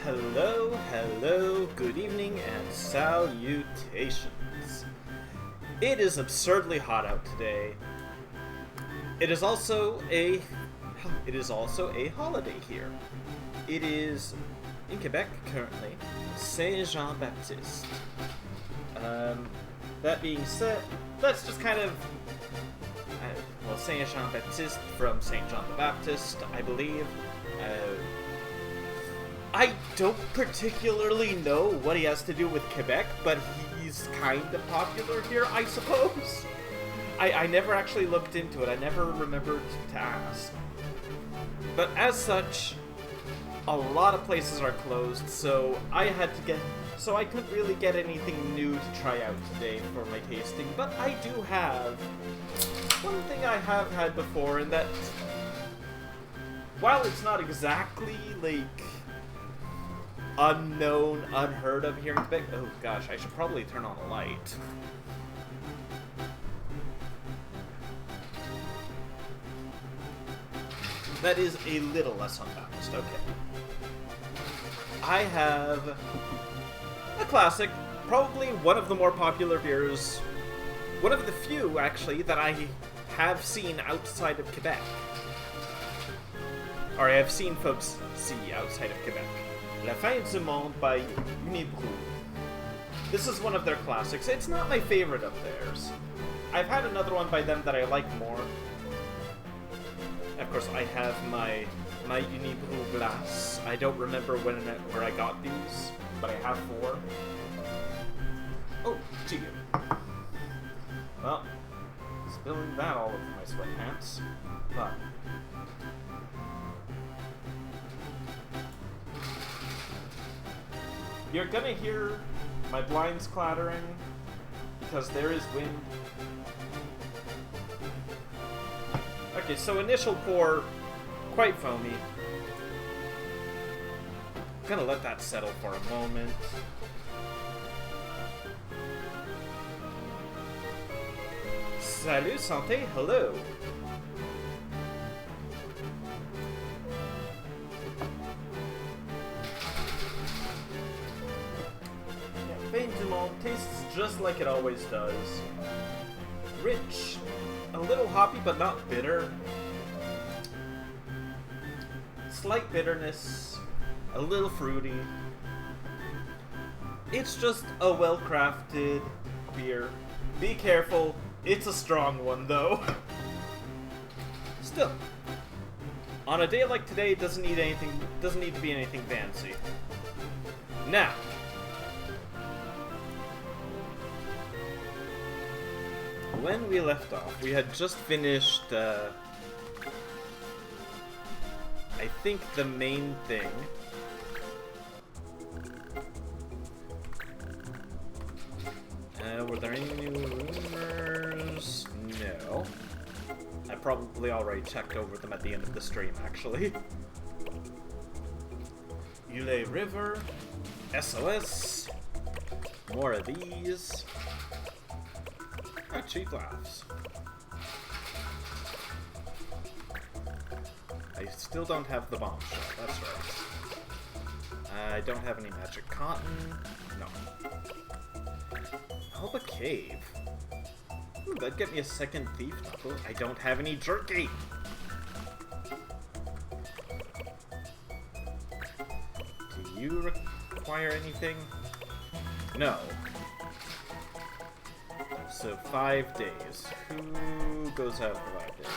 Hello, hello, good evening, and salutations. It is absurdly hot out today. It is also a holiday here. It is in Quebec currently, Saint Jean Baptiste. That being said, that's just kind of Saint Jean Baptiste from Saint John the Baptist, I believe. I don't particularly know what he has to do with Quebec, but he's kind of popular here, I suppose. I never actually looked into it. I never remembered to ask. But as such, a lot of places are closed, so I couldn't really get anything new to try out today for my tasting. But I do have one thing I have had before, and that, while it's not exactly, unknown, unheard of here in Quebec. Oh gosh, I should probably turn on the light. That is a little less unbalanced, okay. I have a classic, probably one of the more popular beers, one of the few, actually, that I have seen outside of Quebec. Or I have seen folks see outside of Quebec. La Fin du Monde by Uggh. This is one of their classics. It's not my favorite of theirs. I've had another one by them that I like more. Of course, I have my Uggh glass. I don't remember where I got these, but I have 4. Oh, gee. Well, spilling that all over my sweatpants. But you're gonna hear my blinds clattering because there is wind. Okay, so initial pour, quite foamy. I'm gonna let that settle for a moment. Salut, santé, hello. Fin du Monde tastes just like it always does. Rich, a little hoppy but not bitter. Slight bitterness, a little fruity. It's just a well-crafted beer. Be careful, it's a strong one though. Still, on a day like today, it doesn't need to be anything fancy. Now, when we left off, we had just finished, I think the main thing. Were there any new rumors? No. I probably already checked over them at the end of the stream, actually. Uggh River, SOS, more of these. Oh, cheap laughs. I still don't have the bomb shot, that's right. I don't have any magic cotton. No. Help a cave. Ooh, that'd get me a second thief knuckle. I don't have any jerky! Do you require anything? No. So 5 days. Who goes out for 5 days?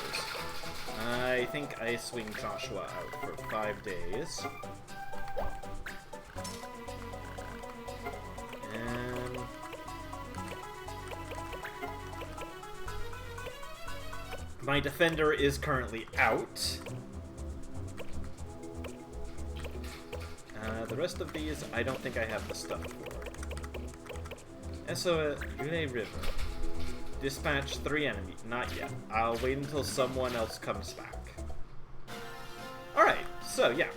I think I swing Joshua out for 5 days. And my defender is currently out. The rest of these, I don't think I have the stuff for. SOS Uggh River. Dispatch 3 enemies. Not yet. I'll wait until someone else comes back. Alright, so yeah.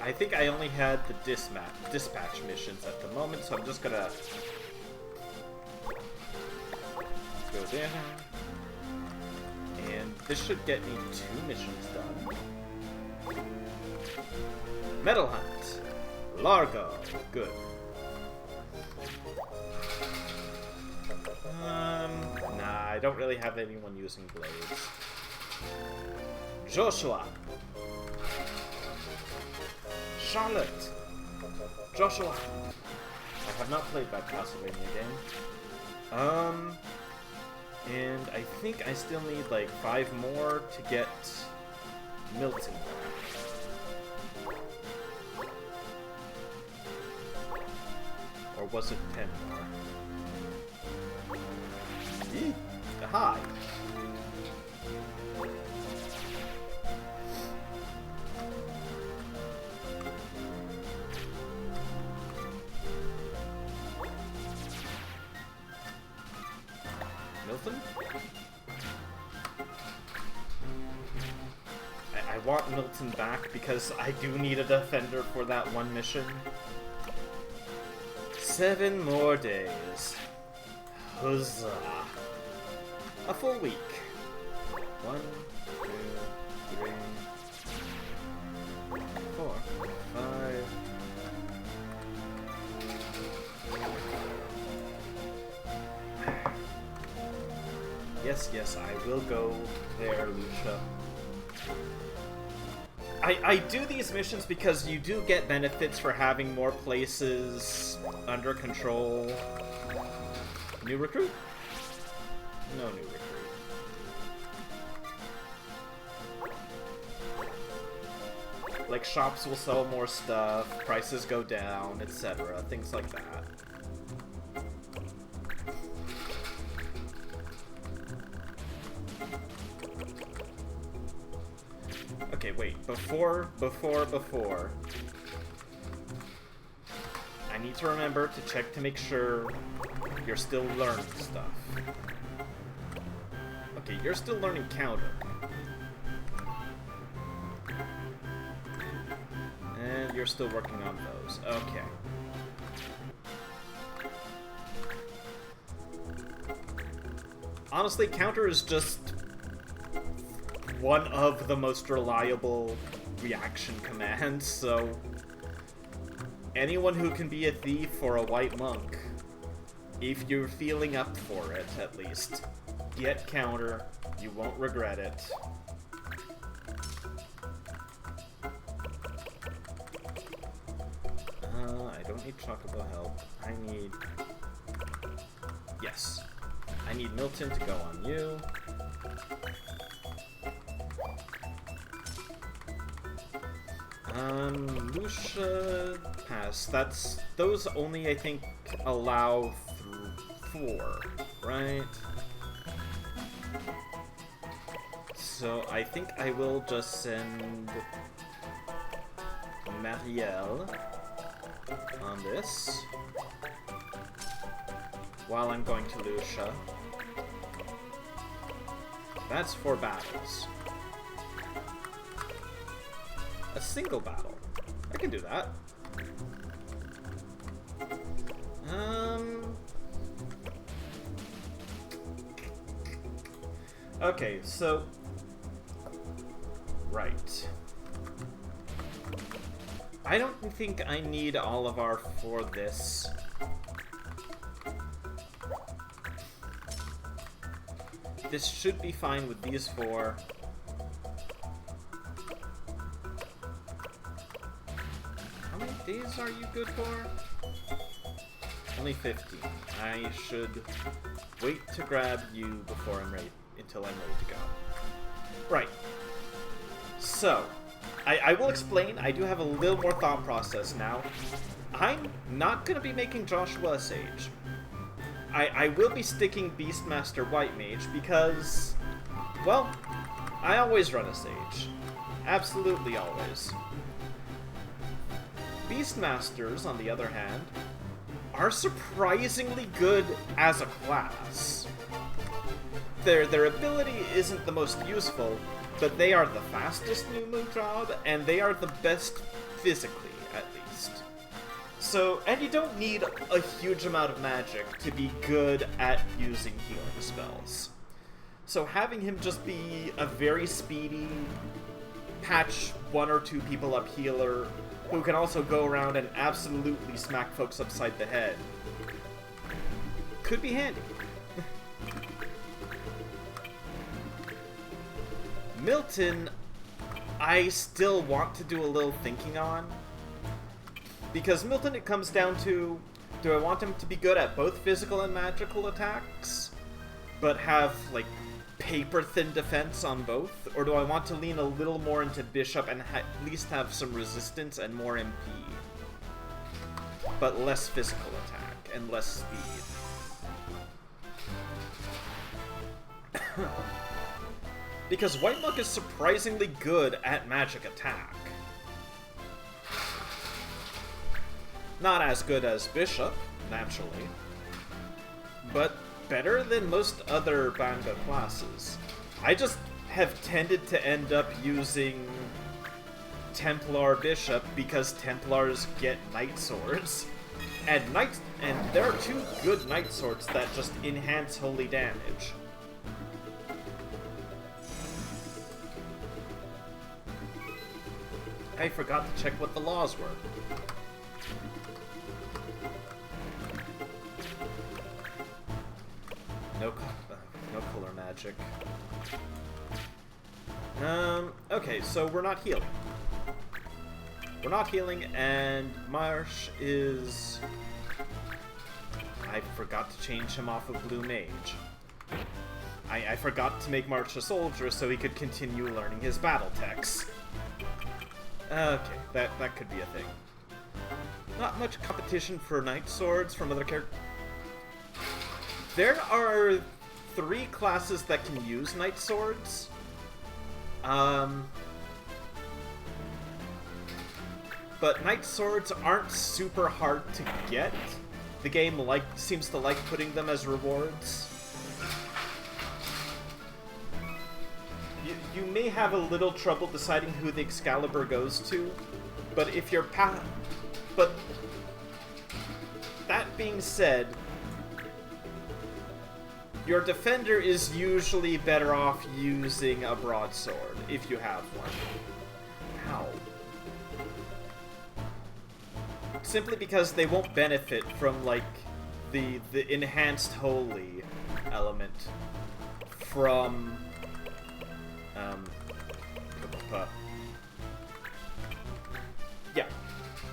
I think I only had the dispatch missions at the moment, so I'm just gonna go there and this should get me 2 missions done. Metal Hunt. Largo. Good. Nah, I don't really have anyone using blades. Joshua. Charlotte. Joshua. I have not played that Castlevania game. And I think I still need like 5 more to get Milton back. Or was it 10 more? Eee! Hi! Milton? I want Milton back because I do need a defender for that one mission. 7 more days. Huzzah. A full week. 1, 2, 3, 4, 5. Yes, I will go there, Lucia. I do these missions because you do get benefits for having more places under control. New recruit? No new recruit. Like, shops will sell more stuff, prices go down, etc. Things like that. Okay, wait, before, I need to remember to check to make sure you're still learning stuff. Okay, you're still learning counter. And you're still working on those. Okay. Honestly, counter is just one of the most reliable reaction commands, so anyone who can be a thief or a white monk, if you're feeling up for it, at least, get counter. You won't regret it. I don't need Chocobo help. I need... Yes. I need Milton to go on you. Lucia pass. Those only, I think, allow 4, right? So I think I will just send Marielle on this while I'm going to Lucia. That's 4 battles. A single battle. I can do that. Okay, so... Right. I don't think I need Olivar for this. This should be fine with these 4. How many days are you good for? Only 15. I should wait to grab you before I'm ready, until I'm ready to go. Right. So, I will explain. I do have a little more thought process now. I'm not going to be making Joshua a sage. I will be sticking Beastmaster White Mage because, well, I always run a sage. Absolutely always. Beastmasters, on the other hand, are surprisingly good as a class. Their ability isn't the most useful, but they are the fastest new move job, and they are the best physically, at least. So, and you don't need a huge amount of magic to be good at using healing spells. So having him just be a very speedy, patch 1 or 2 people up healer, who can also go around and absolutely smack folks upside the head, could be handy. Milton, I still want to do a little thinking on. Because Milton, it comes down to, do I want him to be good at both physical and magical attacks, but have, like, paper-thin defense on both? Or do I want to lean a little more into Bishop and at least have some resistance and more MP? But less physical attack and less speed. Because White Monk is surprisingly good at magic attack. Not as good as Bishop, naturally, but better than most other Banga classes. I just have tended to end up using Templar Bishop because Templars get Knight Swords. And there are 2 good Knight Swords that just enhance holy damage. I forgot to check what the laws were. No color magic. Okay, so we're not healing. We're not healing, and Marsh is... I forgot to change him off of Blue Mage. I forgot to make Marsh a soldier so he could continue learning his battle techs. Okay, that could be a thing. Not much competition for Knight Swords from other characters. There are 3 classes that can use Knight Swords. But Knight Swords aren't super hard to get. The game seems to like putting them as rewards. You may have a little trouble deciding who the Excalibur goes to, but if you're but that being said, your defender is usually better off using a broadsword, if you have one. How? Simply because they won't benefit from, like, the enhanced holy element from, yeah.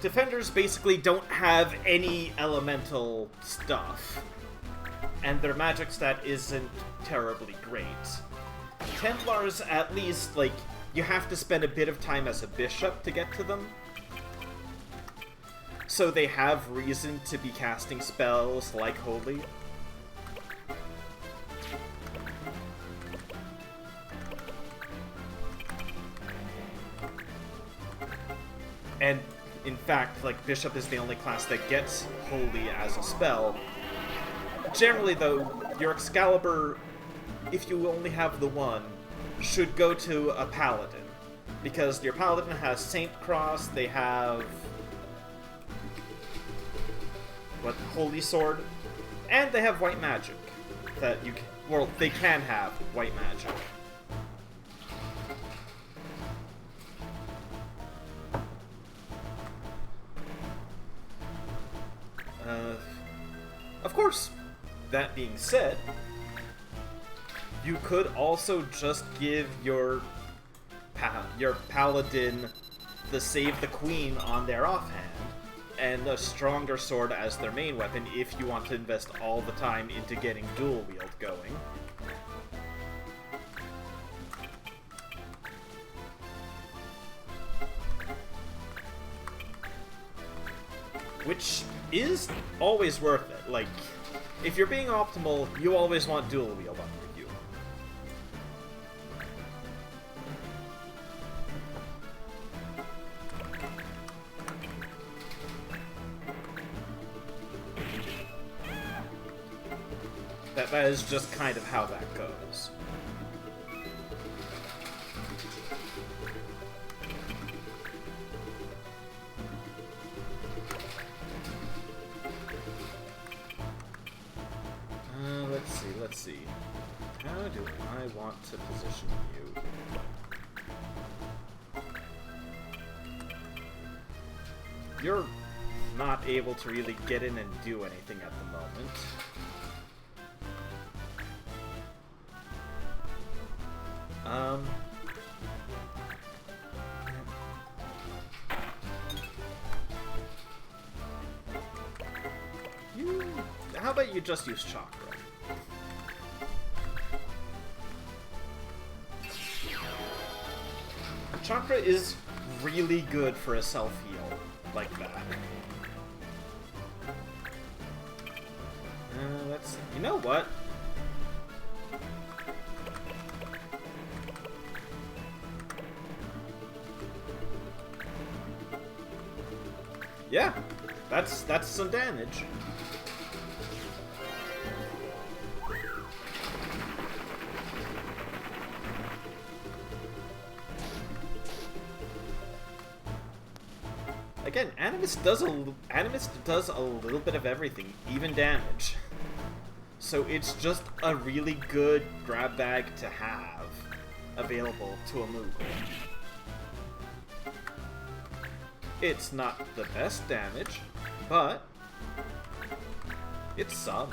Defenders basically don't have any elemental stuff, and their magic stat isn't terribly great. Templars, at least, like, you have to spend a bit of time as a bishop to get to them. So they have reason to be casting spells like Holy. And, in fact, like, Bishop is the only class that gets Holy as a spell. Generally, though, your Excalibur, if you only have the one, should go to a Paladin. Because your Paladin has Saint Cross, they have... Holy Sword, and they have White Magic. That you can... Well, they can have White Magic. Of course, that being said, you could also just give your Paladin the Save the Queen on their offhand, and a stronger sword as their main weapon if you want to invest all the time into getting dual wield going. Which is always worth it. Like, if you're being optimal, you always want dual wield under you. That is just kind of how that goes. let's see. How do I want to position you? You're not able to really get in and do anything at the moment. How about you just use chakra? Chakra is really good for a self-heal like that. You know what? Yeah, that's some damage. Again, Animist does a little bit of everything, even damage. So it's just a really good grab bag to have available to a move. It's not the best damage, but it's some.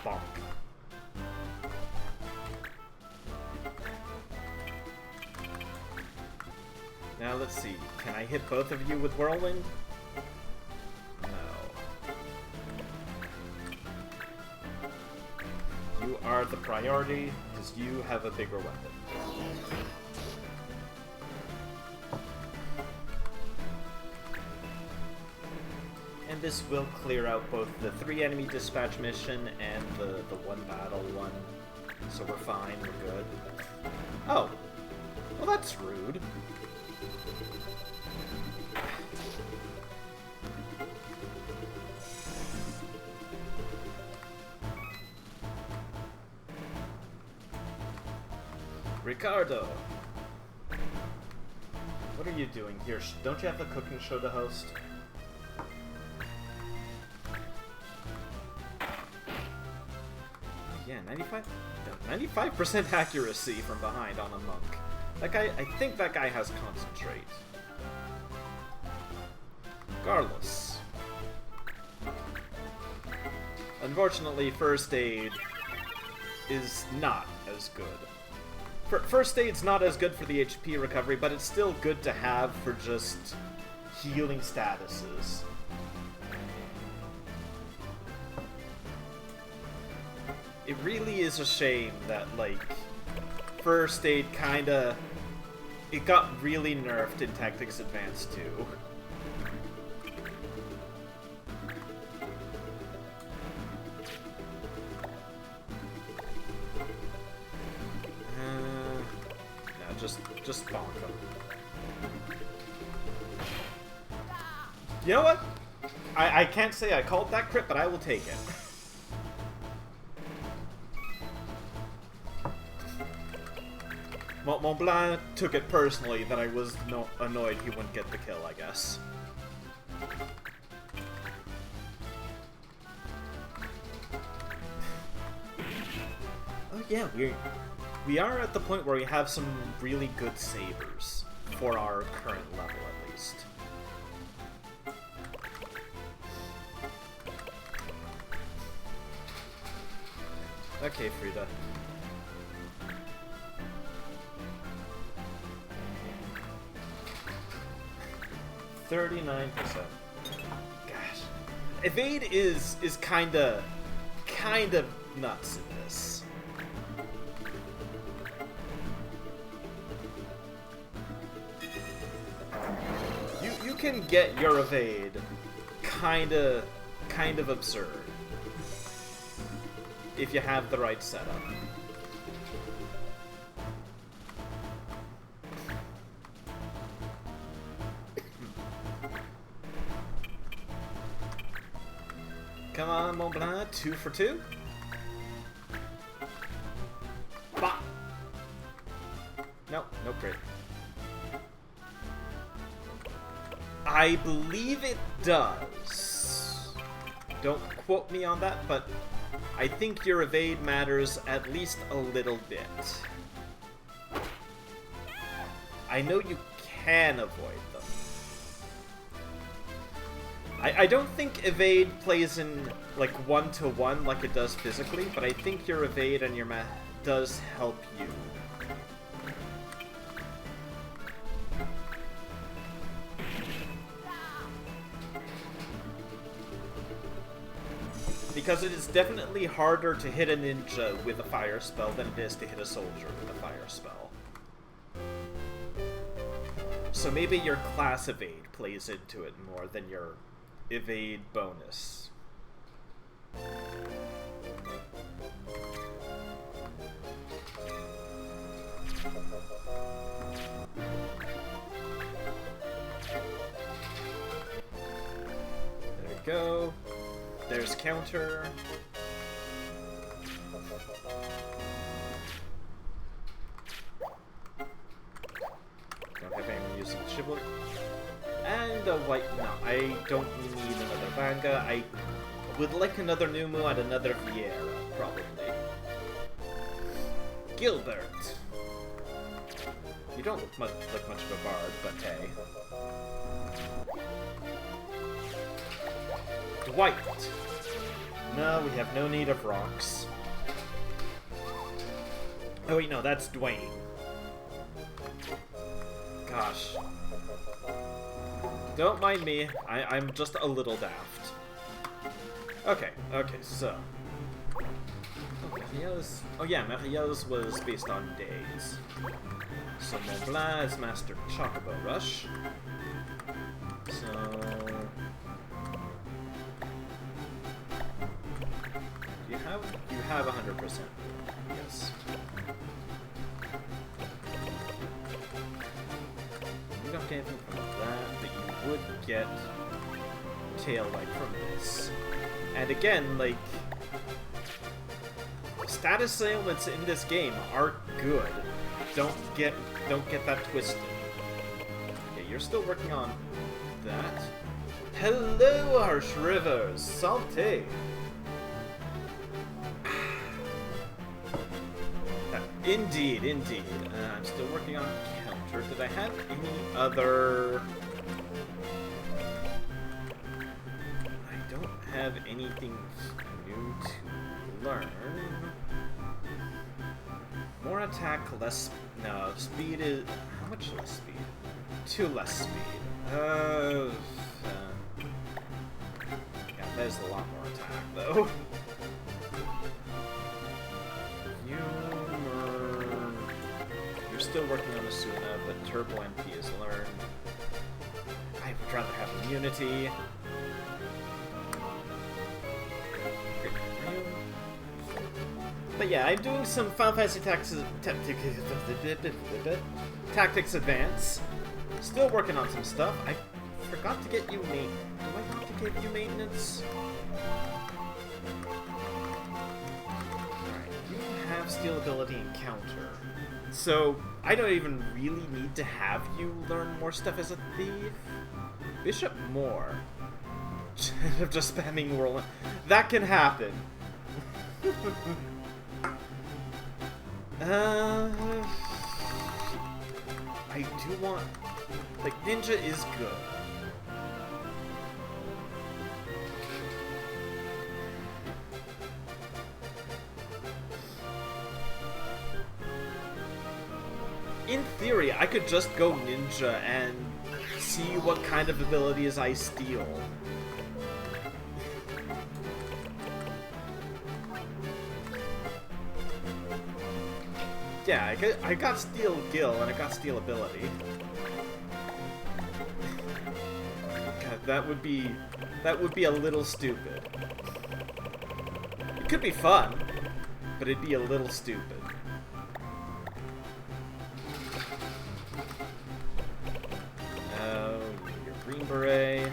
Bonk. Now let's see, can I hit both of you with Whirlwind? No. You are the priority, because you have a bigger weapon. And this will clear out both the 3 enemy dispatch mission and the 1 battle one. So we're fine, we're good. Oh. Well, that's rude. Ricardo! What are you doing here? Don't you have a cooking show to host? Yeah, 95% accuracy from behind on a monk. That guy, I think that guy has concentrate. Regardless. Unfortunately, first aid is not as good. First aid's not as good for the HP recovery, but it's still good to have for just healing statuses. It really is a shame that, like, first aid kinda... It got really nerfed in Tactics Advance 2. Just bonk him. You know what? I can't say I called that crit, but I will take it. Mont Blanc took it personally that I was annoyed he wouldn't get the kill, I guess. Oh yeah, we are at the point where we have some really good sabers, for our current level at least. Okay, Frida. $39%. Gosh. Evade is kinda nuts in this. You can get your evade kind of absurd if you have the right setup. Come on, Mont Blanc, 2 for 2. Bah! Nope, no crit. I believe it does. Don't quote me on that, but I think your evade matters at least a little bit. I know you can avoid them. I don't think evade plays in, like, one-to-one like it does physically, but I think your evade and your math does help you. Because it is definitely harder to hit a ninja with a fire spell than it is to hit a soldier with a fire spell. So maybe your class evade plays into it more than your evade bonus. There we go. There's counter. Don't have anyone using chivalry. And a white. No, I don't need another Vanga. I would like another Numu and another Vieira, probably. Gilbert. You don't look much of a bard, but hey. Dwight. No, we have no need of rocks. Oh wait, no, that's Dwayne. Gosh. Don't mind me, I'm just a little daft. Okay, so... Oh yeah, Marielle's was based on days. So Mont Blanc is Master Chocobo Rush. So... You have 100%. Yes. You don't get anything from that, but you would get tail light from this. And again, like, status ailments in this game are good. Don't get that twisted. Okay, you're still working on that. Hello, Harsh Rivers, Santé. Indeed. I'm still working on counter. Did I have any other... I don't have anything new to learn. More attack, less... No, speed is... How much less speed? 2 less speed. Yeah, there's a lot more attack, though. Still working on Asuna, but Turbo MP is learned. I would rather have immunity. But yeah, I'm doing some Final Fantasy Tactics Advance. Still working on some stuff. I forgot to get you maintenance. Do I have to give you maintenance? Alright, you have steal ability and counter. So, I don't even really need to have you learn more stuff as a thief. Bishop more. Instead of just spamming whirlwind. That can happen. I do want... Like, ninja is good. In theory, I could just go ninja and see what kind of abilities I steal. Yeah, I got steal gil and I got steal ability. God, that would be a little stupid. It could be fun, but it'd be a little stupid. Green Beret.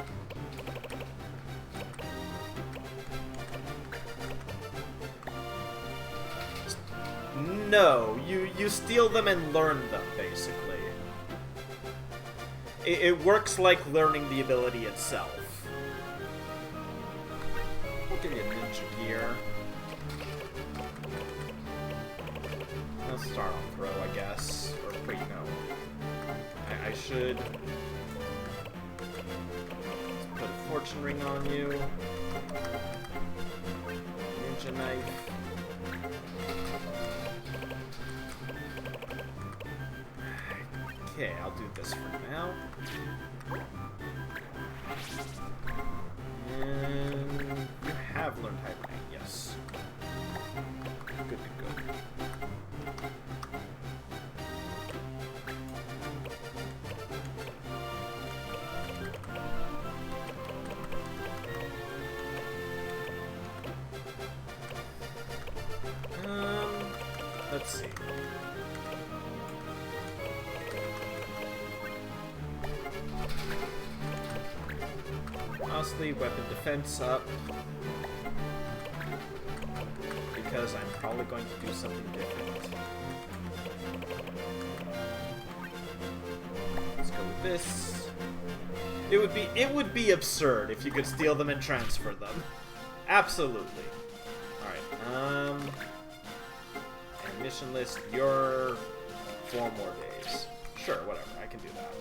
No, you steal them and learn them, basically. It works like learning the ability itself. give you ninja gear. Let's start on throw, I guess. Or wait, no. I should put a fortune ring on you. Ninja knife. Okay, I'll do this for now. And you have learned hibernate, yes. Good, good, good. Let's see. Honestly, weapon defense up. Because I'm probably going to do something different. Let's go with this. It would be absurd if you could steal them and transfer them. Absolutely. Alright, and mission list, you're 4 more days. Sure, whatever, I can do that.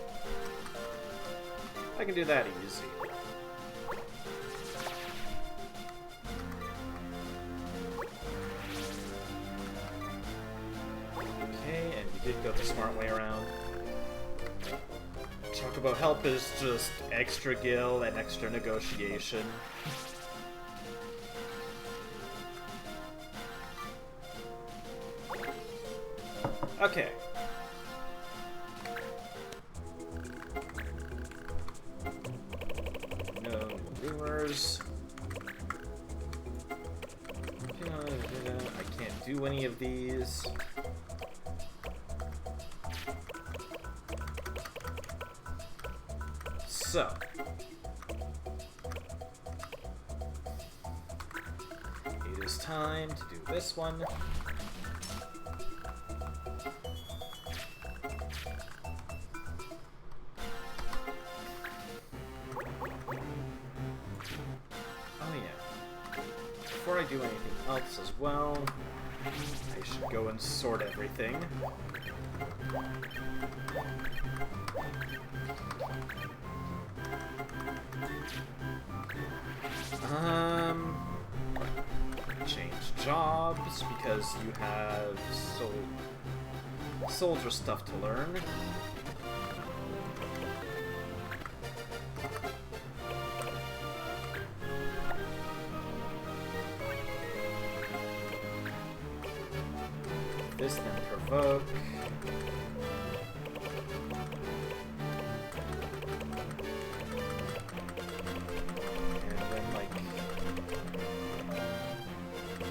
I can do that easy. Okay, and you did go the smart way around. Chocobo help is just extra gil and extra negotiation. Okay. No rumors. I can't do any of these. So. It is time to do this one. Before I do anything else as well, I should go and sort everything. Change jobs because you have soldier stuff to learn. This, then provoke. And then, like,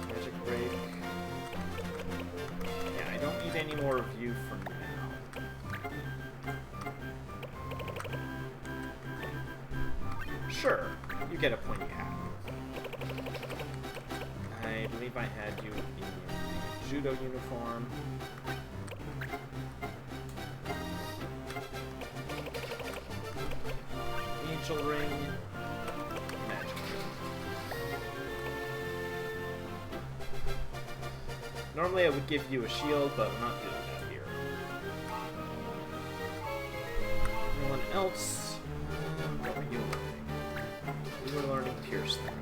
magic break. Yeah, I don't need any more of you for now. Sure, you get a pointy hat. I believe I had you in judo uniform. Angel ring. Magic ring. Normally I would give you a shield, but we're not doing that here. Anyone else? What were you learning? You were learning Pierce through.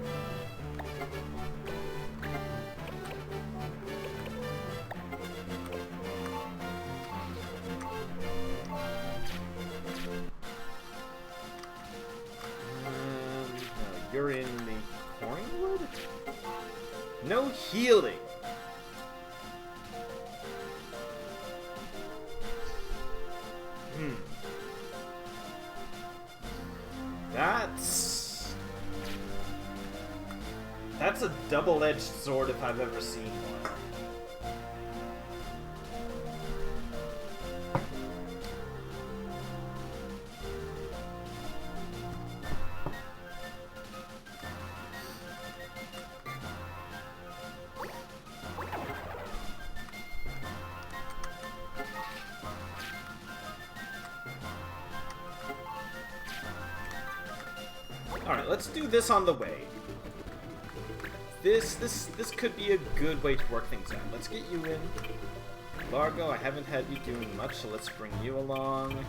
You're in the Cornwood? No healing! That's a double-edged sword if I've ever seen one. Alright, let's do this on the way. This could be a good way to work things out. Let's get you in. Largo, I haven't had you doing much, so let's bring you along.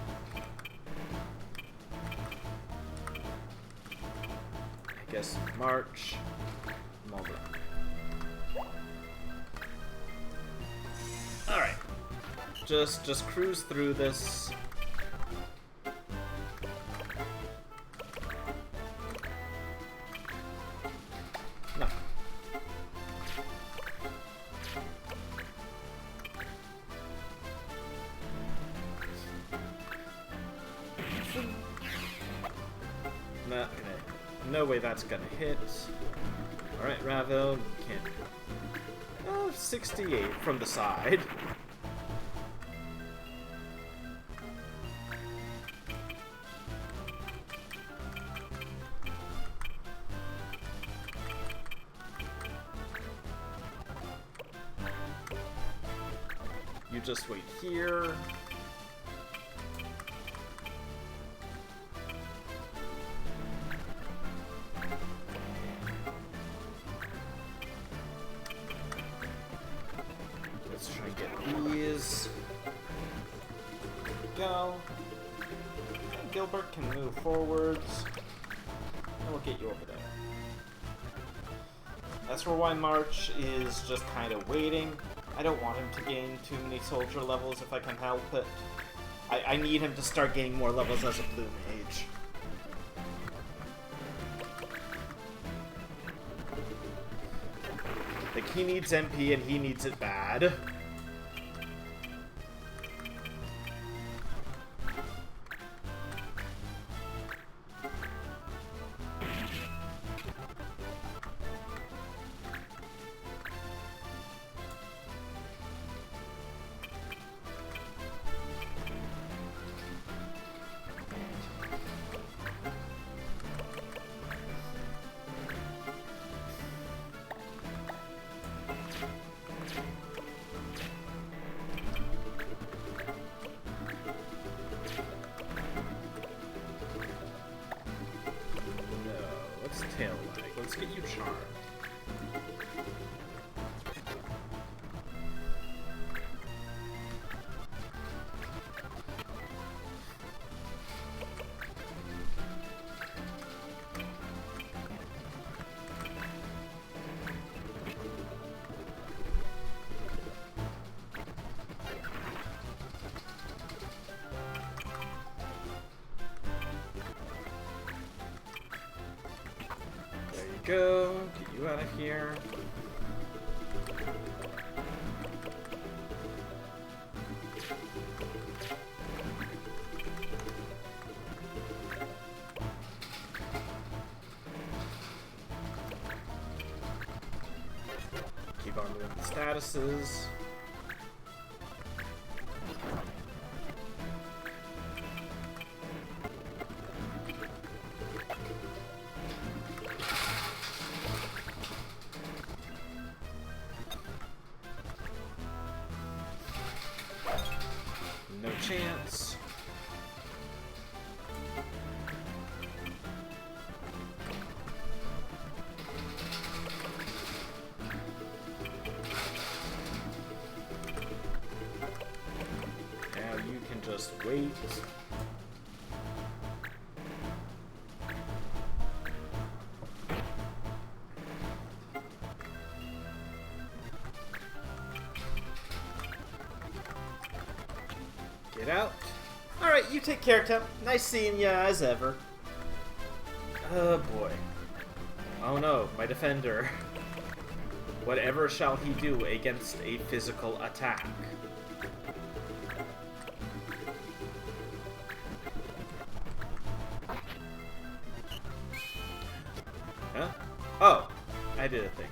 I guess March. Mulder. Alright. Just cruise through this. No. Not gonna. No way that's gonna hit. Alright, Ravel, you can't. 68 from the side. You just wait here. Let's try and get these. Go. Gilbert can move forwards. And we'll get you over there. That's why March is just kind of waiting. I don't want him to gain too many soldier levels if I can help it. I need him to start gaining more levels as a blue mage. Like, he needs MP and he needs it bad. Tail lag. Let's get you charmed. Go, get you out of here. Keep on moving the statuses. No chance. Now you can just wait. Get out. Alright, you take care, Tim. Nice seeing ya as ever. Oh boy. Oh no, my defender. Whatever shall he do against a physical attack? Huh? Oh, I did a thing.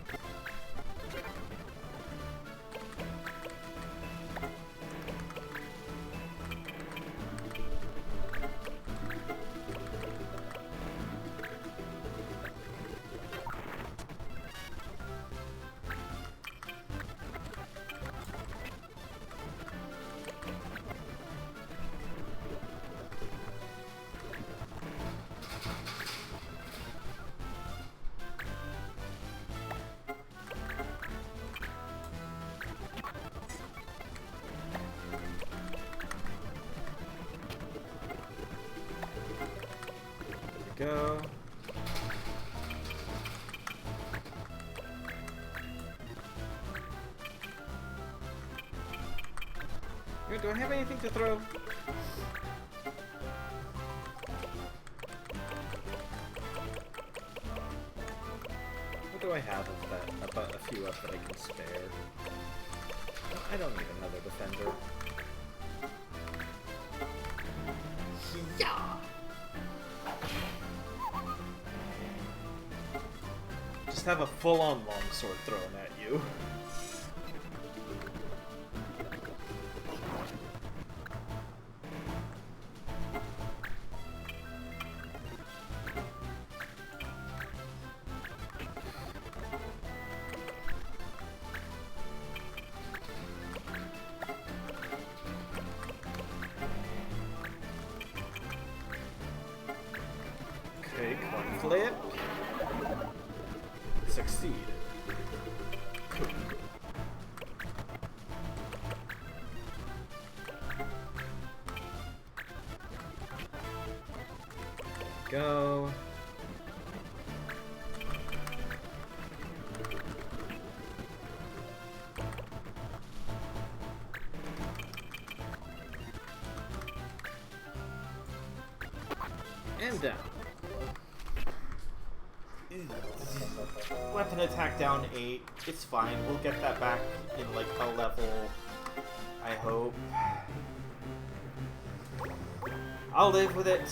Go. Here, do I have anything to throw? What do I have of that? About a few up that I can spare. I don't need another defender. Yeah. Just have a full-on longsword thrown at you. Okay, coin flip. Succeed. Cool. Go. And down. Weapon attack down 8. It's fine. We'll get that back in like a level, I hope. I'll live with it.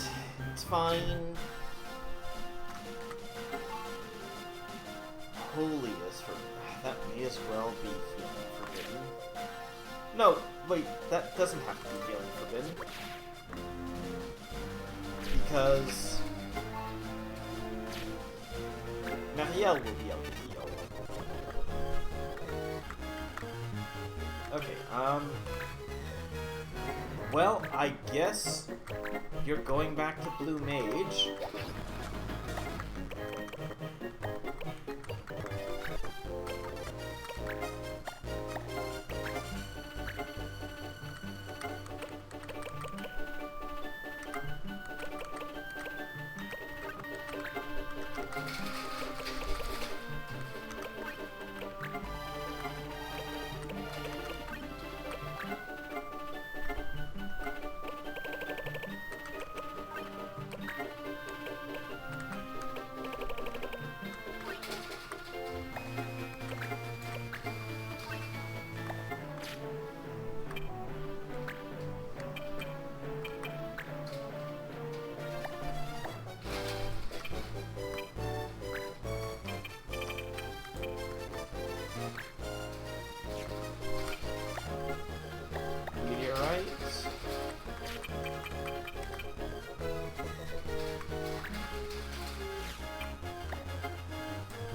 It's fine. Holy is for that may as well be healing forbidden. No, wait, that doesn't have to be healing forbidden. Because Marielle will be able to heal. Okay, well, I guess you're going back to Blue Mage.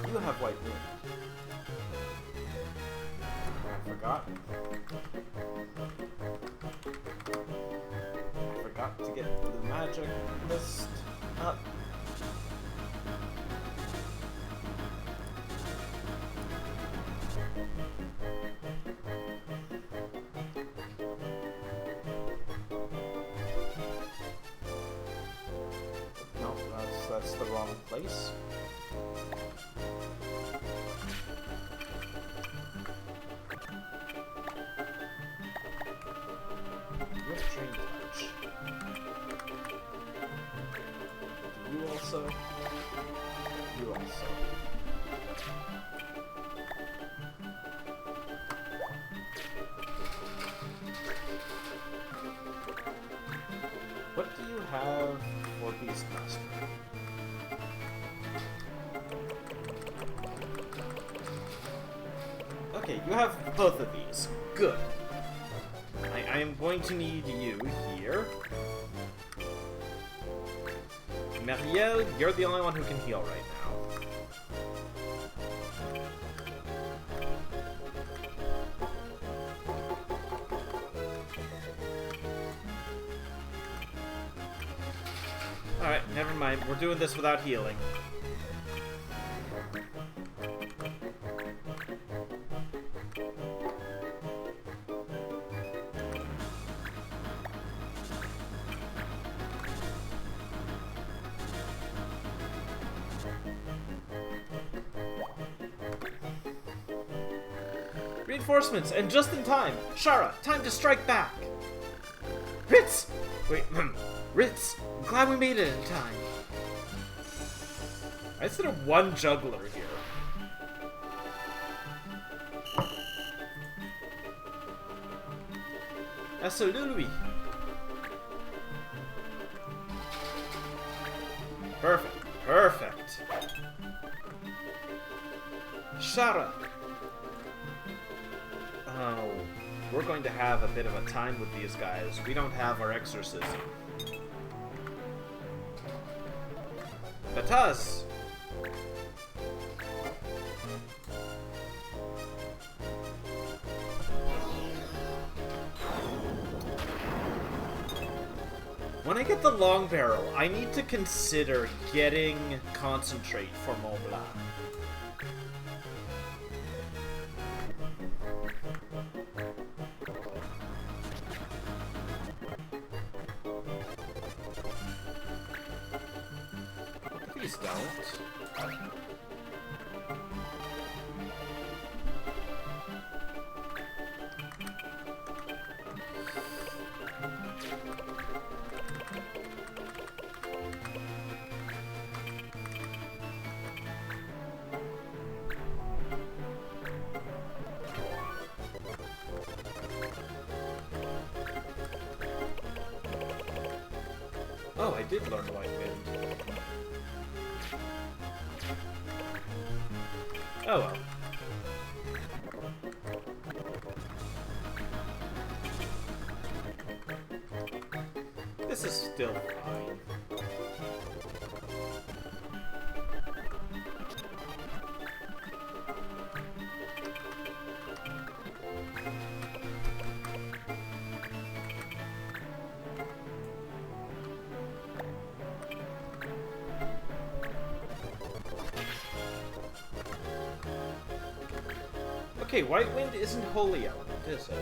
You have white wind. I forgot. I forgot to get the magic list up. No, that's the wrong place. You also. What do you have for Beastmaster? Okay, you have both of these. Good. I am going to need you here. Marielle, you're the only one who can heal right now. Alright, never mind. We're doing this without healing. Reinforcements, and just in time. Shara, time to strike back. Ritz! Wait, Ritz, I'm glad we made it in time. I said one juggler here. Absolutely. Perfect. Perfect. Shara. Oh, we're going to have a bit of a time with these guys. We don't have our exorcism. Bataz! When I get the long barrel, I need to consider getting concentrate for Mont Blanc. Please don't. Oh, I did learn White Wind. Oh well. This is still fine. Okay, White Wind isn't Holy Element, is it?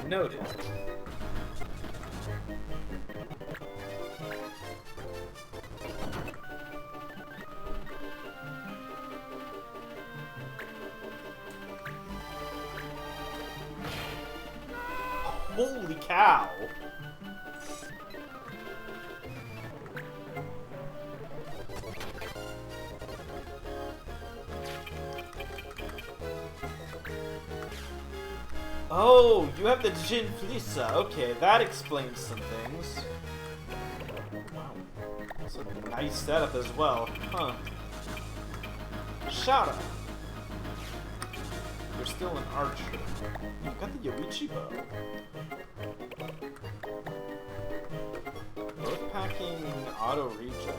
Noted. Holy cow! Oh, you have the Jin Flisa. Okay, that explains some things. Wow. That's a nice setup as well. Huh. Shara. You're still an archer. You've got the Yoichi bow. Both packing auto regen.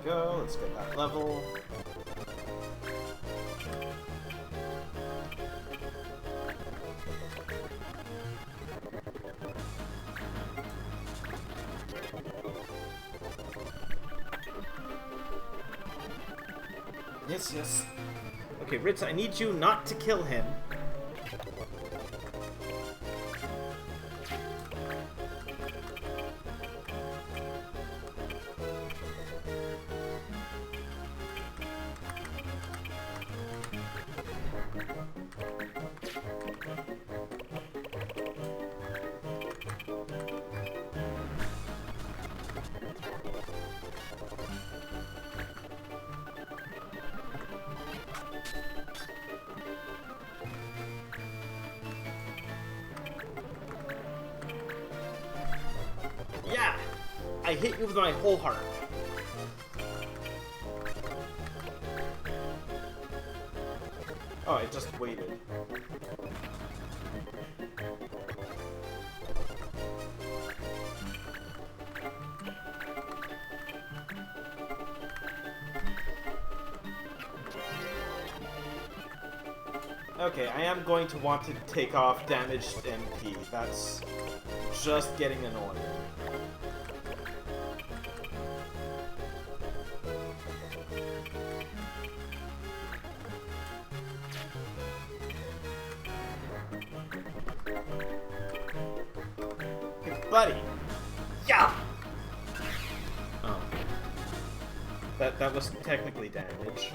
Go, let's get that level. Yes, yes. Okay, Ritz, I need you not to kill him. Yeah! I hit you with my whole heart. Oh, I just waited. Okay, I am going to want to take off damaged MP. That's just getting annoying. buddy. Yeah. Oh. That was technically damage.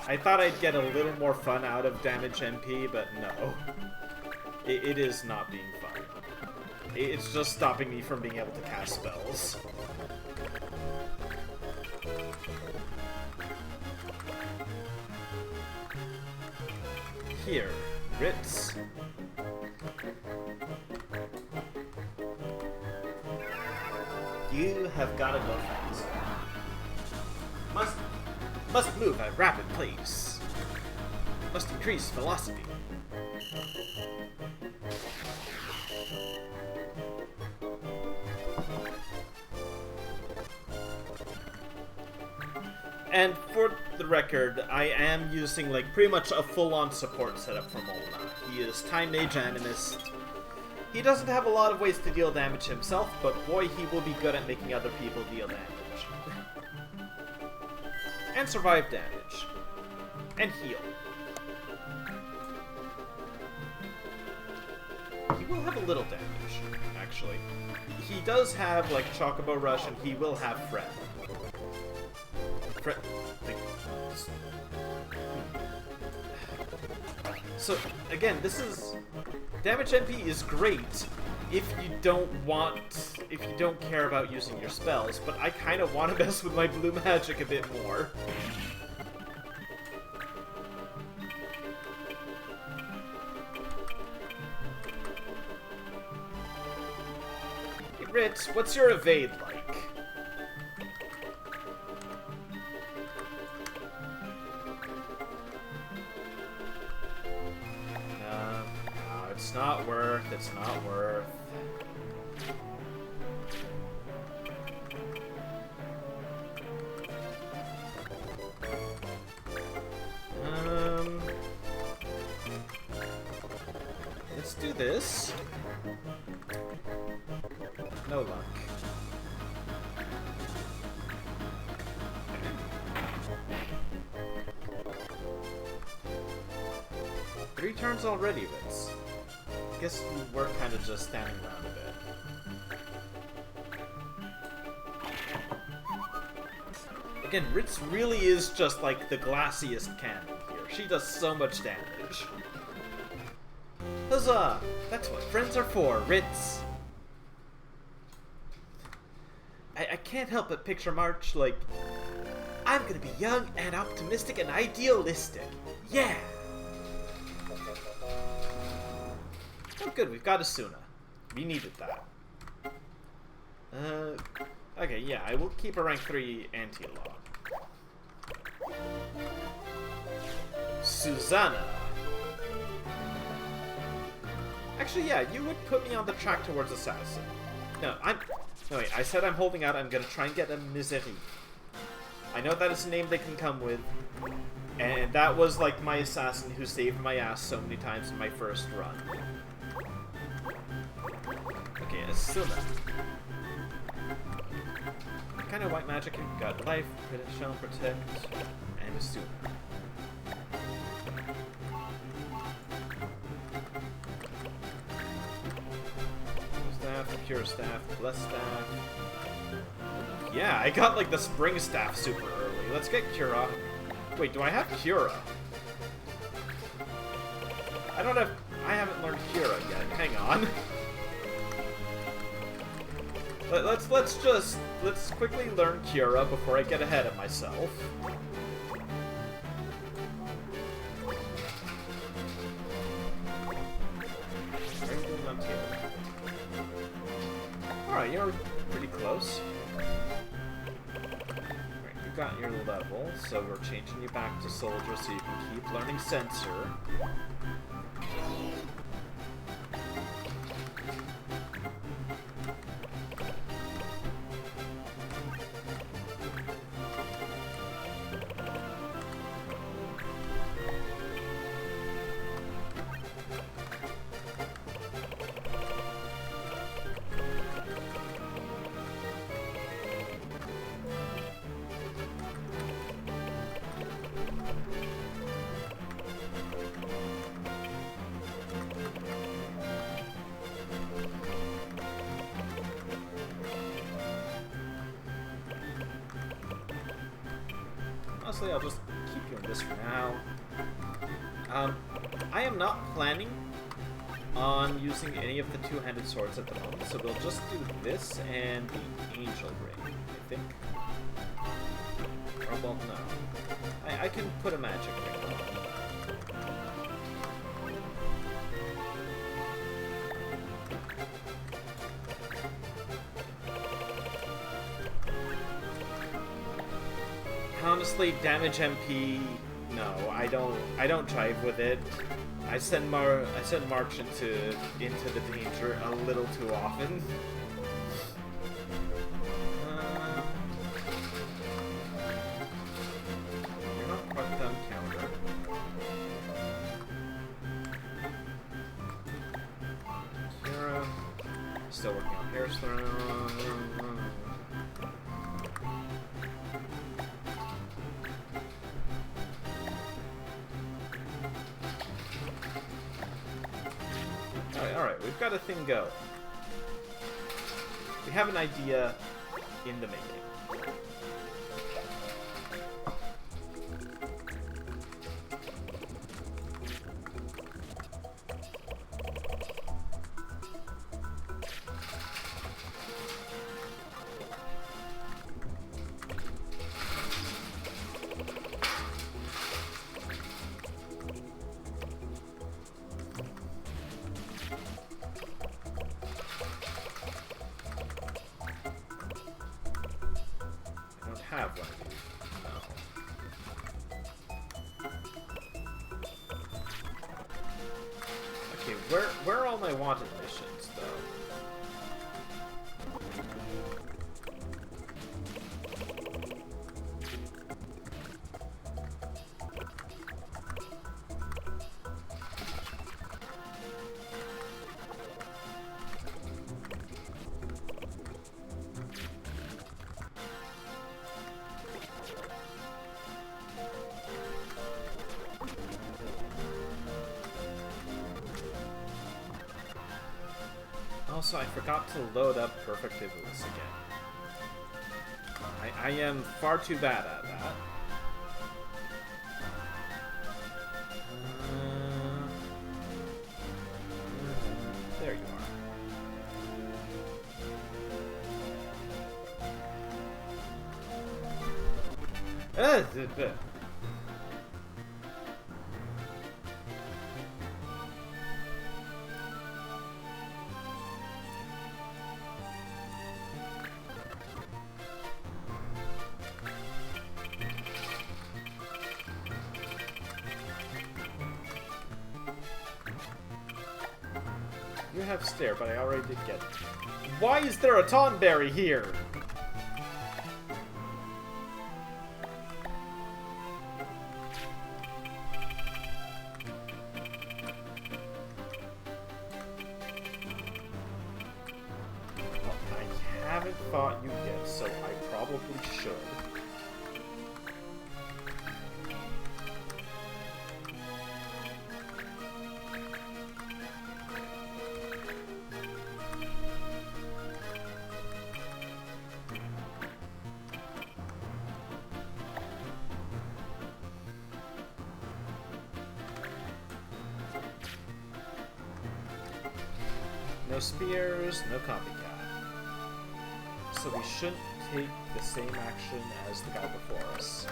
I thought I'd get a little more fun out of damage MP, but no. It is not being fun. It's just stopping me from being able to cast spells. Here, Ritz. You have got to go fast. Must move at rapid pace. Must increase velocity. And for the record, I am using like pretty much a full-on support setup for Molina. He is Time Mage Animist. He doesn't have a lot of ways to deal damage himself, but boy, he will be good at making other people deal damage. And survive damage. And heal. He will have a little damage, actually. He does have, like, Chocobo Rush, and he will have Fret. So, again, this is... Damage MP is great if you don't care about using your spells, but I kind of want to mess with my blue magic a bit more. Hey, Ritz, what's your evade like? It's not worth, it's not worth. Let's do this. No luck. 3 turns already, Ritz. I guess you were kind of just standing around a bit. Again, Ritz really is just like the glassiest cannon here. She does so much damage. Huzzah! That's what friends are for, Ritz! I can't help but picture March like, I'm gonna be young and optimistic and idealistic. Yeah! Oh good, we've got Asuna. We needed that. Okay, yeah, I will keep a rank 3 anti-log. Susanna. Actually, yeah, you would put me on the track towards Assassin. No, wait, I said I'm holding out, I'm gonna try and get a Misery. I know that is a name they can come with, and that was like my assassin who saved my ass so many times in my first run. Okay, Asuna. What kind of white magic have you got? Life, Shell, Protect, and Asuna. Staff, Pure Staff, Blessed Staff. Yeah, I got like the Spring Staff super early. Let's get Cura. Wait, do I have Cura? I haven't learned Cura yet. Hang on. Let's quickly learn Cura before I get ahead of myself. Alright, you're pretty close. Alright, you got your level, so we're changing you back to Soldier so you can keep learning Sensor. honestly, I'll just keep doing this for now. I am not planning on using any of the two-handed swords at the moment, so we'll just do this and the Angel Ring, I think. Or, well, no. I can put a magic ring on. Honestly, damage MP, no, I don't drive with it. I send March into the danger a little too often. You're not quite done counter. Kira, still working on Hair's Throne. Alright, we've got a thing go. We have an idea in the making. Have one. No. Okay, where are all my wanted missions, though? Also, I forgot to load up Perfect Iblis again. I am far too bad at that. There you are. You have stare, but I already did get it. Why is there a Tonberry here? Well, I haven't fought you yet, so I probably should. No spears, no copycat. So we shouldn't take the same action as the guy before us.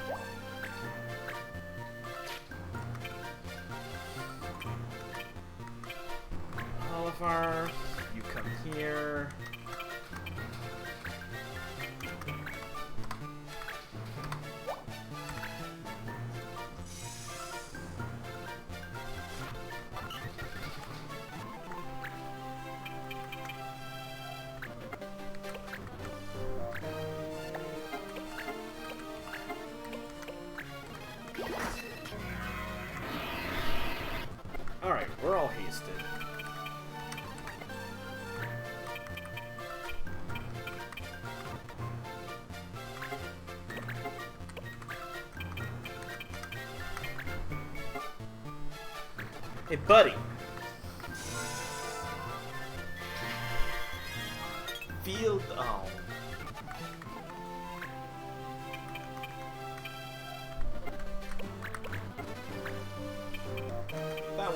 Olivar, you come here. Alright, we're all hasted. Hey, buddy. Field... Oh.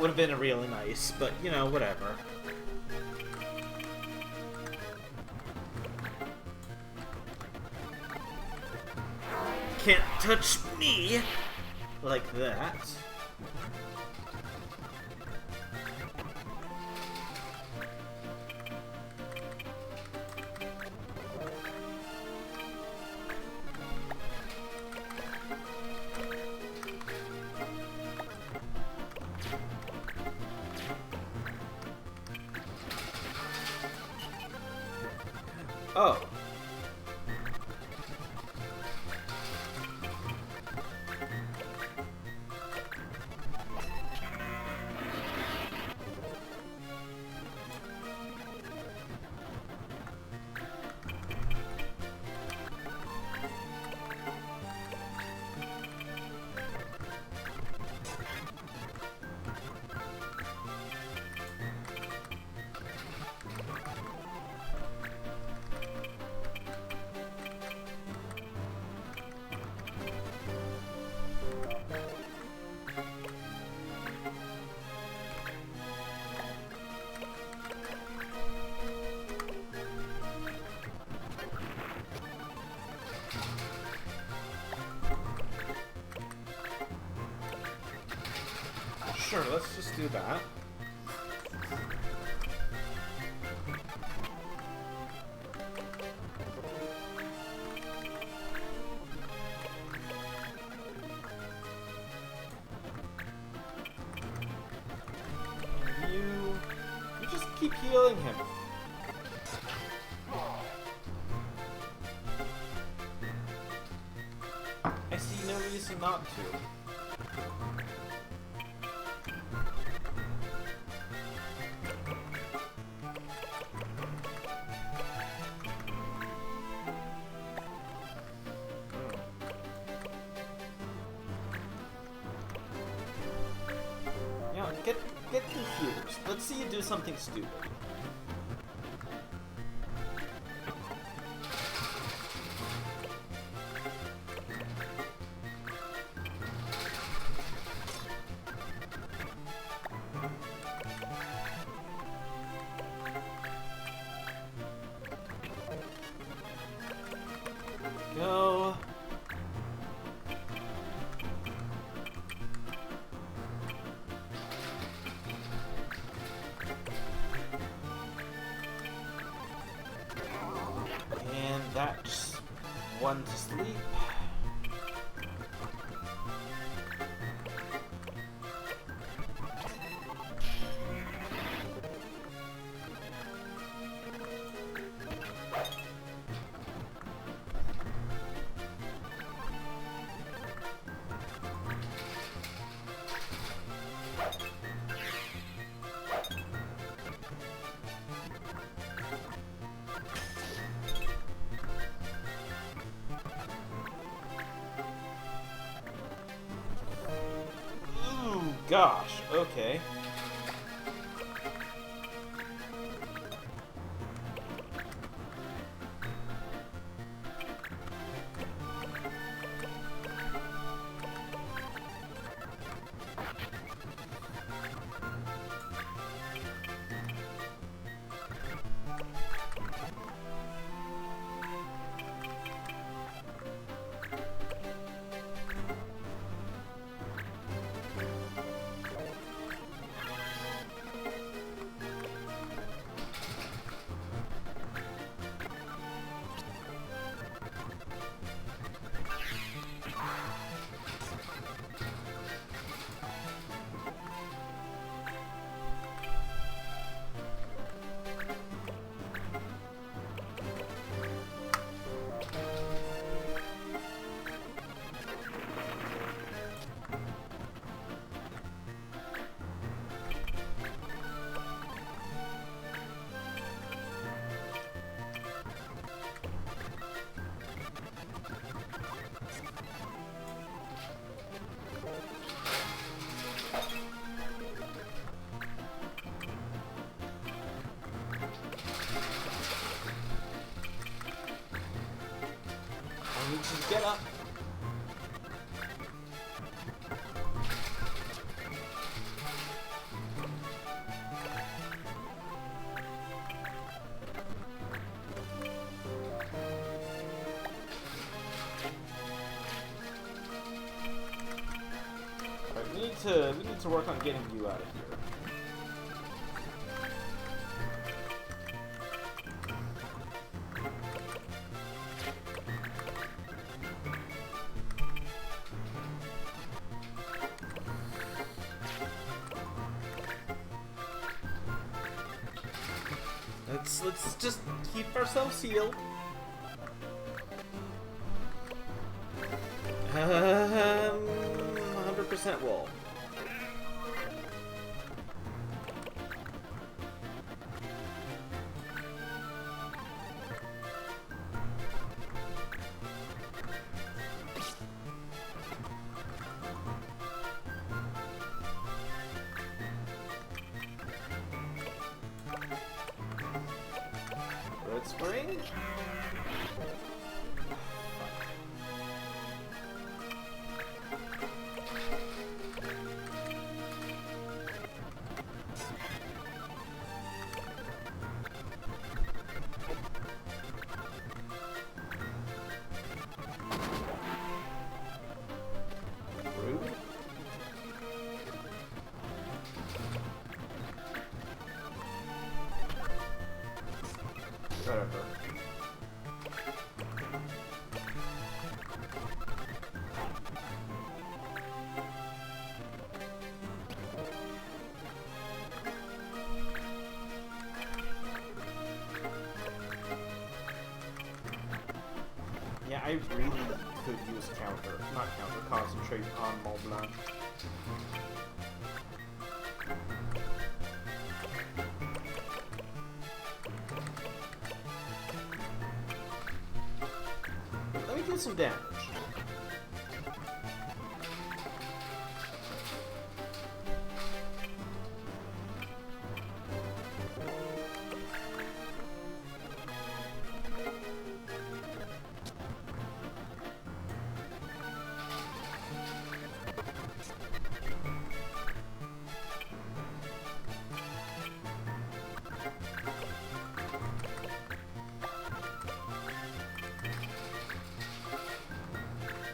would have been really nice, but, you know, whatever. Can't touch me like that. Oh. Sure, let's just do that. You just keep healing him. I see no reason not to. Get confused. Let's see you do something stupid. Go. That's one to sleep. Gosh, okay. Just get up. need to work on getting you out of here. Let's just keep ourselves healed. 100% wool. Red spring? Whatever. Yeah, I really could use concentrate on Mont Blanc. Let me do some damage.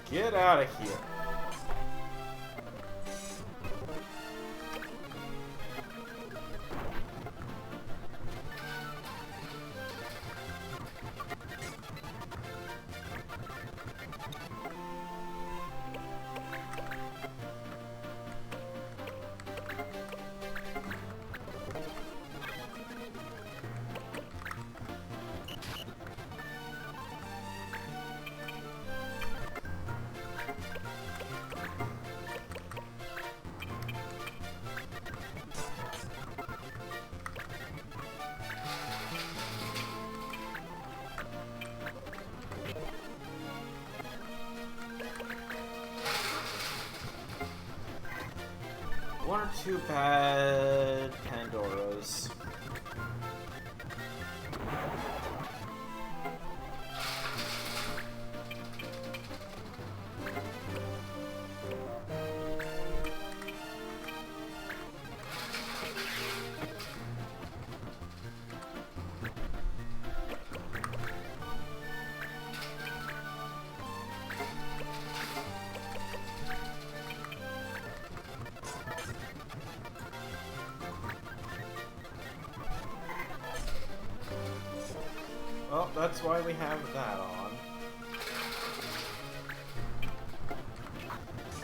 Get out of here. One or two bad Pandoras. Well, that's why we have that on.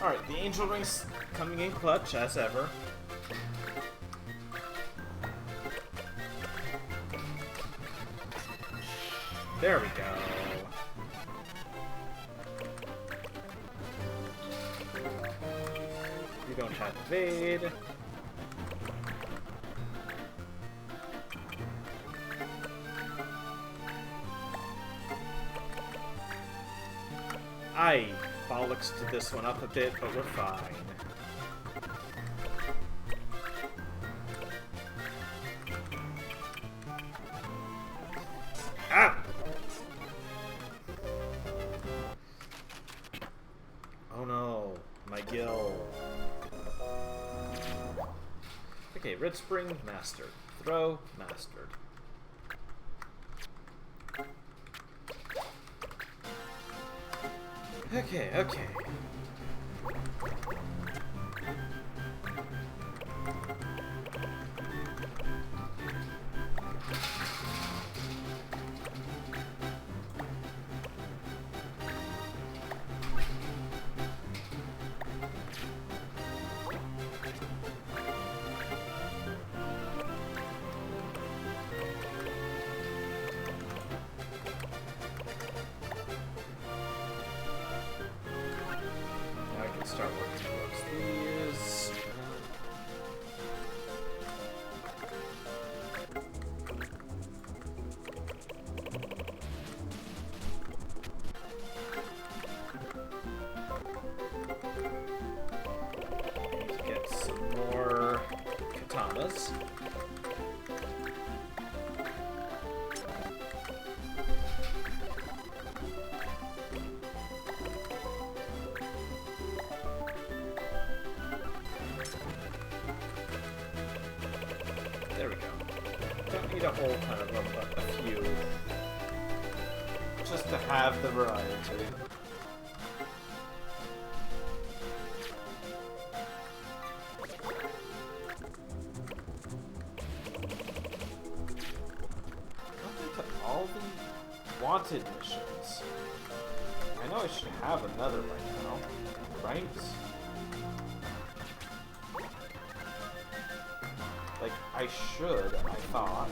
Alright, the Angel Ring's coming in clutch, as ever. There we go. You don't have evade. I bollocks to this one up a bit, but we're fine. Ah! Oh no, my gill. Okay, Red Spring, mastered. Throw, mastered. Okay, okay. a whole kind of a few. Just to have the variety. All the wanted missions. I know I should have another right now, right? Like, I should, I thought.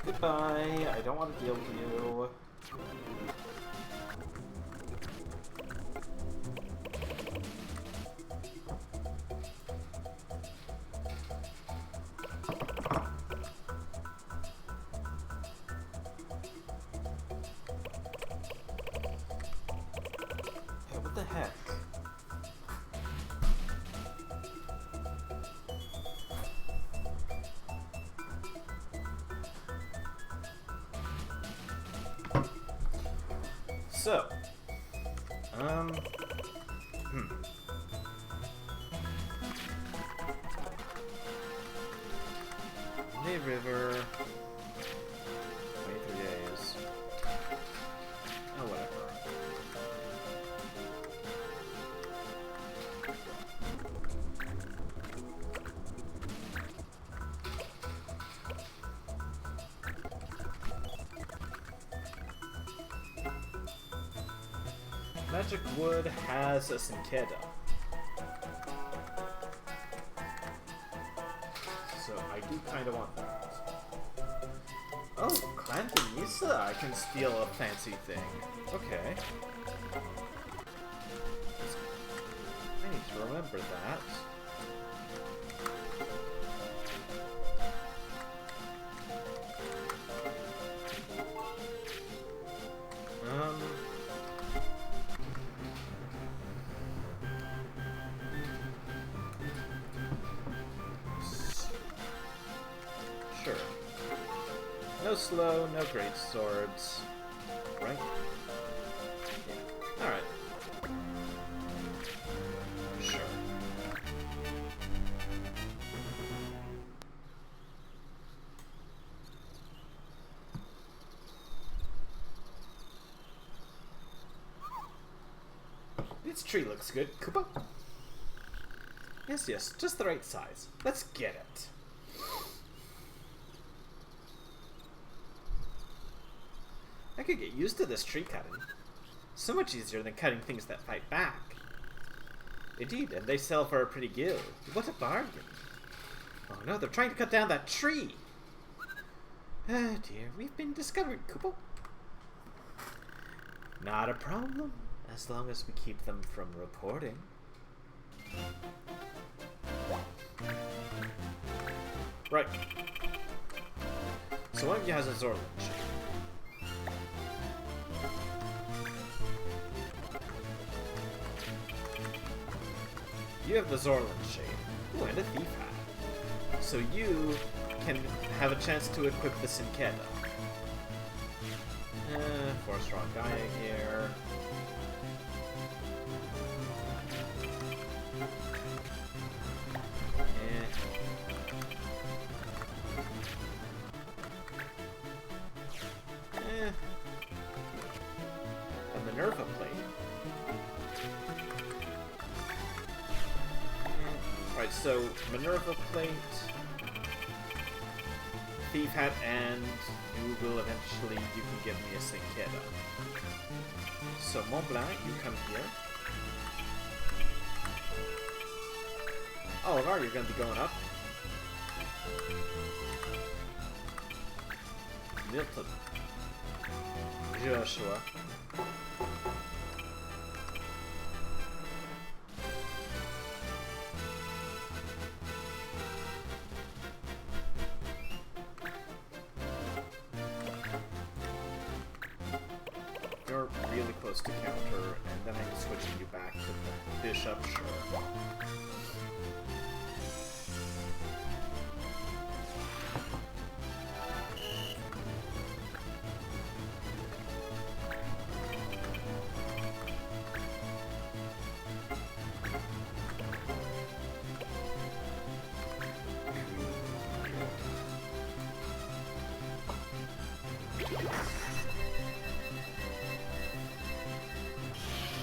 Goodbye, I don't want to deal with you. Hey, what the heck? So, May River, 23 days. Oh, whatever. Magic Wood has a Sinkeda. So I do kind of want that. Oh, Clan Benissa, I can steal a fancy thing. Okay. I need to remember that. Sure. No slow, no great swords. Right? Yeah. Alright. Sure. This tree looks good, Koopa. Yes, yes, just the right size. Let's get it. I could get used to this tree cutting. So much easier than cutting things that fight back. Indeed, and they sell for a pretty gill. What a bargain. Oh no, they're trying to cut down that tree! Oh dear, we've been discovered, Koopa. Not a problem, as long as we keep them from reporting. Right. So one of you has a Zorlin shade. You have the Zorlin shade. Ooh, and a thief hat. So you can have a chance to equip the Sinkeda. Force Rock Gaia here. A Minerva plate. Alright, so Minerva Plate, Thief Hat, and you will eventually, you can give me a Cicada. So Mont Blanc, you come here. Oh, Lavar, you're going to be going up. Milton. Joshua. You're really close to counter, and then I'm switching you back to the bishop, sure.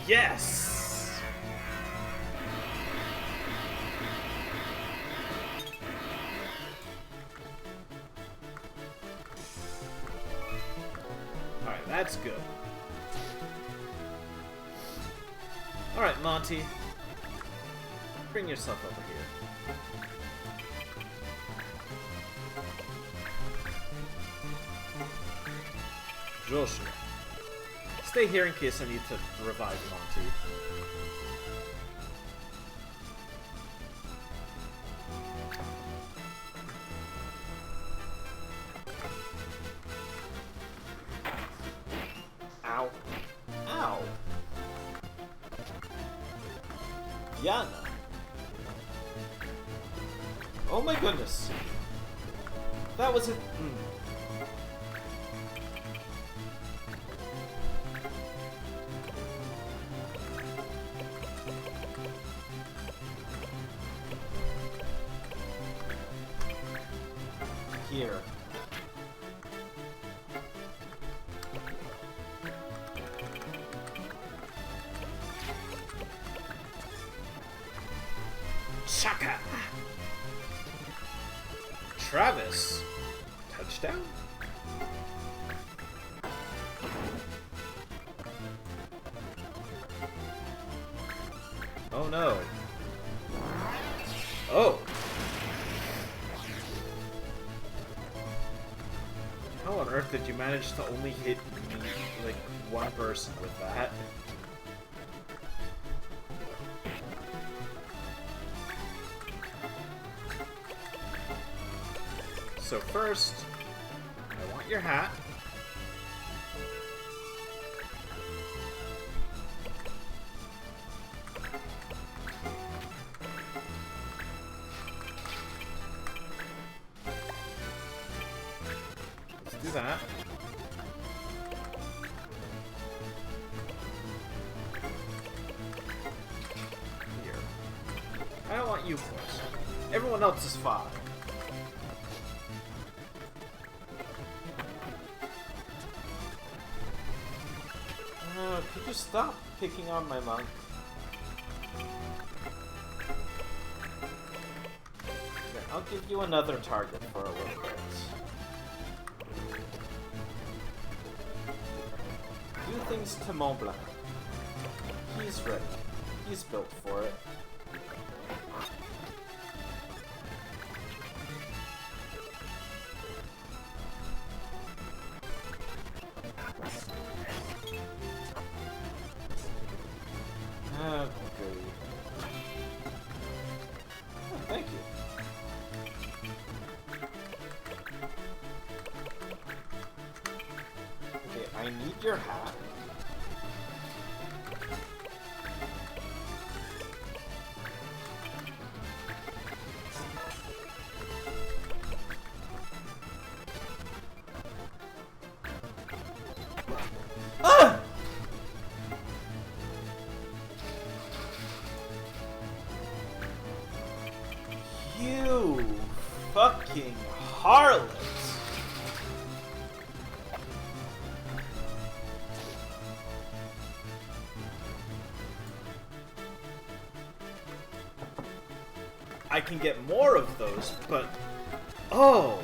Yes! Alright, that's good. Alright, Monty. Bring yourself over here. Joshua. Stay here in case I need to revive Monty. Ow. Ow. Yana. Oh my goodness. That was it. Here. Chaka! Travis. Touchdown? Oh no. Oh! How on earth did you manage to only hit me, like, one person with that? So first, I want your hat. Do that. Here. I don't want you first. Everyone else is fine. Could you stop picking on my monk? Okay, I'll give you another target for a little bit. Do things to Mont Blanc. He's ready. He's built for it. Oh, thank you. Okay, I need your hat. Ah! You fucking harlot! I can get more of those, but... Oh!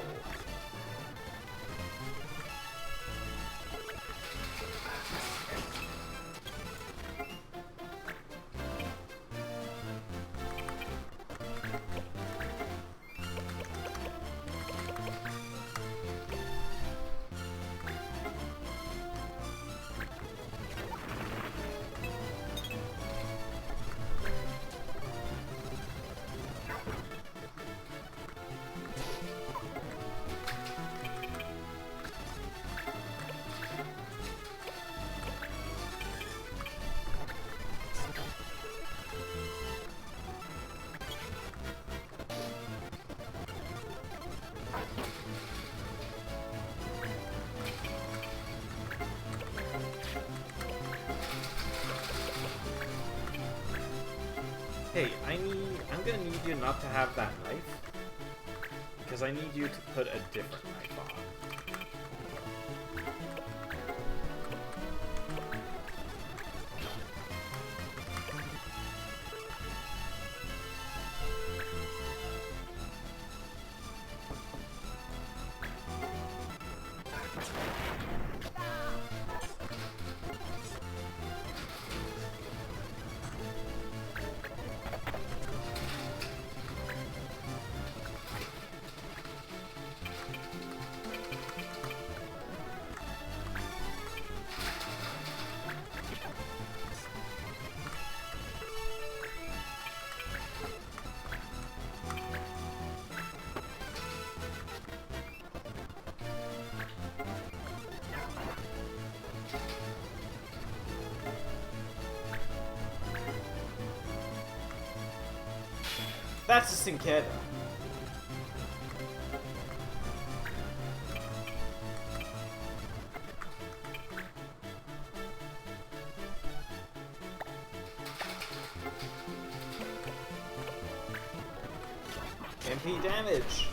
Hey, I'm gonna need you not to have that knife, because I need you to put a different knife on. That's a Sinkeda. MP damage.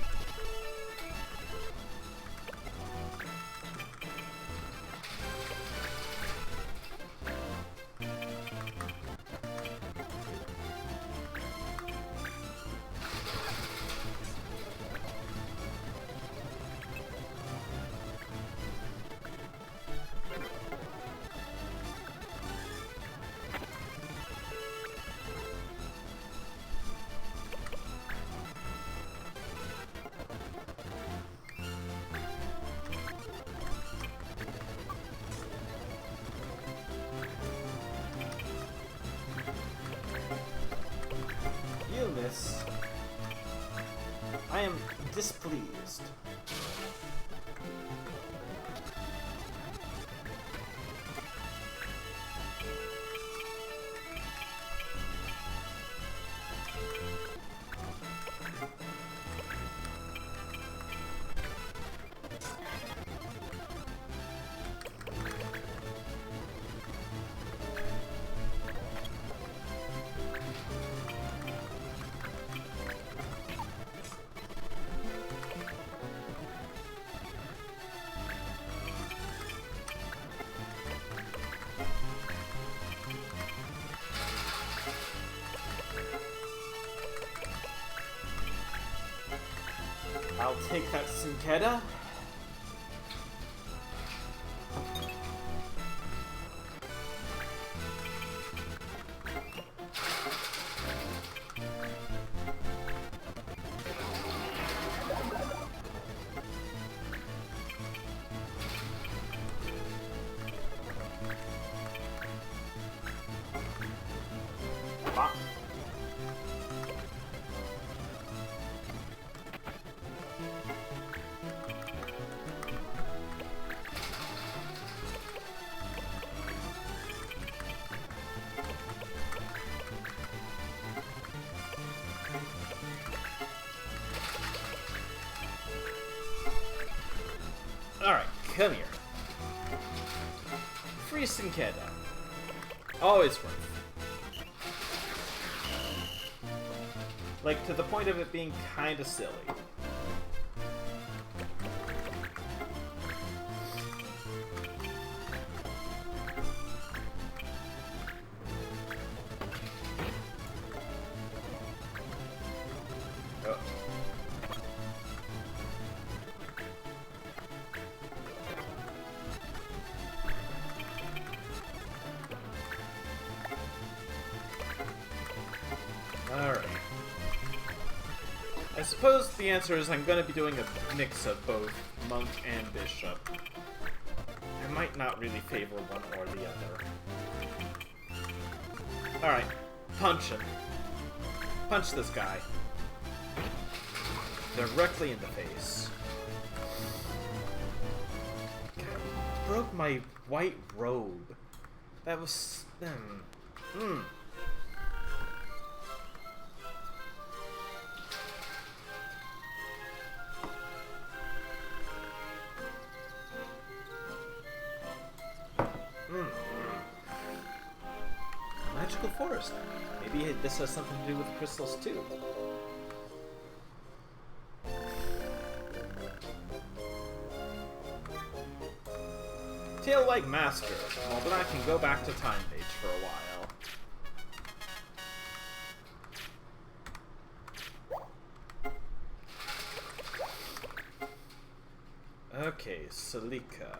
You miss. I am displeased. I'll take that Sinkeda. Ah. Alright, come here. Free Sinkeda. Always worth. Like, to the point of it being kinda silly. Oh. Alright. I suppose the answer is I'm going to be doing a mix of both monk and bishop. I might not really favor one or the other. Alright. Punch him. Punch this guy. Directly in the face. God, he broke my white robe. That was... Magical forest. Maybe this has something to do with crystals too. Tail-like master. Well, then I can go back to Time Mage for a while. Okay, Salika.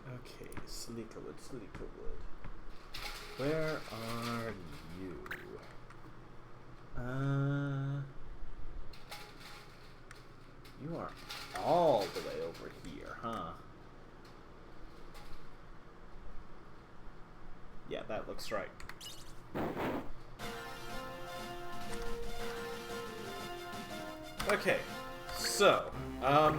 Okay, Salikawood, Salikawood. Where are you? You are all the way over here, huh? Yeah, that looks right. Okay, so, I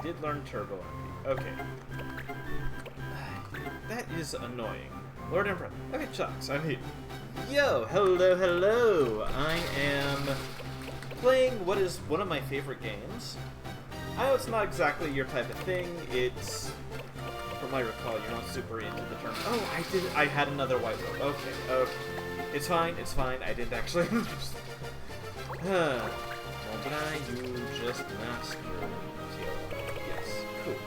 did learn Turbo MP. Okay. That is annoying. Lord Emperor. Okay, Chucks, I'm here. Yo, hello, hello. I am playing what is one of my favorite games. I know it's not exactly your type of thing. It's, from what I recall, you're not super into the term. Oh, I had another white robe. Okay, okay. It's fine, it's fine. I didn't actually understand. Well, but you just mastered TLO. Yes, cool.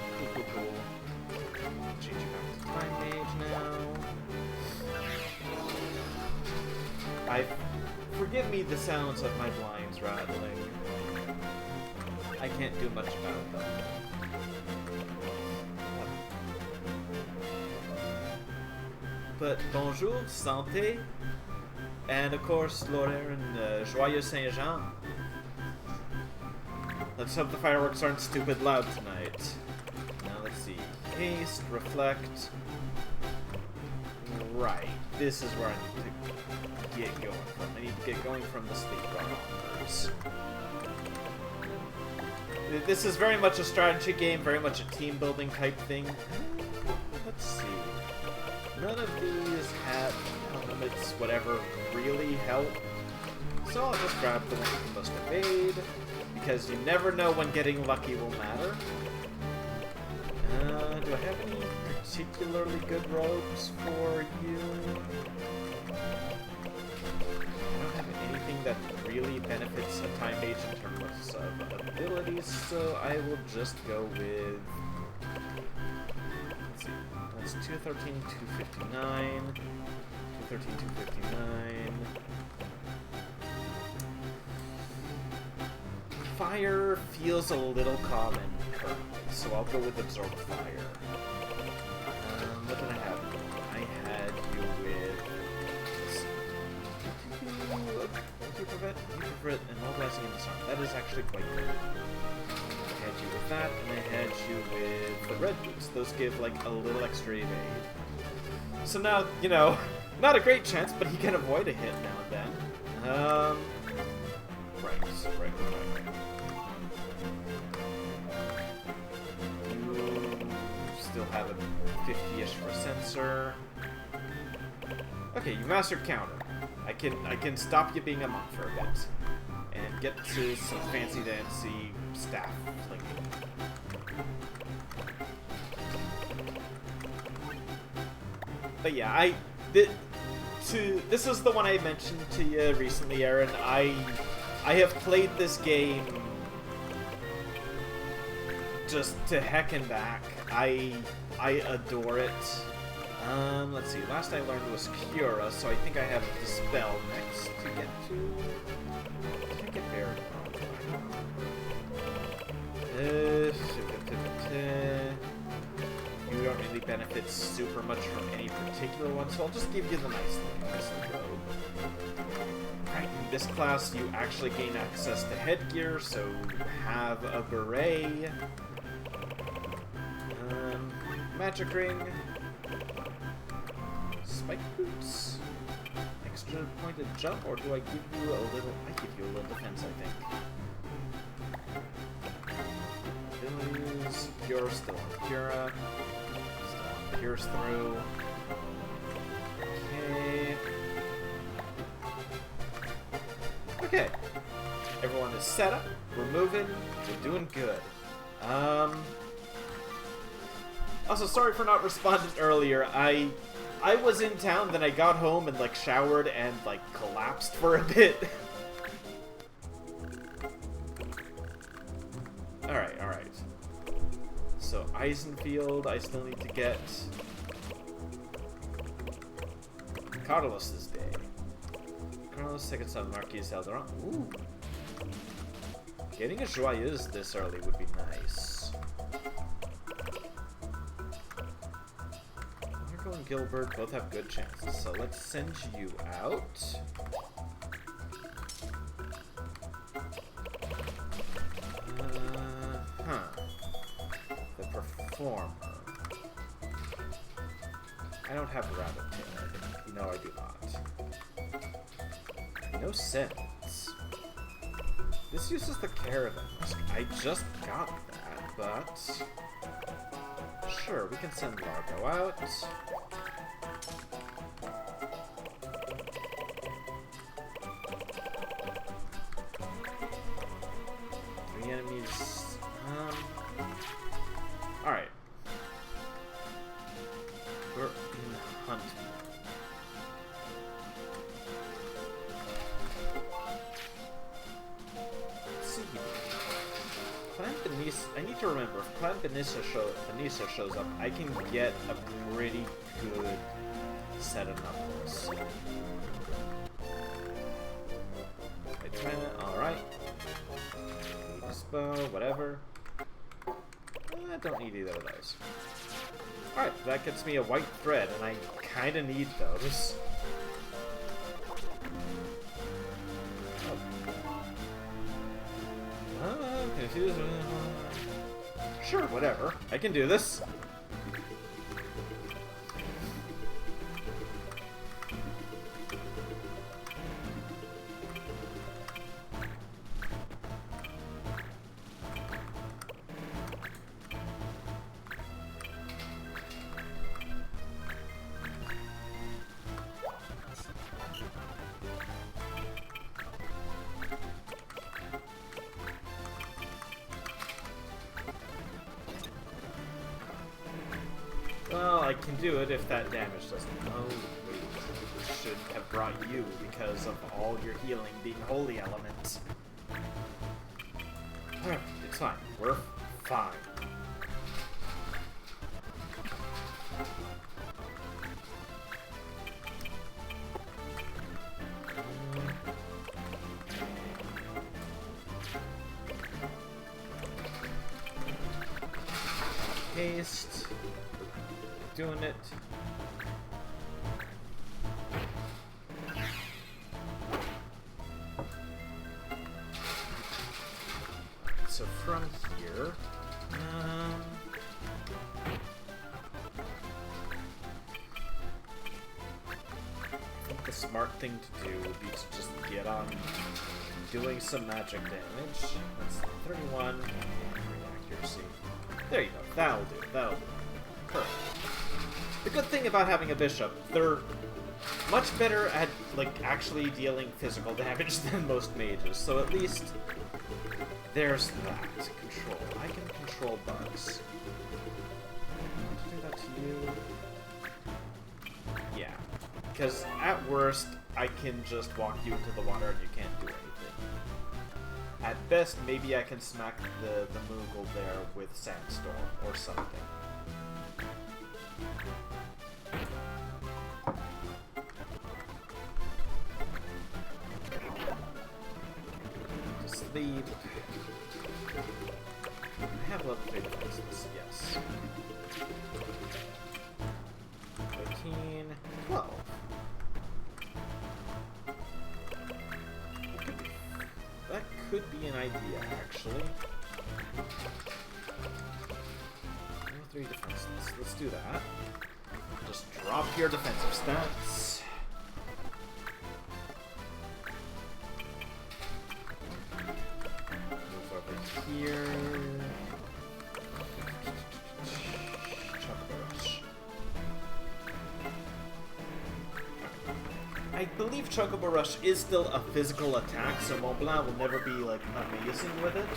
Change it back to Time Mage now. Forgive me the sounds of my blinds rattling. I can't do much about them. But bonjour, santé, and of course, Laurel and Joyeux Saint-Jean. Let's hope the fireworks aren't stupid loud tonight. Now let's see. Haste, reflect. Right. This is where I need to get going from. I need to get going from the sleep onwards. This is very much a strategy game, very much a team building type thing. Let's see. None of these have helmets, whatever, really help. So I'll just grab the one with the most evade, because you never know when getting lucky will matter. Do I have any particularly good robes for you? I don't have anything that really benefits a Time Mage in terms of abilities, so I will just go with... Let's see. That's 213, 259. 213, 259. Fire feels a little common currently, so I'll go with Absorb Fire. What did I have? I had you with... You prevent and mobilizing and disarm. That is actually quite good. I had you with that, and I had you with the red boots. Those give like a little extra evade. So now, you know, not a great chance, but he can avoid a hit now and then. Right. Still have a 50-ish for sensor. Okay, you mastered counter. I can stop you being a monk for a bit. And get to some fancy dancy staff flinging. But yeah, this is the one I mentioned to you recently, Aaron. I have played this game just to heck and back. I adore it. Let's see. Last I learned was Cura, so I think I have Dispel next to get to. I think I buried you don't really benefit super much from any particular one, so I'll just give you the nice robe. Right, in this class, you actually gain access to headgear, so have a beret, magic ring, spike boots, extra pointed jump, or do I give you a little? I give you a little defense, I think. Abilities, Cure, still on Cura. Still on Pierce through. Okay. Okay. Everyone is set up. We're moving. We're doing good. Also, sorry for not responding earlier. I was in town, then I got home and, like, showered and, like, collapsed for a bit. Alright, alright. So, Eisenfield, I still need to get... Carlos's day. Carlos, second son, Marquis Alderon. Ooh. Getting a Joyeuse this early would be nice. Marco and Gilbert both have good chances, so let's send you out. The Performer. I don't have Rabbit Tail, I think. No, I do not. No sense. This uses the Caravan. I just got that, but... Sure, we can send Largo out. Three enemies... Alright. We're in hunt. Let's see. Clan Benissa, I need to remember, if Clan Benissa shows up, I can get a pretty good set of knuckles. Alright. Bow, whatever. I don't need either of those. Alright, that gets me a white thread, and I kinda need those. Sure, whatever. I can do this. Well, I can do it if that damage doesn't. Oh, wait. I should have brought you because of all your healing being holy elements. Alright, it's fine. We're fine. Haste. Doing it. So from here, I think the smart thing to do would be to just get on doing some magic damage. That's 31 accuracy. There you go. That'll do. That'll do. Perfect. The good thing about having a bishop, they're much better at, like, actually dealing physical damage than most mages, so at least there's that. Control. I can control bugs. Do that to you. Yeah. Because at worst, I can just walk you into the water and you can't do anything. At best, maybe I can smack the Moogle there with Sandstorm or something. Sleep. I have level 3 defenses, yes. 13, 12. That could be an idea, actually. Level 3 defenses. Let's do that. Just drop your defensive stats. Move over here. I believe Chocobo Rush is still a physical attack, so Mont Blanc will never be, like, amazing with it.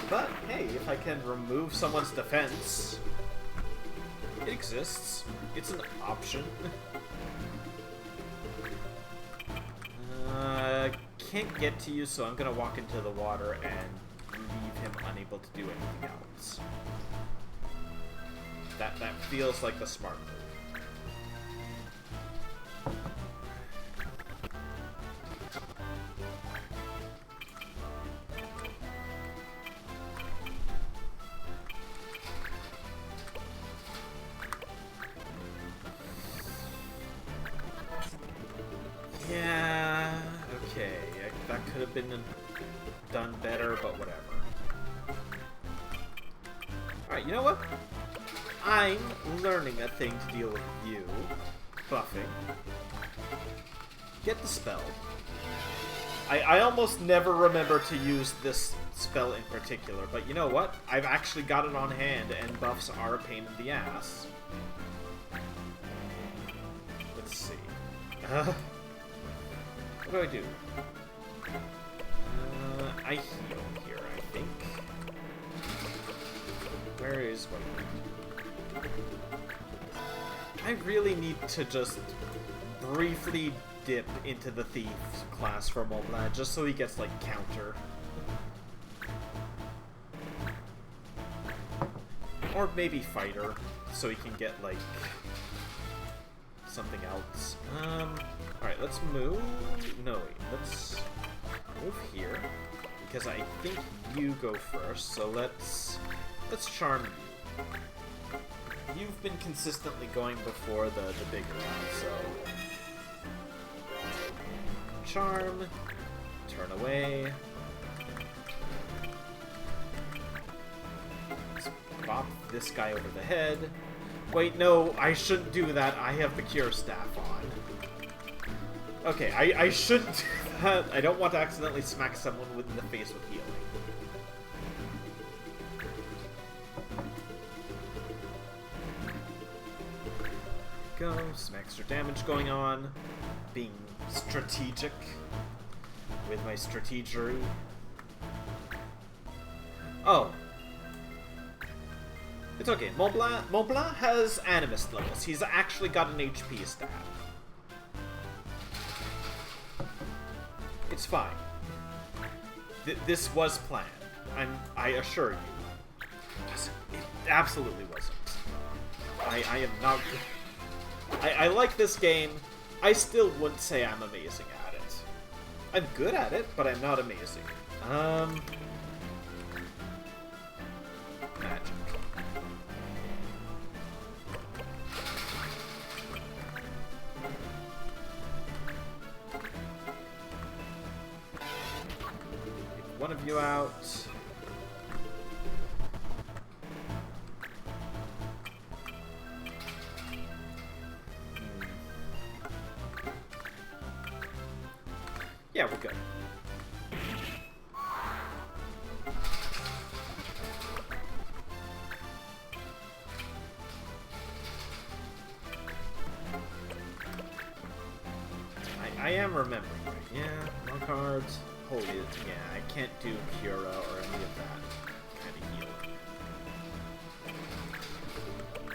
But, hey, if I can remove someone's defense, it exists. It's an option. Can't get to you, so I'm gonna walk into the water and leave him unable to do anything else. That feels like the smart move. Yeah, okay. That could have been done better, but whatever. Alright, you know what? I'm learning a thing to deal with you. Buffing. Get the spell. I almost never remember to use this spell in particular, but you know what? I've actually got it on hand, and buffs are a pain in the ass. Let's see. What do I do? I heal here, I think. Where is what I really need to just briefly dip into the thief class for Mont Blanc, just so he gets, like, counter. Or maybe fighter, so he can get, like, something else. Alright, let's move. No, wait, let's move here, because I think you go first, so let's charm you. You've been consistently going before the bigger one, so... Charm, turn away. Let's bop this guy over the head. Wait, no, I shouldn't do that. I have the cure staff on. Okay, I shouldn't do that. I don't want to accidentally smack someone in the face with healing. Go, some extra damage going on. Being strategic with my strategery. Oh. It's okay. Mont Blanc has Animist levels. He's actually got an HP stat. It's fine. This was planned. I assure you. It absolutely wasn't. I am not... I like this game. I still wouldn't say I'm amazing at it. I'm good at it, but I'm not amazing. Magic. Get one of you out. Yeah, we're good. I am remembering right. Yeah, no cards. Holy, yeah, I can't do Cura or any of that kind of heal.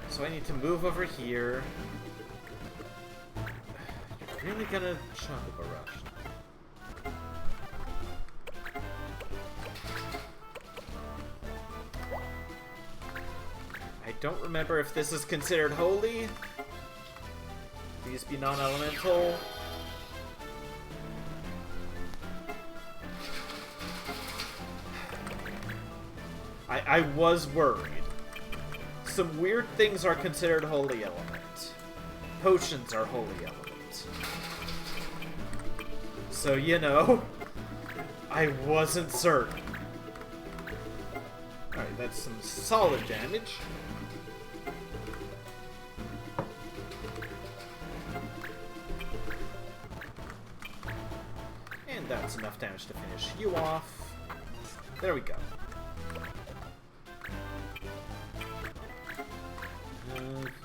So I need to move over here. You're really gonna Chocobo Rush. I don't remember if this is considered holy. These be non-elemental. I was worried. Some weird things are considered holy element. Potions are holy element. So, you know, I wasn't certain. Alright, that's some solid damage. And that's enough damage to finish you off. There we go.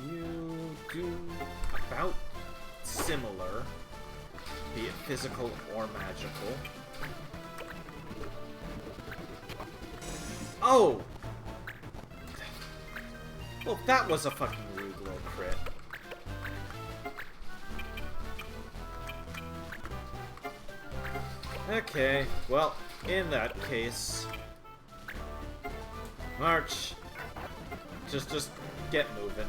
You do about similar, be it physical or magical. Oh! Well, that was a fucking rude little crit. Okay, well, in that case... March! Just get moving.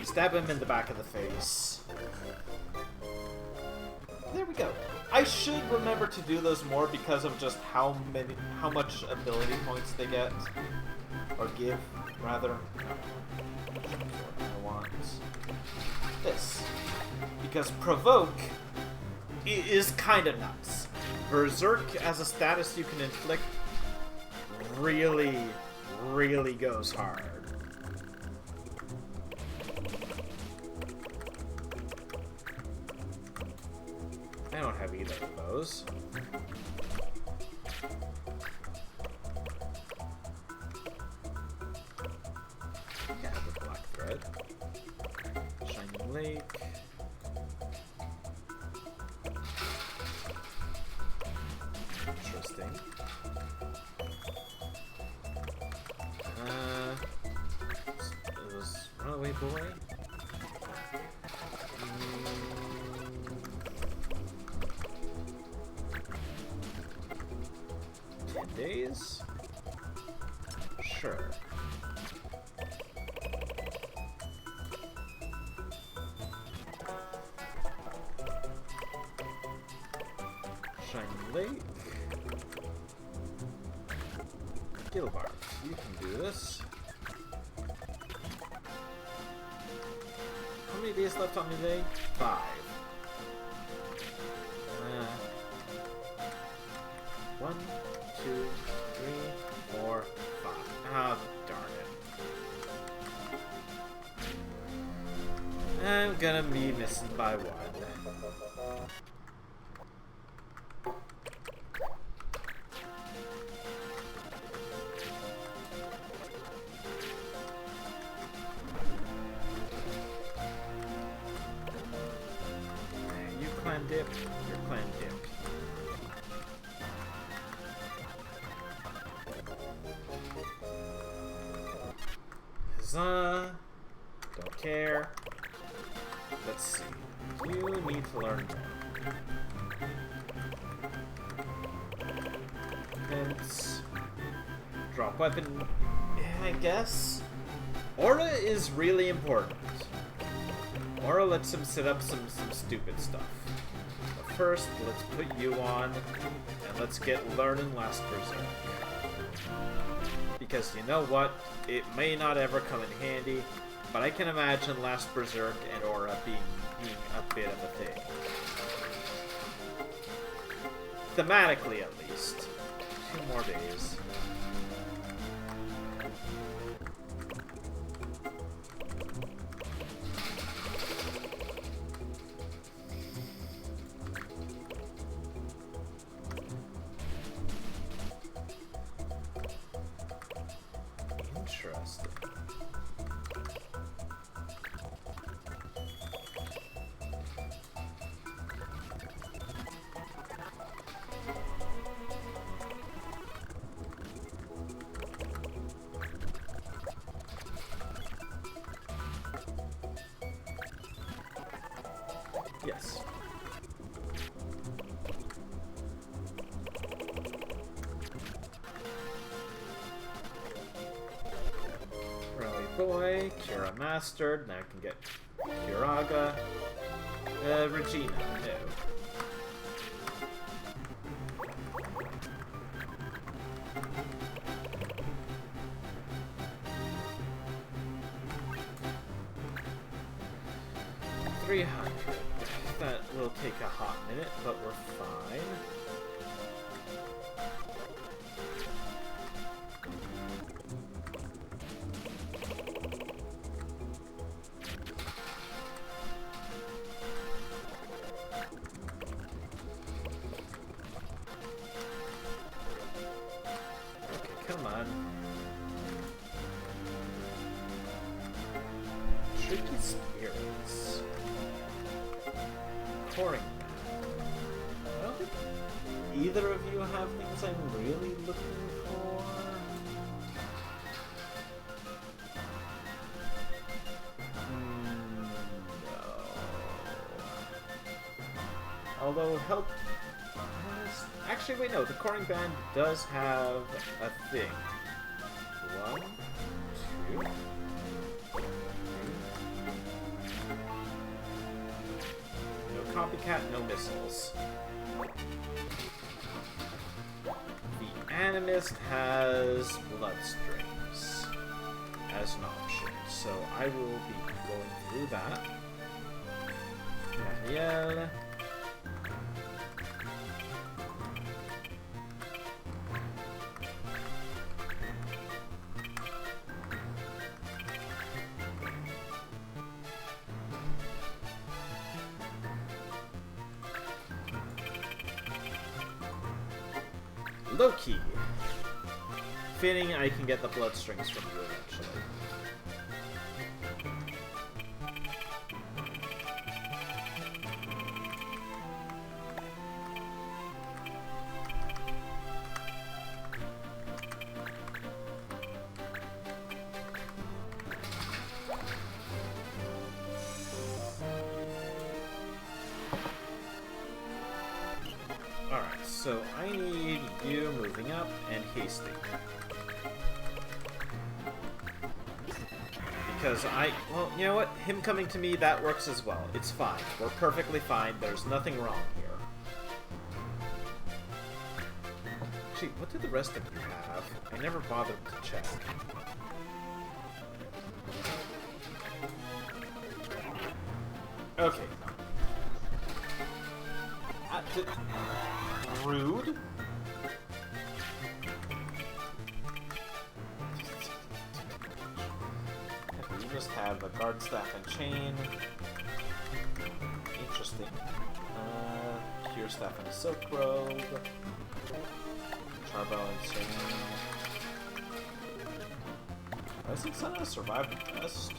Stab him in the back of the face. There we go. I should remember to do those more because of just how much ability points they get. Or give, rather. I want this. Because Provoke is kinda nuts. Berserk as a status you can inflict really, really goes hard. I don't have either of those. Yeah, I have the black thread. Shining Lake. Interesting. It was Runaway Boy. 10 days? Sure. Shining Lake. Gilbart, you can do this. How many days left on the day? 5. 1, 2, 3, 4, 5. Ah, darn it. I'm gonna be missing by 1. You clan dip, you're clan dip. Don't care. Let's see. You need to learn more. Defense. Drop weapon. Yeah, I guess. Aura is really important. Aura lets him set up some stupid stuff. But first, let's put you on, and let's get learning Last Berserk. Because you know what? It may not ever come in handy, but I can imagine Last Berserk and Aura being a bit of a thing. Thematically, at least. 2 more days. Interesting. Yes. Rally Boy, Kira Mastered, now I can get Kiraga. Regina, no. $300. That will take a hot minute, but we're fine. Come on. Tricky spirits. Touring. I don't think either of you have things I'm really looking for. No. Although help. Actually, wait, no. The Coring Band does have a thing. 1, 2, 3. No copycat, no missiles. The Animist has bloodstrings as an option, so I will be going through that. Gabrielle. Loki. Fitting I can get the bloodstrings from you eventually. Alright, so I need you moving up and hasting. Because well, you know what? Him coming to me, that works as well. It's fine. We're perfectly fine. There's nothing wrong here. Actually, what do the rest of you have? I never bothered to check. Okay. Rude? You just have a guard staff and chain. Interesting. Cure staff and a silk robe. Charbel and chain. I think some of us survived the test.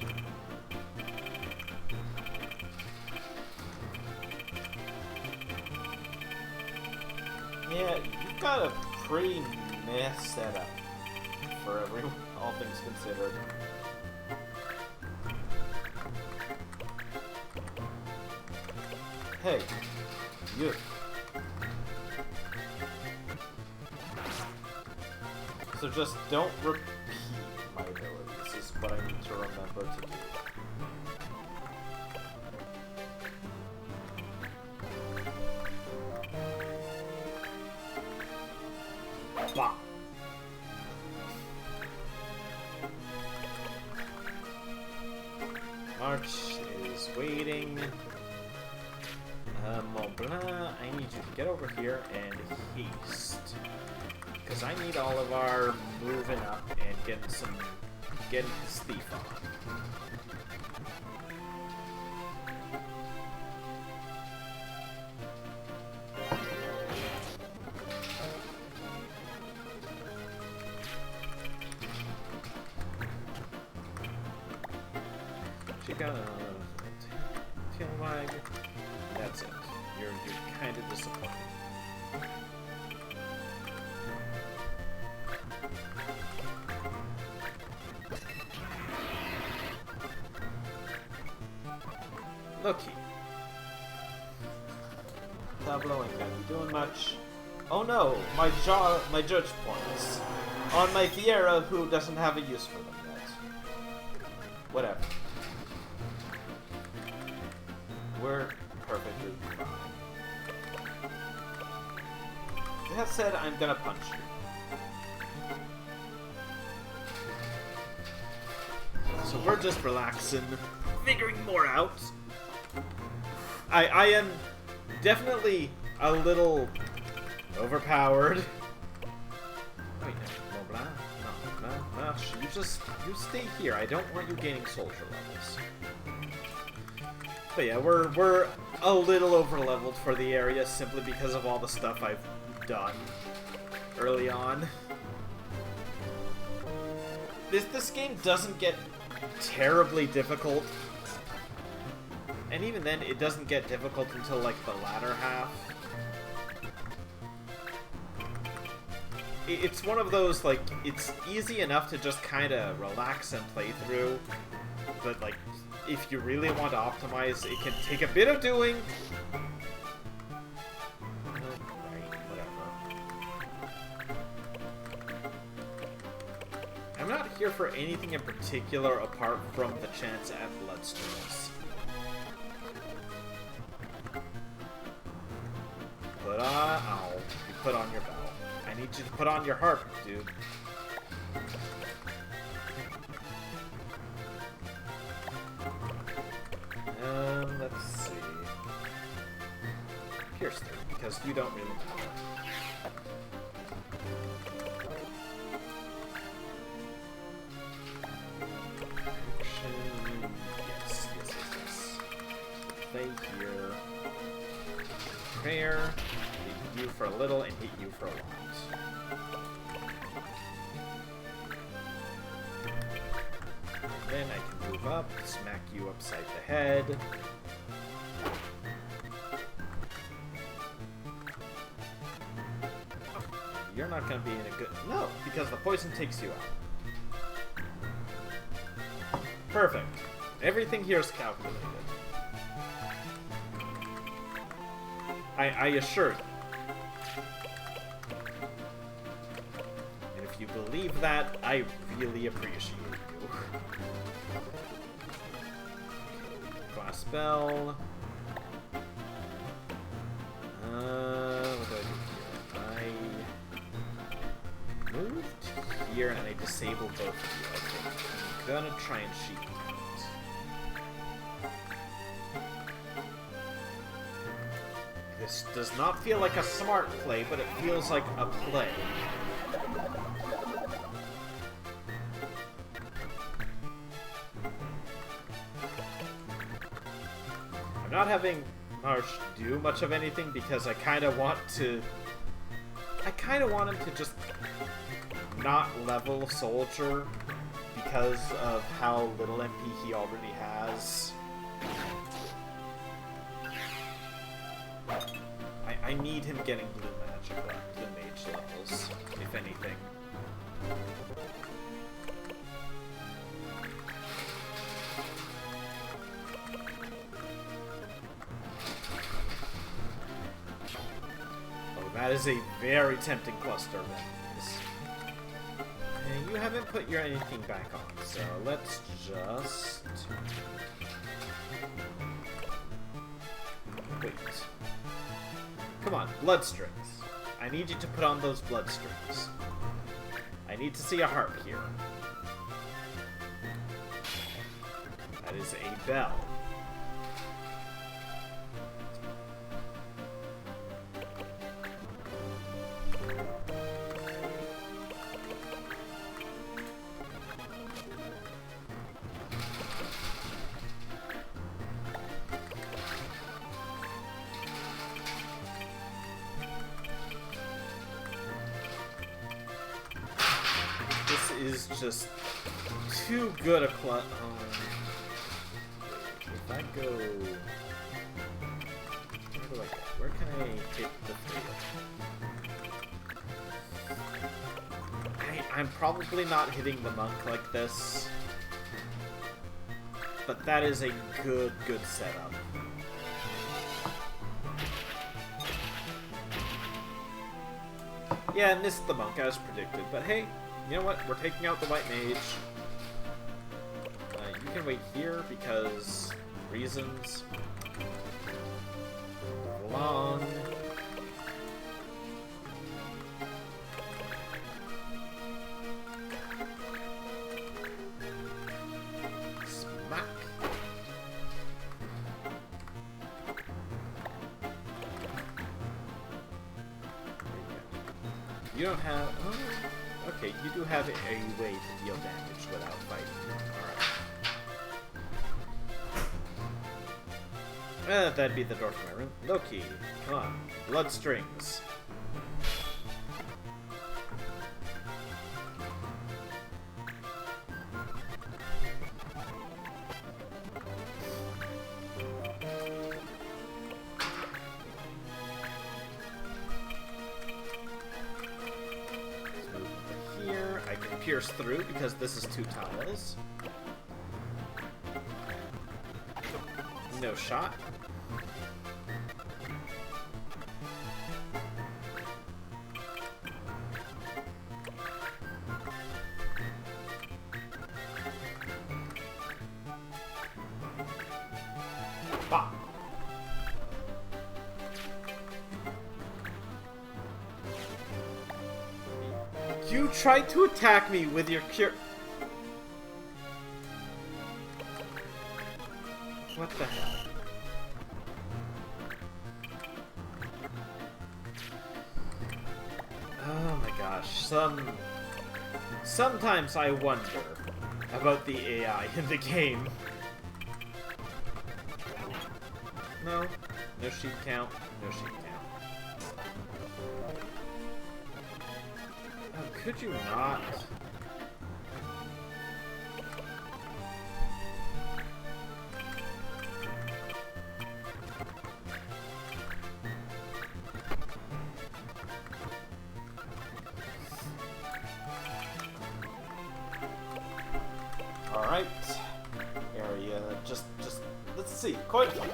Yeah, you've got a pretty meh setup for all things considered. Hey, you. So just don't repeat my abilities is what I need to remember to do. Blah. March is waiting. Mont Blanc, I need you to get over here and haste. Because I need all of our moving up and getting his thief on. Tailwag. That's it. You're kind of disappointed. Loki. Tableau ain't gonna be doing much. Oh no, my judge points. On my Fiera, who doesn't have a use for them yet. Whatever. We're perfectly fine. That said, I'm gonna punch you. So we're just relaxing, figuring more out. I am definitely a little overpowered. Wait, no, blah, no, you stay here. I don't want you gaining soldier levels. But yeah, we're a little over leveled for the area simply because of all the stuff I've done early on. This game doesn't get terribly difficult. And even then, it doesn't get difficult until, like, the latter half. It's one of those, like, it's easy enough to just kind of relax and play through. But, like, if you really want to optimize, it can take a bit of doing. Right, whatever. I'm not here for anything in particular apart from the chance at bloodstreams. You put on your bell. I need you to put on your harp, dude. Let's see. Pierce 3, because you don't really matter. Yes. Play here. Prayer. Hit you for a little and hit you for a lot. Then I can move up, smack you upside the head. You're not going to be in a good... No, because the poison takes you out. Perfect. Everything here is calculated. I assure you. And if you believe that, I really appreciate you. Class spell. What do I do here? I moved here and I disabled both of you, I think. I'm gonna try and cheat it. This does not feel like a smart play, but it feels like a play. I'm not having Marsh do much of anything because I kind of want him to just not level Soldier because of how little MP he already has. I need him getting blue mage levels, if anything. Oh, that is a very tempting cluster of enemies. And you haven't put your anything back on, so let's just... Wait. Come on, bloodstrings. I need you to put on those bloodstrings. I need to see a harp here. That is a bell. Is just too good a plot. If I go, where can I hit the 3? I'm probably not hitting the monk like this, but that is a good setup. Yeah, missed the monk as predicted, but hey, you know what? We're taking out the white mage. You can wait here because reasons. Long. Smack. You don't have... Oh, okay, you do have a way to deal damage without fighting. Alright. That'd be the door to my room. Loki, come on. Blood strings. Pierce through because this is 2 tiles. No shot. Bah. You tried to attack me with your cure. What the hell? Oh my gosh. Sometimes I wonder about the AI in the game. No. No sheep count. No sheep count. Could you not? All right. Area. Just. Let's see. Coin flip.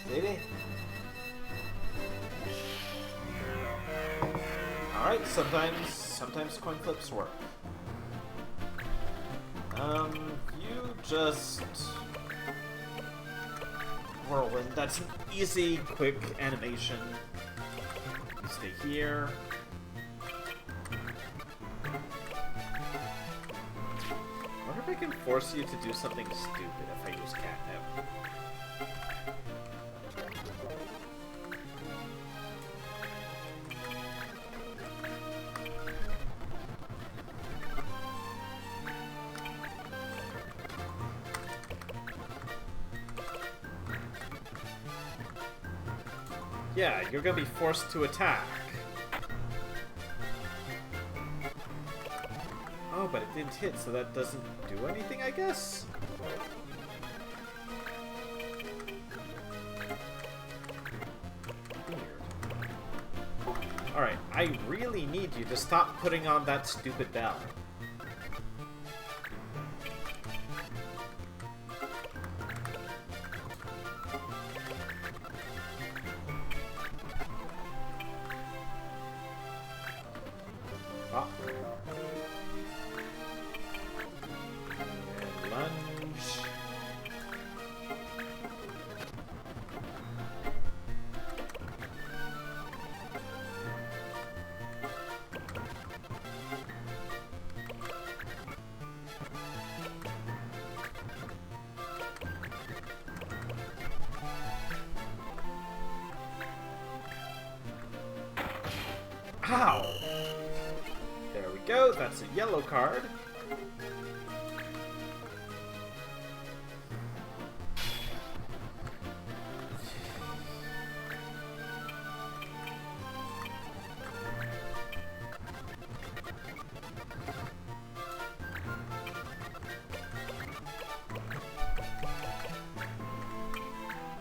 Maybe. All right. Sometimes coin flips work. You just whirlwind. That's an easy, quick animation. You stay here. I wonder if I can force you to do something stupid if I use catnip. Yeah, you're gonna be forced to attack. Oh, but it didn't hit, so that doesn't do anything, I guess? Weird. Alright, I really need you to stop putting on that stupid bell. Ow! There we go, that's a yellow card.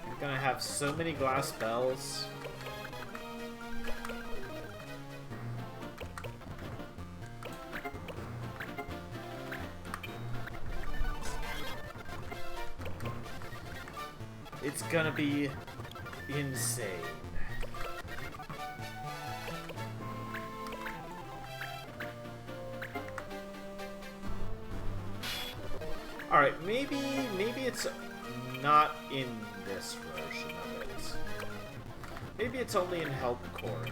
I'm gonna have so many glass bells. It's gonna be insane. Alright, maybe it's not in this version of it. Maybe it's only in Help Core.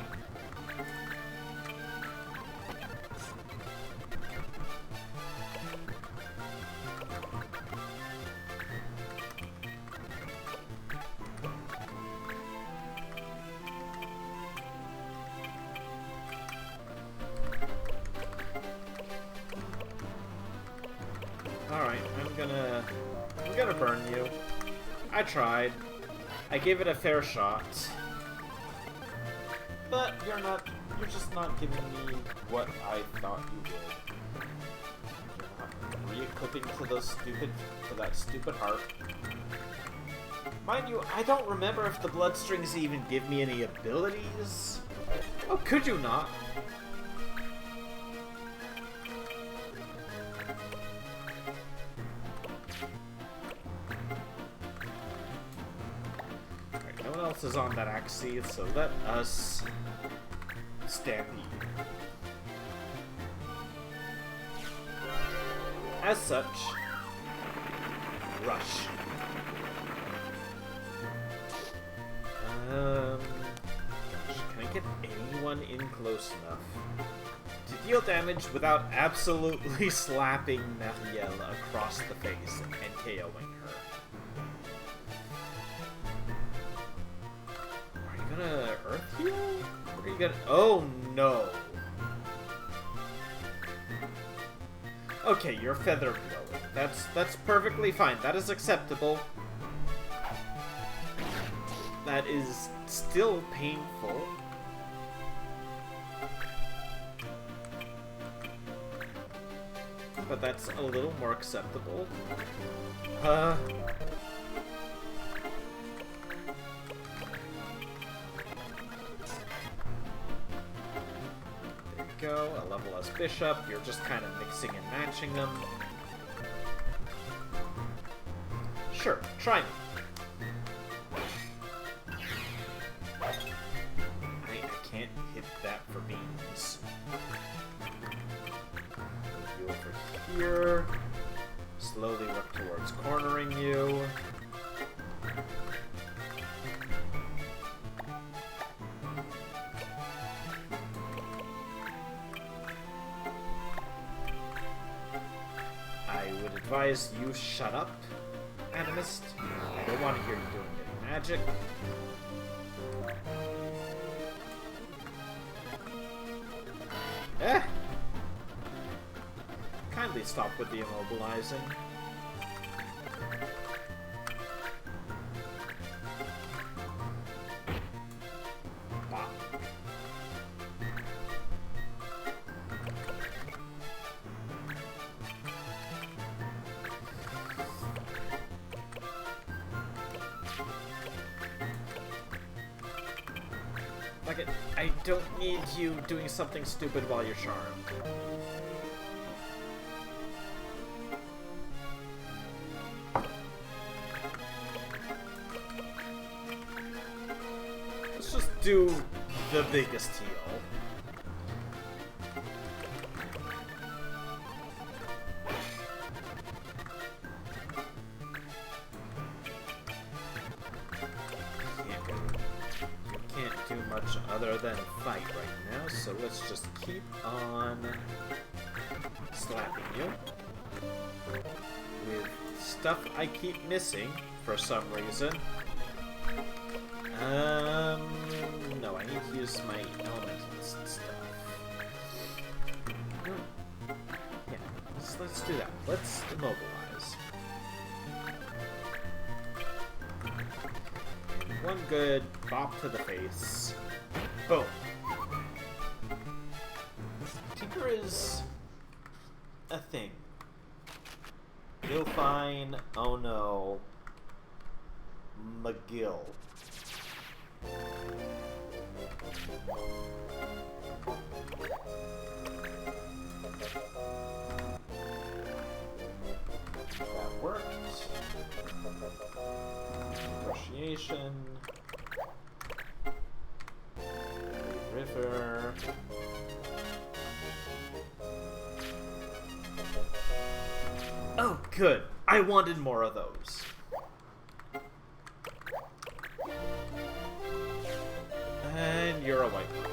Alright, I'm gonna burn you. I tried. I gave it a fair shot. But you're just not giving me what I thought you would. You're not re-equipping to that stupid heart. Mind you, I don't remember if the bloodstrings even give me any abilities. Oh, could you not? Alright, no one else is on that axis, so let us stampede. As such, rush. Can I get anyone in close enough to deal damage without absolutely slapping Marielle across the face and KOing her? Are you gonna Earth heal? Or are you gonna... Oh no! Okay, you're feather blowing. That's perfectly fine. That is acceptable. That is still painful. But that's a little more acceptable. There you go, a level S bishop. You're just kind of mixing and matching them. Sure, try me. I can't hit that for beans. Move you over here. Slowly work towards cornering you. I would advise you shut up, Animist. I don't want to hear you doing any magic. Eh! Kindly stop with the immobilizing. Bop. Like I don't need you doing something stupid while you're charmed. Let's just do the biggest heal. Other than fight right now, so let's just keep on slapping you with stuff I keep missing for some reason. No, I need to use my elementals and stuff. Yeah, let's do that. Let's immobilize. And one good bop to the face. Boom. Tinker is a thing. You'll find, oh no, McGill. That worked. Negotiation. River. Oh, good. I wanted more of those. And you're a white one.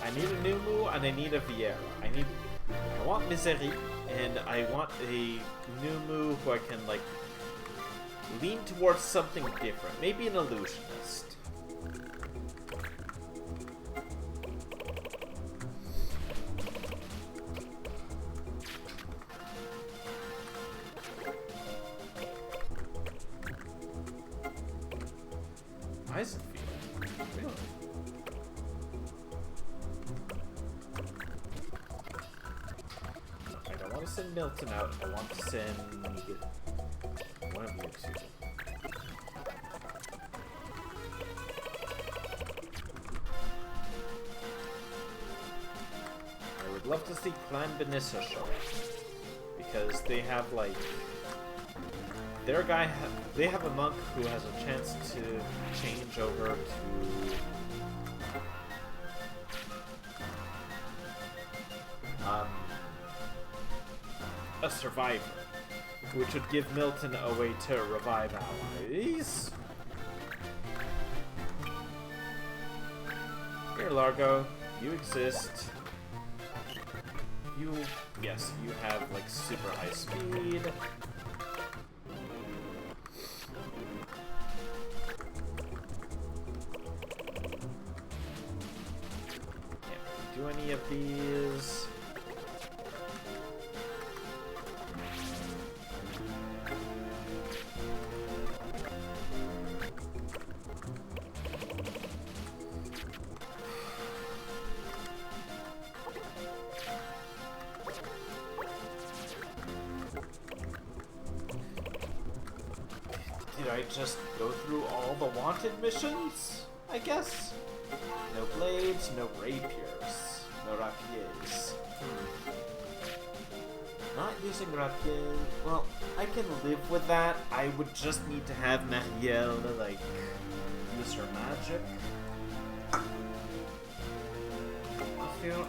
I need a Numu and I need a Viera. I want Misery, and I want a Numu who I can, like, lean towards something different. Maybe an illusionist. Eisenfield? Really? I don't want to send Milton out. I want to send one of you two. I would love to see Clan Benissa show up, because they have, like, their guy. They have a monk who has a chance to change over to a survivor, which would give Milton a way to revive allies. Here, Largo, you exist. Yes, you have, like, super high speed. Can't do any of these. Did I just go through all the wanted missions? I guess? No blades, no rapiers, no rapiers. Not using rapier. Well, I can live with that. I would just need to have Marielle, like, use her magic.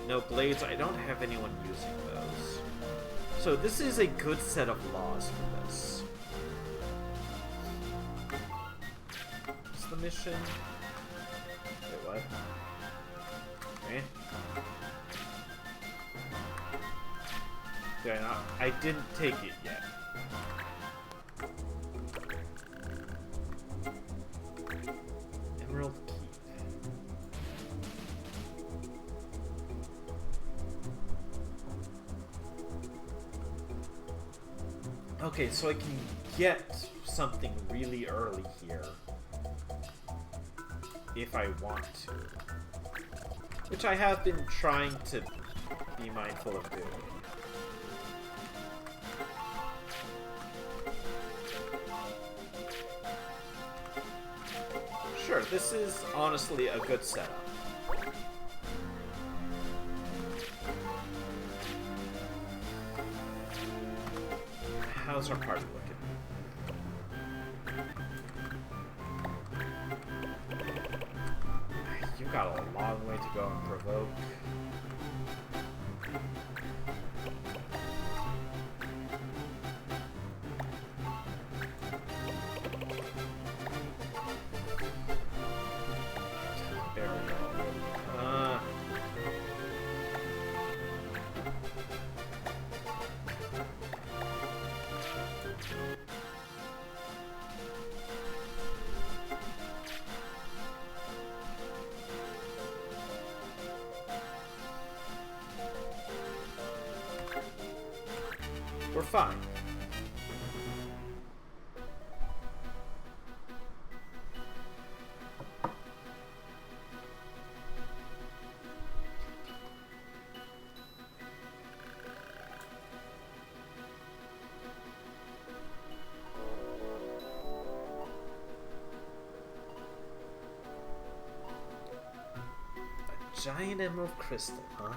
No blades. I don't have anyone using those. So this is a good set of laws for this. What's the mission? Wait, what? Okay. Did I not? I didn't take it yet. Emerald Keep. Okay, so I can get something really early here if I want to, which I have been trying to be mindful of doing. Sure, this is honestly a good setup. How's our party looking? You got a long way to go and provoke. There we go. We're fine. A giant emerald crystal, huh?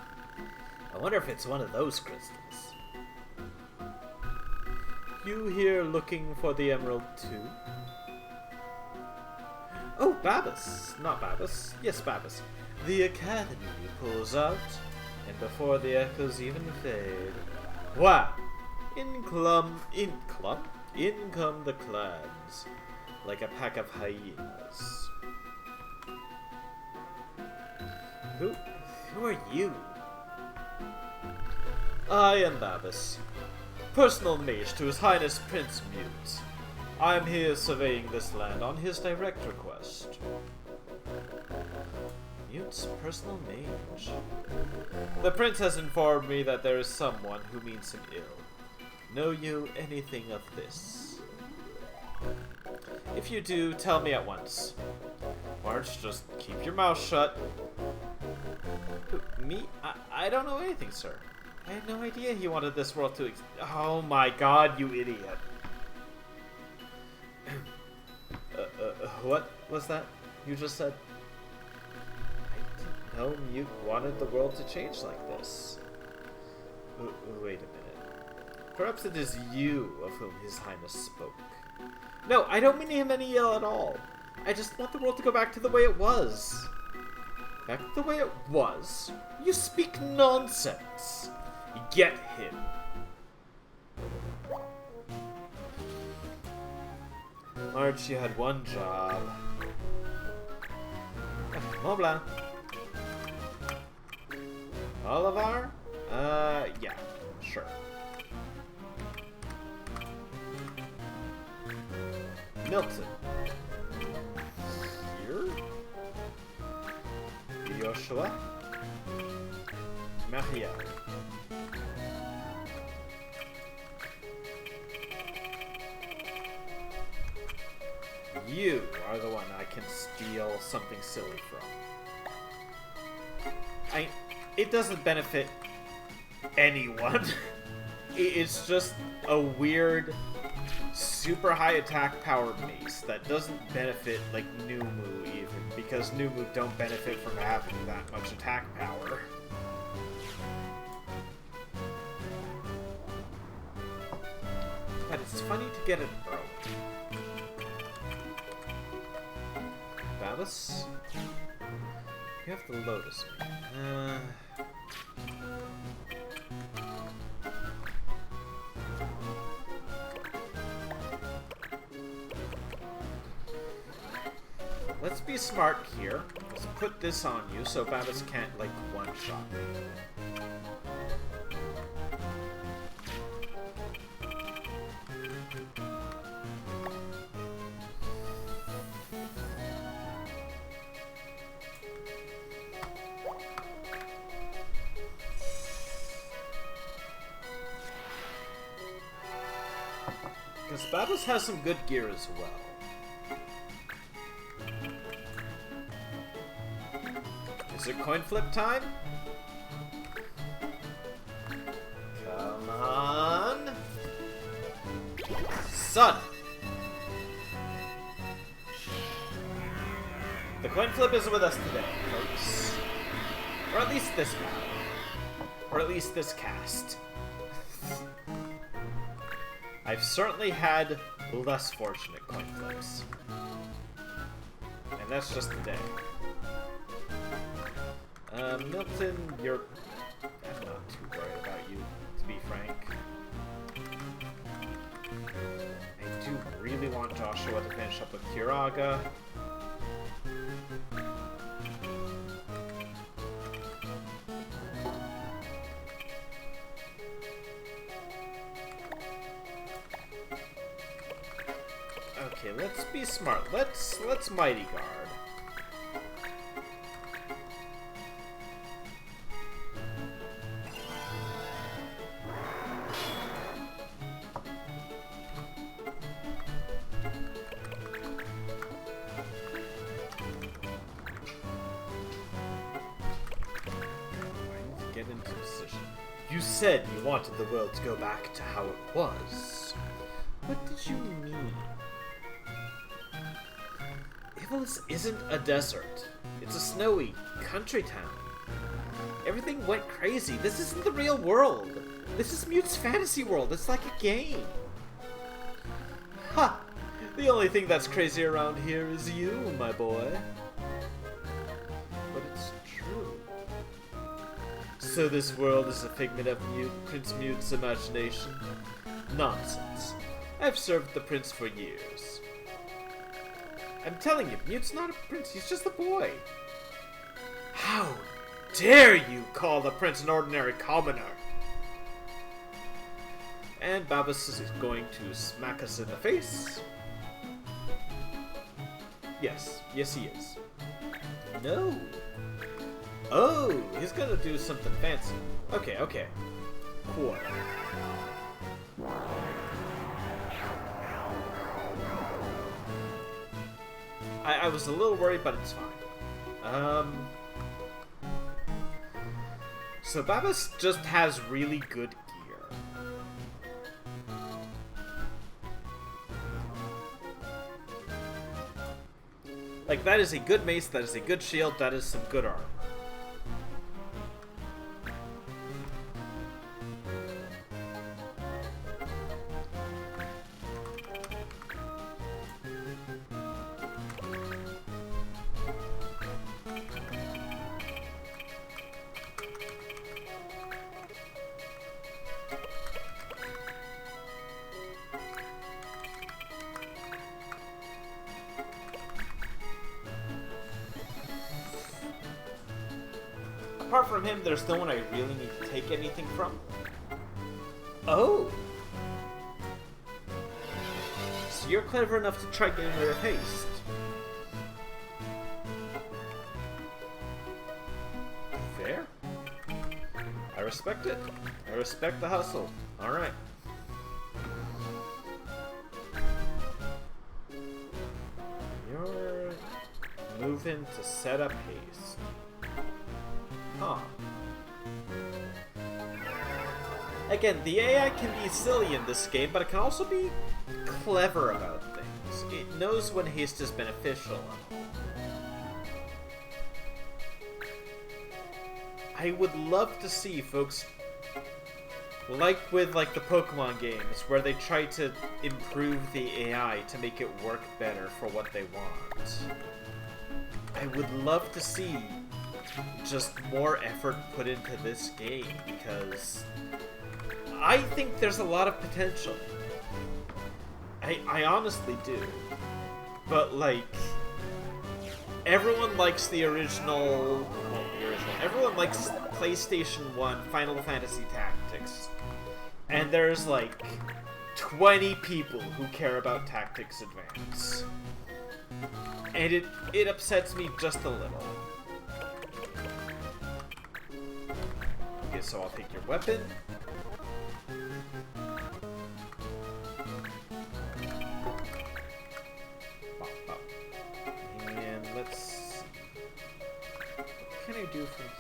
I wonder if it's one of those crystals. You here looking for the emerald too? Oh, Babas! Not Babas. Yes, Babas. The academy pulls out, and before the echoes even fade. Wow! In come the clans, like a pack of hyenas. Who are you? I am Babus, personal mage to His Highness Prince Mute. I am here surveying this land on his direct request. Mute's personal mage. The prince has informed me that there is someone who means him ill. Know you anything of this? If you do, tell me at once. March, just keep your mouth shut. Who, me? I don't know anything, sir. I had no idea he wanted this world to oh my god, you idiot. What was that you just said? I didn't know Mute wanted the world to change like this. Wait a minute. Perhaps it is you of whom His Highness spoke. No, I don't mean him any ill at all. I just want the world to go back to the way it was. Back to the way it was? You speak nonsense. Get him. March, you had one job. Mont Blanc. Olivar? Yeah, sure. Milton. Here? Joshua? Maria. You are the one I can steal something silly from. It doesn't benefit anyone. It's just a weird, super high attack power mace that doesn't benefit, like, Numu even, because Numu don't benefit from having that much attack power. But it's funny to get it broke. Babus? You have the Lotus. Let's be smart here. Let's put this on you so Babus can't, like, one-shot me. Because Babus has some good gear as well. Is it coin flip time? Come on. Son! The coin flip is with us today, folks. Or at least this battle. Or at least this cast. I've certainly had less fortunate coin flips. And that's just today. Milton, I'm not too worried about you, to be frank. I do really want Joshua to finish up with Kiraga. Okay, let's be smart. Let's Mighty Guard. Get into position. You said you wanted the world to go back to how it was. What did you mean? Ivalice isn't a desert. It's a snowy country town. Everything went crazy. This isn't the real world. This is Mute's fantasy world. It's like a game. Ha! The only thing that's crazy around here is you, my boy. But it's true. So this world is a figment of Prince Mute's imagination. Nonsense. I've served the prince for years. I'm telling you, Mute's not a prince, he's just a boy. How dare you call the prince an ordinary commoner? And Babas is going to smack us in the face. Yes, he is. No. Oh, he's gonna do something fancy. Okay. Cool. I was a little worried, but it's fine. So Babas just has really good gear. Like, that is a good mace, that is a good shield, that is some good armor. Apart from him, there's no one I really need to take anything from. Oh! So you're clever enough to try getting rid of haste. Fair. I respect it. I respect the hustle. Alright. You're moving to set up haste. Huh. Again, the AI can be silly in this game, but it can also be clever about things. It knows when haste is beneficial. I would love to see folks, like with the Pokemon games, where they try to improve the AI to make it work better for what they want. I would love to see just more effort put into this game, because I think there's a lot of potential. I honestly do. But, everyone likes the original... Everyone likes PlayStation 1 Final Fantasy Tactics. And there's, 20 people who care about Tactics Advance. And it upsets me just a little. Okay, so I'll take your weapon. And let's see. What can I do from here?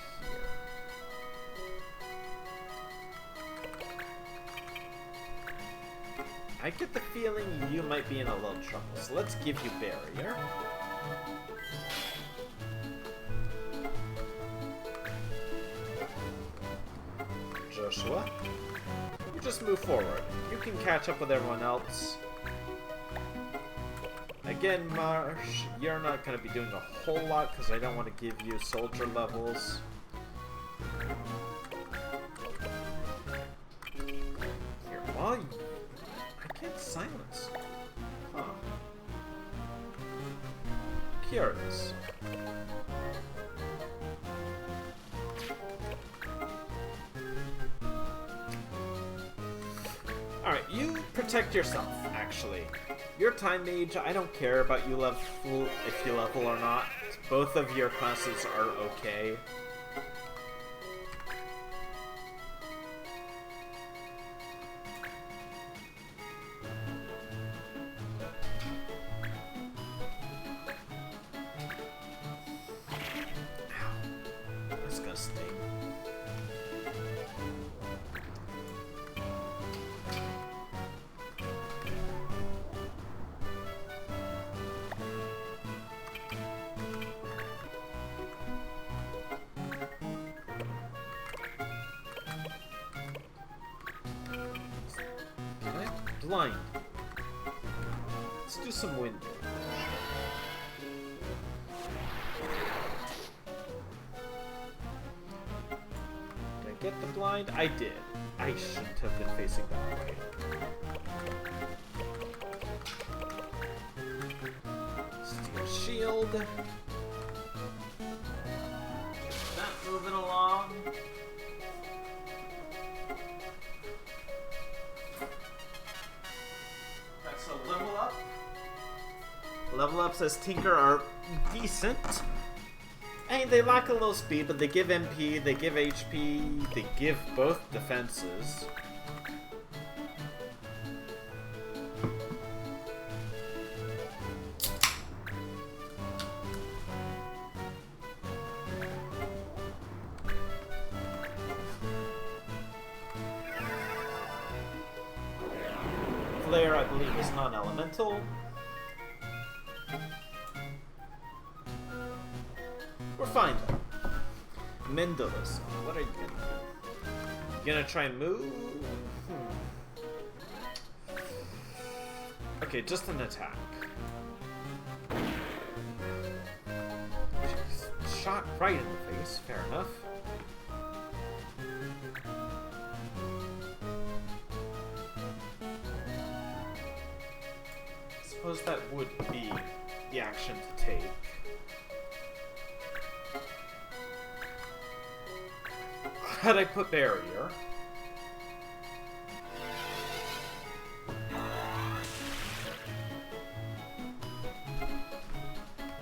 I get the feeling you might be in a little trouble, so let's give you barrier. Joshua, you just move forward. You can catch up with everyone else. Again, Marsh, you're not going to be doing a whole lot because I don't want to give you soldier levels. Here, while I can't silence. Huh. Curious. Alright, you protect yourself, actually. You're Time Mage, I don't care about you level if you level or not. Both of your classes are okay. Ow. That's gonna sting. Blind. Let's do some wind. Gonna get the blind? I did. I shouldn't have been facing that way. Steel shield. Not moving along. That's a level up. Level ups as Tinker are decent. I mean, they lack a little speed, but they give MP, they give HP, they give both defenses. Flare, I believe, is non-elemental. We're fine though. Mendelis, what are you gonna do? You gonna try and move? Okay, just an attack. Jeez, shot right in the face, fair enough. I suppose that would be the action to take. Had I put barrier?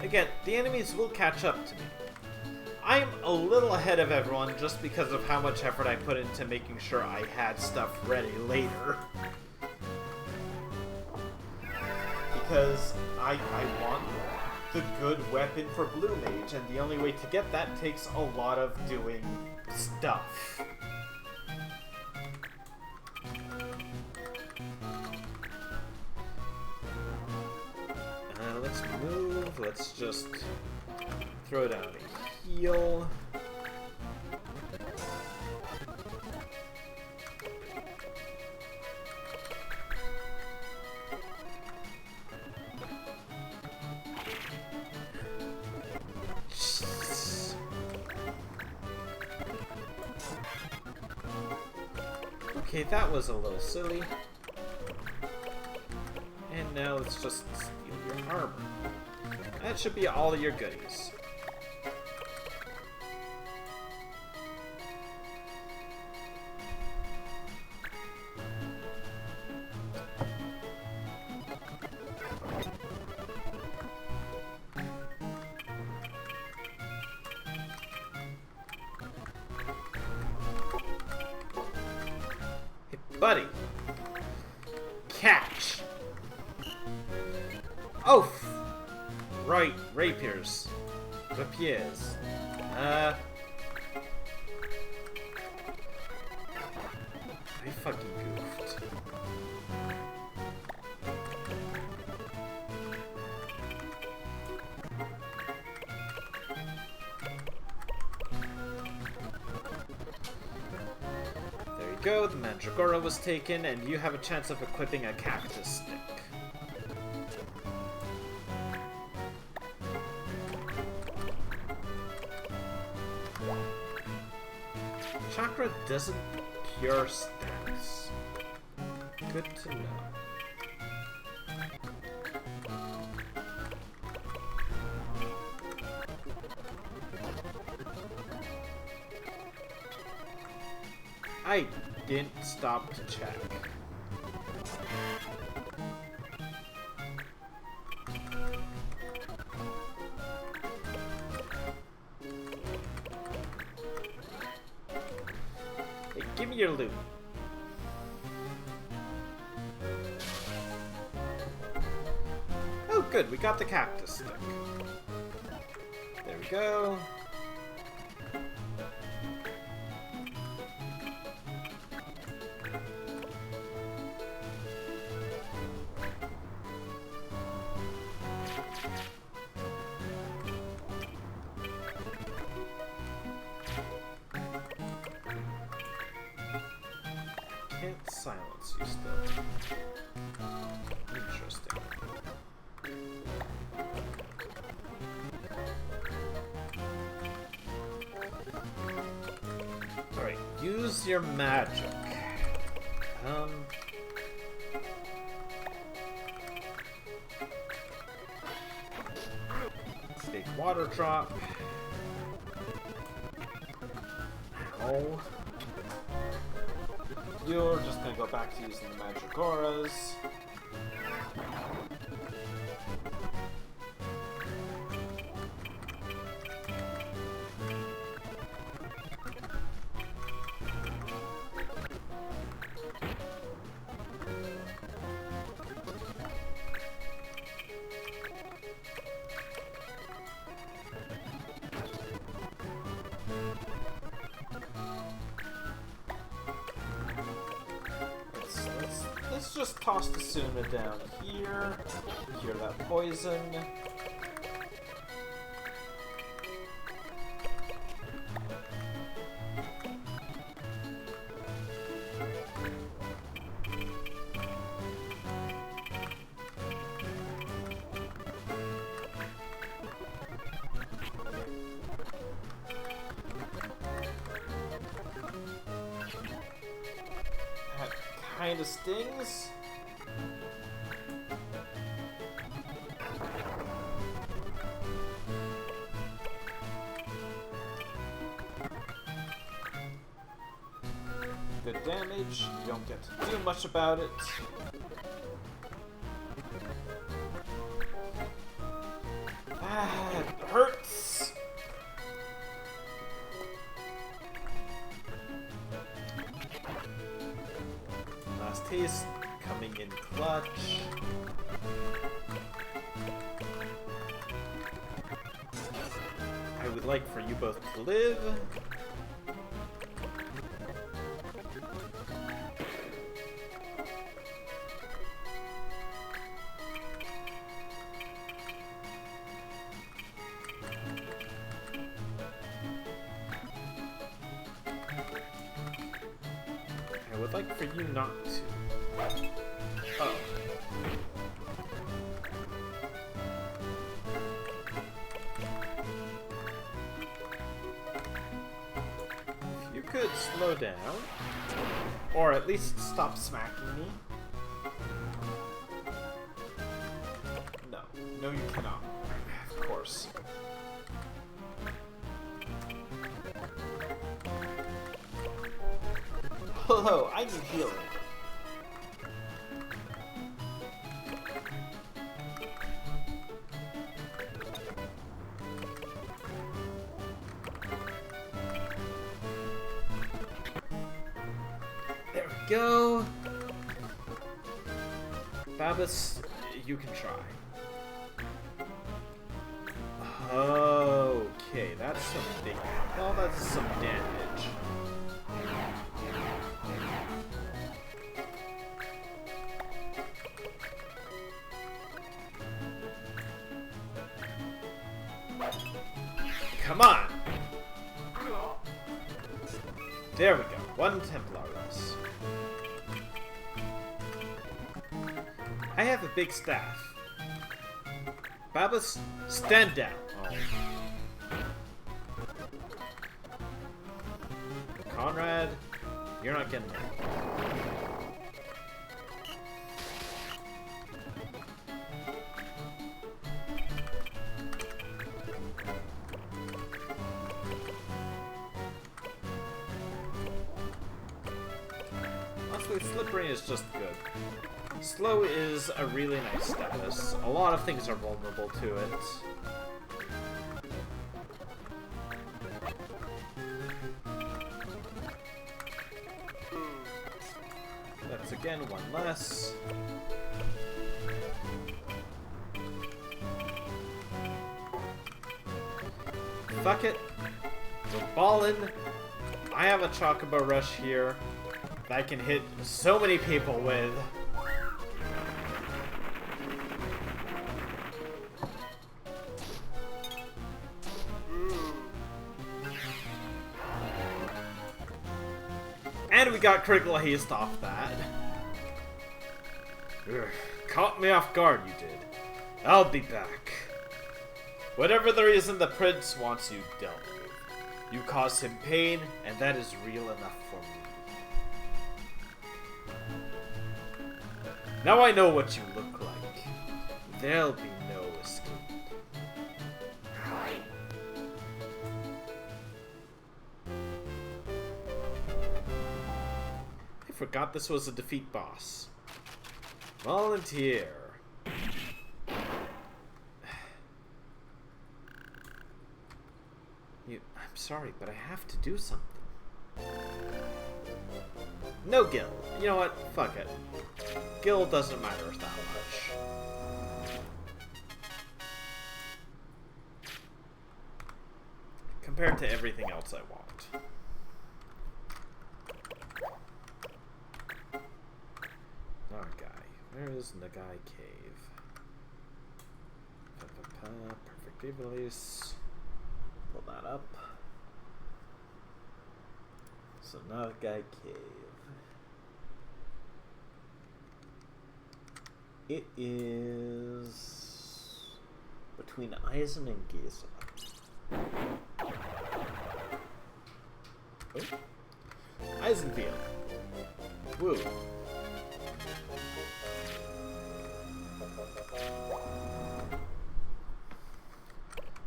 Again, the enemies will catch up to me. I'm a little ahead of everyone just because of how much effort I put into making sure I had stuff ready later. Because I want the good weapon for Blue Mage, and the only way to get that takes a lot of doing stuff. Let's move. Let's just throw down a heal. Okay, that was a little silly. And now let's just steal your armor. That should be all of your goodies. Buddy! Catch! Oh! Right, rapiers. Rapiers. I fucking goofed. Go, the Mandragora was taken, and you have a chance of equipping a cactus stick. Chakra doesn't cure stacks. Good to know. I didn't stop to check. Hey, give me your loot. Oh, good, we got the cactus stick. There we go. Can't silence you still. Interesting. Alright, you What's your magic? Big water drop. Ow. You're just gonna go back to using the magic auras. Let's just toss the Suna down here. Cure that poison. Kind of stings. Good damage. You don't get to do much about it. Ah, it hurts. Last taste coming in clutch. I would like for you both to live. I would like for you not to. Oh. If you could slow down, or at least stop smacking me. No. No, you cannot. Of course. Hello, I need healing. There we go. Babas, you can try. Okay, that's some big. Well, that's some damage. Come on! There we go. One Templaris. I have a big staff. Babas, stand down. Oh. Conrad, you're not getting it. Slippery is just good. Slow is a really nice status. A lot of things are vulnerable to it. That's again one less. Fuck it. We're ballin'. I have a Chocobo Rush here that I can hit so many people with. And we got critical haste off that. Ugh, caught me off guard, you did. I'll be back. Whatever the reason the prince wants you dealt with, you caused him pain, and that is real enough for me. Now I know what you look like. There'll be no escape. I forgot this was a defeat boss. Volunteer. I'm sorry, but I have to do something. No Gil. You know what? Fuck it. Gil doesn't matter that much. Compared to everything else I want. Nagai. Where is Nagai Cave? Perfect release. Pull that up. So Nagai Cave. It is between Eisen and Giza. Oh. Eisenfield. Woo.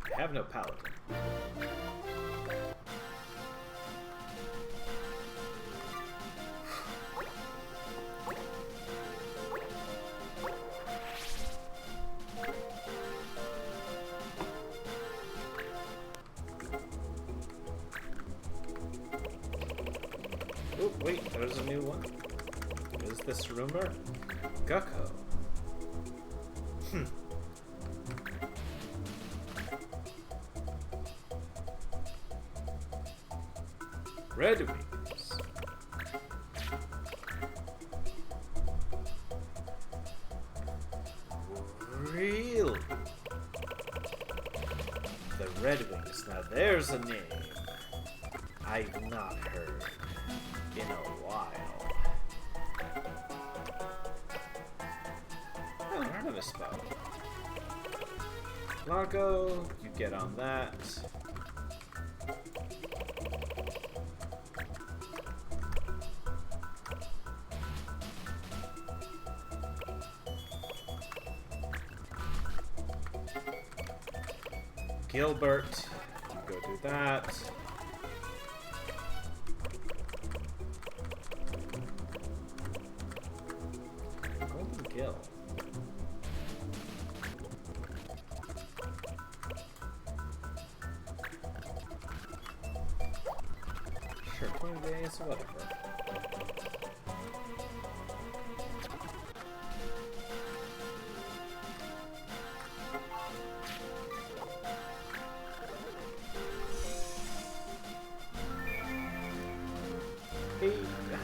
I have no paladin. Oh, wait, there's a new one. Is this rumor? Uggh. Red Wings. Really? The Red Wings. Now there's a name I've not heard in a while. Oh, Artemis Bow. Largo, you get on that. Gilbert, you go do that. Golden Gill. Sure, 20 days, whatever.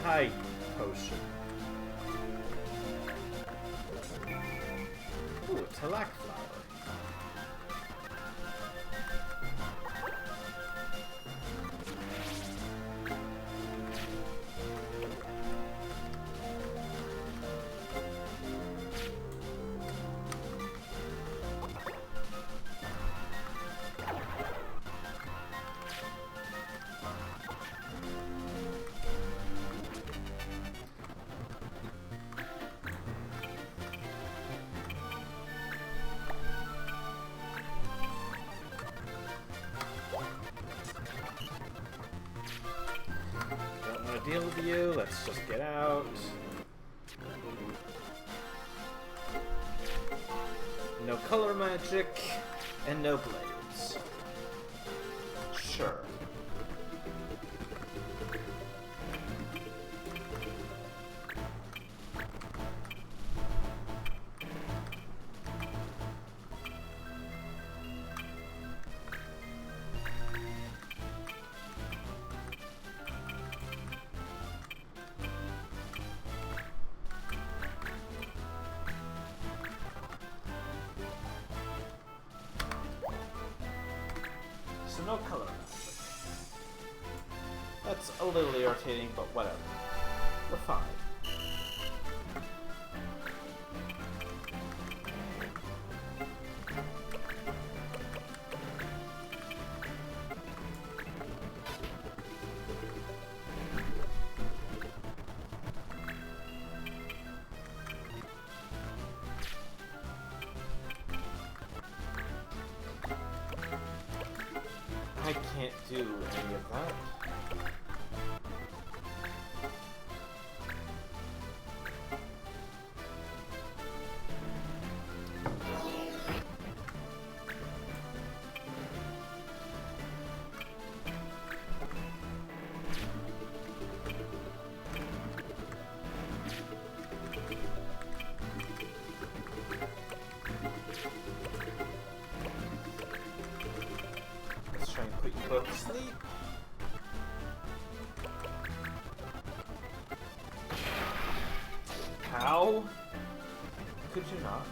High potion. Ooh, it's a lac flower. Deal with you, let's just get out. No color magic, and no blades. Sure. So no color magic. That's a little irritating, but whatever. We're fine. can't do any of that. Let's try and put you both to sleep. How could you not?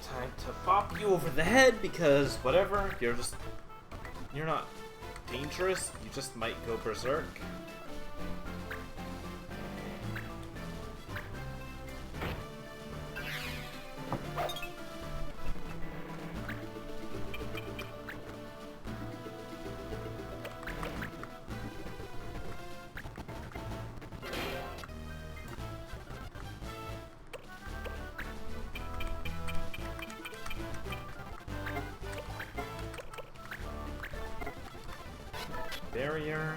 Time to pop you over the head because whatever, you're not dangerous, you just might go berserk. Barrier.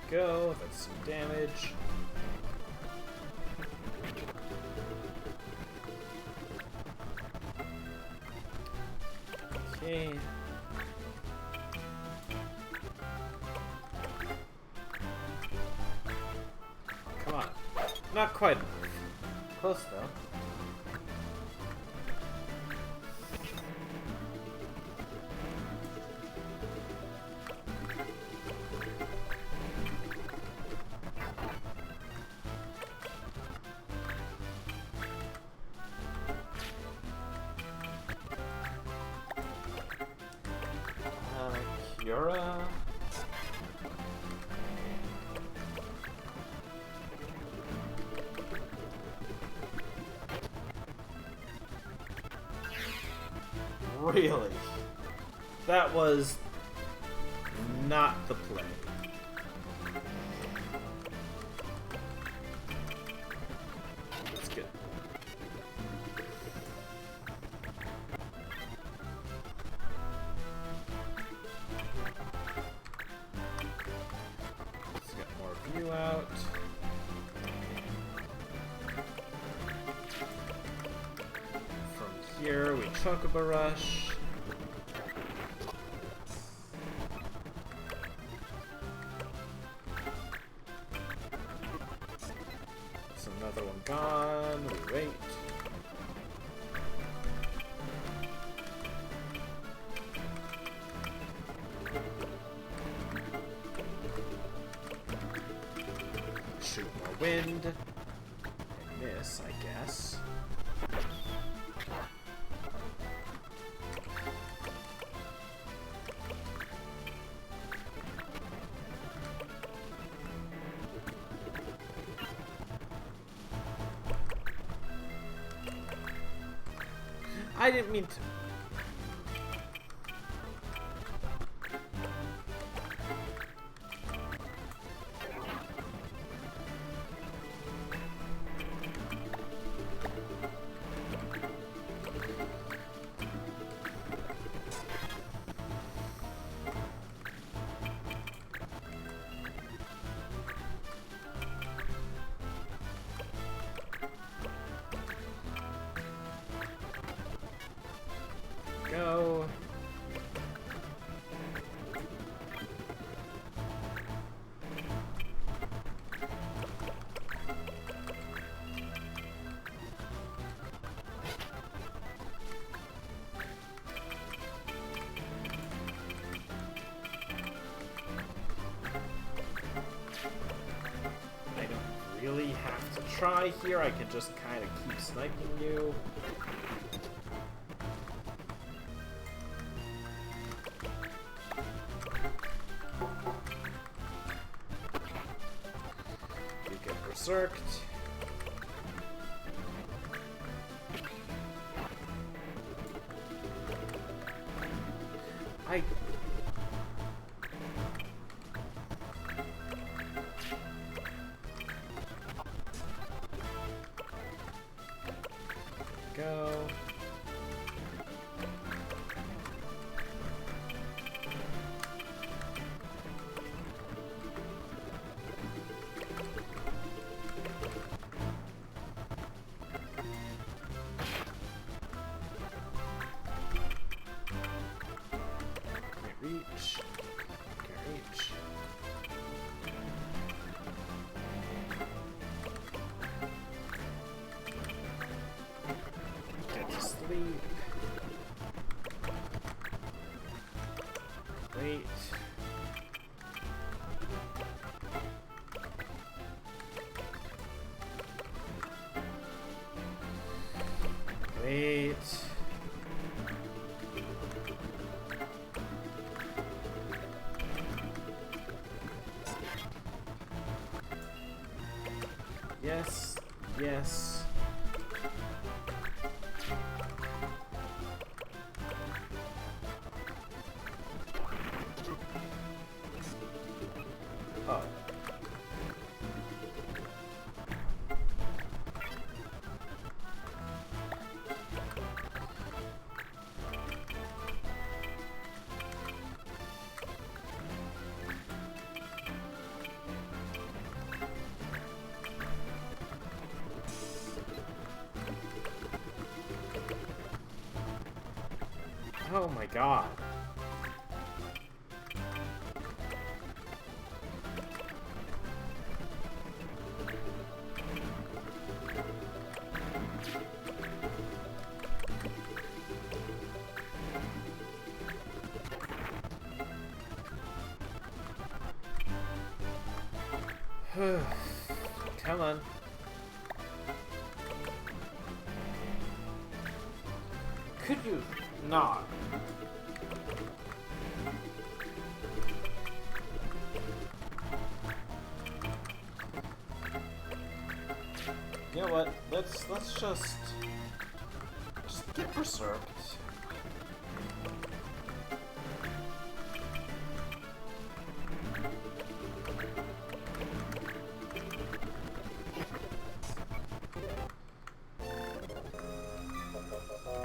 Go, that's some damage. Okay. Come on. Not quite enough. Close though. Yura. Really? That was not the play. That's good. Let's get more view out. From here, we Chocobo Rush. It's another one gone. We wait. Shoot more wind. And miss, I guess. I didn't mean to. try here, I can just kind of keep sniping you. You get berserked. Go. Can't reach. Can't reach. Get to sleep. Wait. Wait. Yes. Yes. Oh. Oh my god. Come on. Could you not? You know what? Let's just get berserked.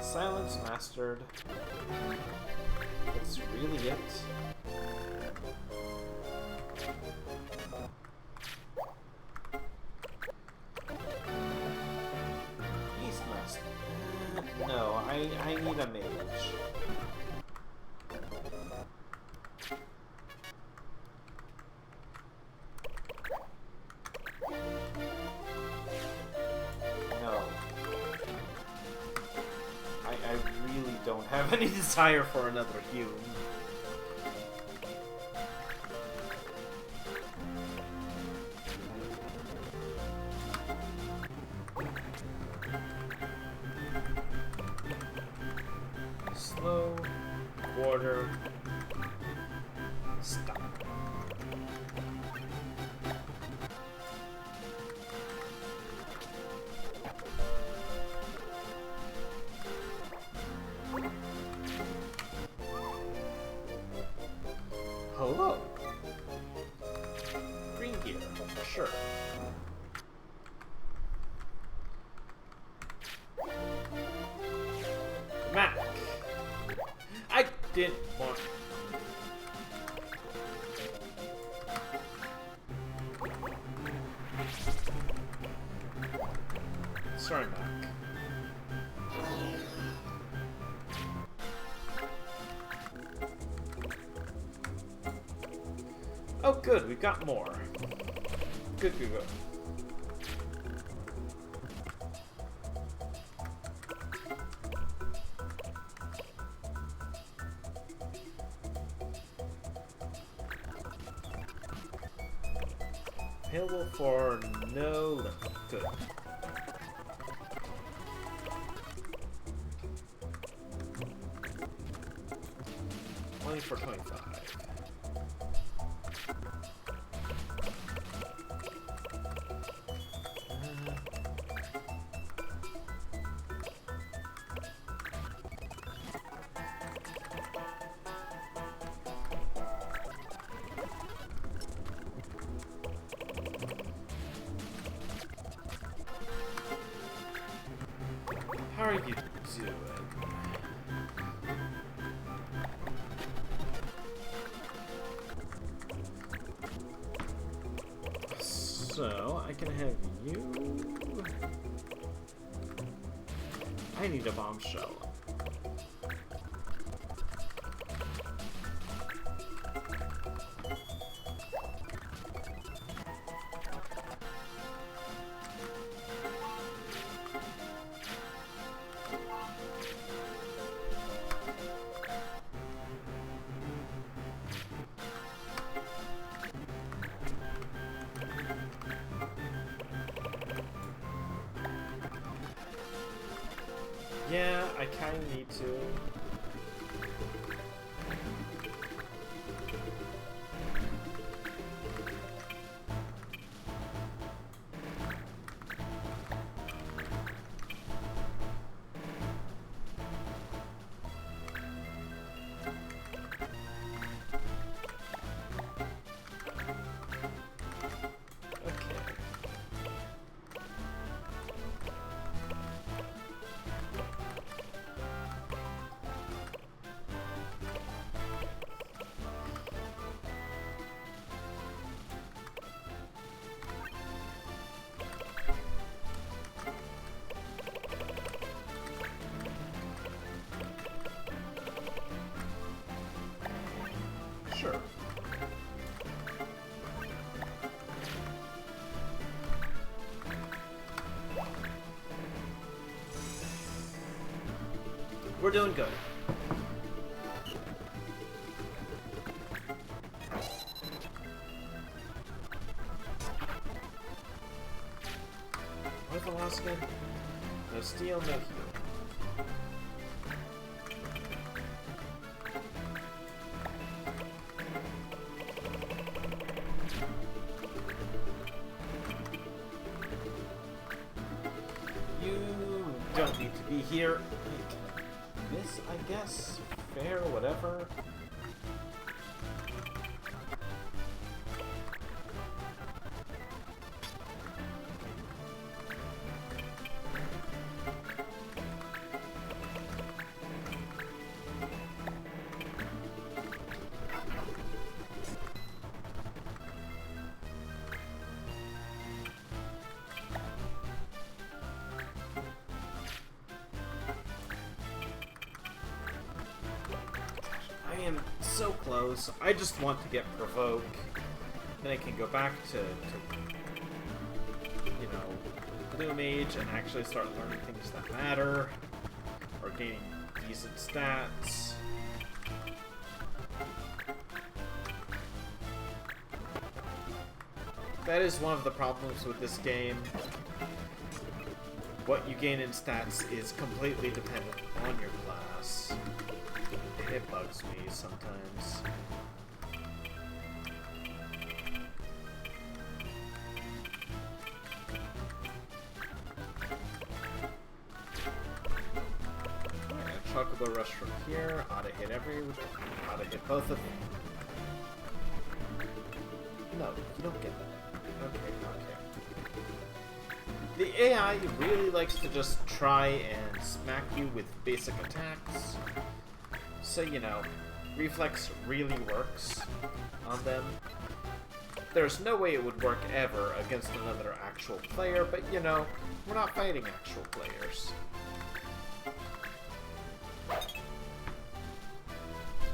Silence mastered. That's really it. Beast master. No, I need a mage. I really don't have any desire for another healing. Slow, quarter, stop. Hello. Green gear, sure. Mac. I didn't want. Sorry, Mac. Oh, good, we've got more. Good, good, good. Available for no limit. Understood. Only for 25. How are you doing? So, I can have you... I need a bombshell. Yeah, I kind of need to. Sure. We're doing good. What's the last again? No steel, no heal. Don't need to be here. This, I guess, fair, whatever. I am so close. I just want to get Provoke. Then I can go back to you know, Blue Mage and actually start learning things that matter. Or gaining decent stats. That is one of the problems with this game. What you gain in stats is completely dependent on your class. And it bugs me sometimes. Chocobo Rush from here, ought to hit ought to hit both of them. No, you don't get that. Okay. The AI really likes to just try and smack you with basic attacks. So, you know, Reflex really works on them. There's no way it would work ever against another actual player, but, you know, we're not fighting actual players.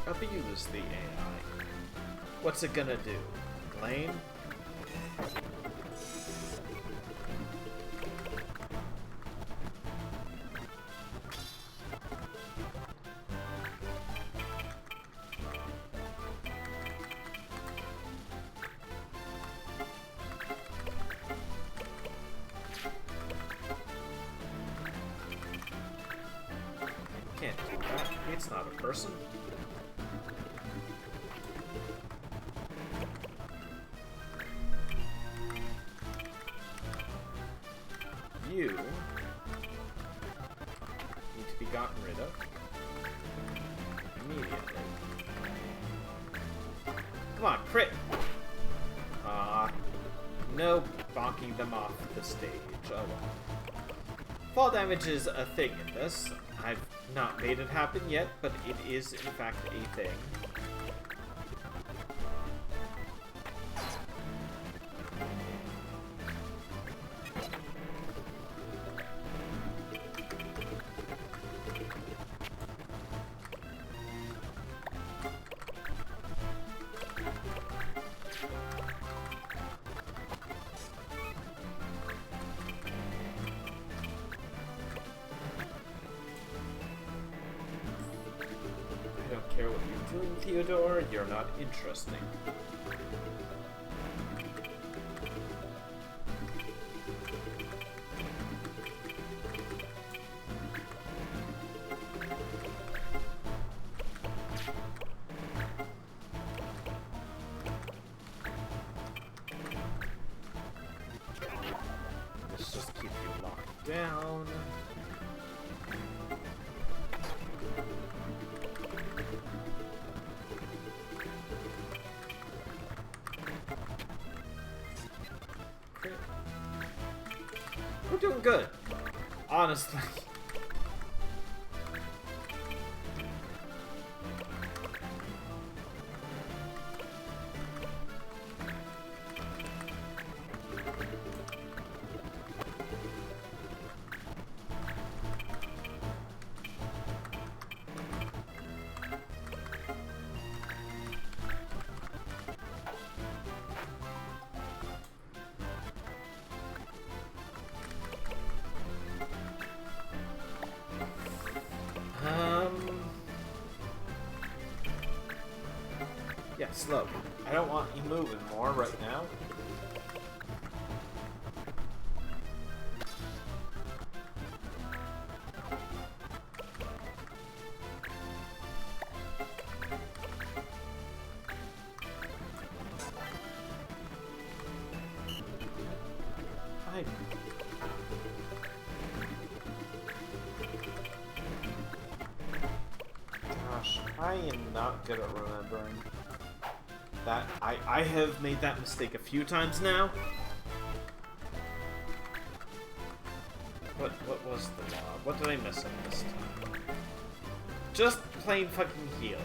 Abuse the AI. What's it gonna do? Complain? it's not a person. You need to be gotten rid of immediately. Come on, crit! No bonking them off the stage. Oh well. Fall damage is a thing in this. I've not made it happen yet, but it is in fact a thing. I don't care what you're doing, Theodore. You're not interesting. Let's just keep you locked down. We're doing good, honestly. Yeah, slow. I don't want you moving more right now. I... Gosh, I am not good at remembering. That I have made that mistake a few times now. What was the law? What did I miss on this time? Just plain fucking healing.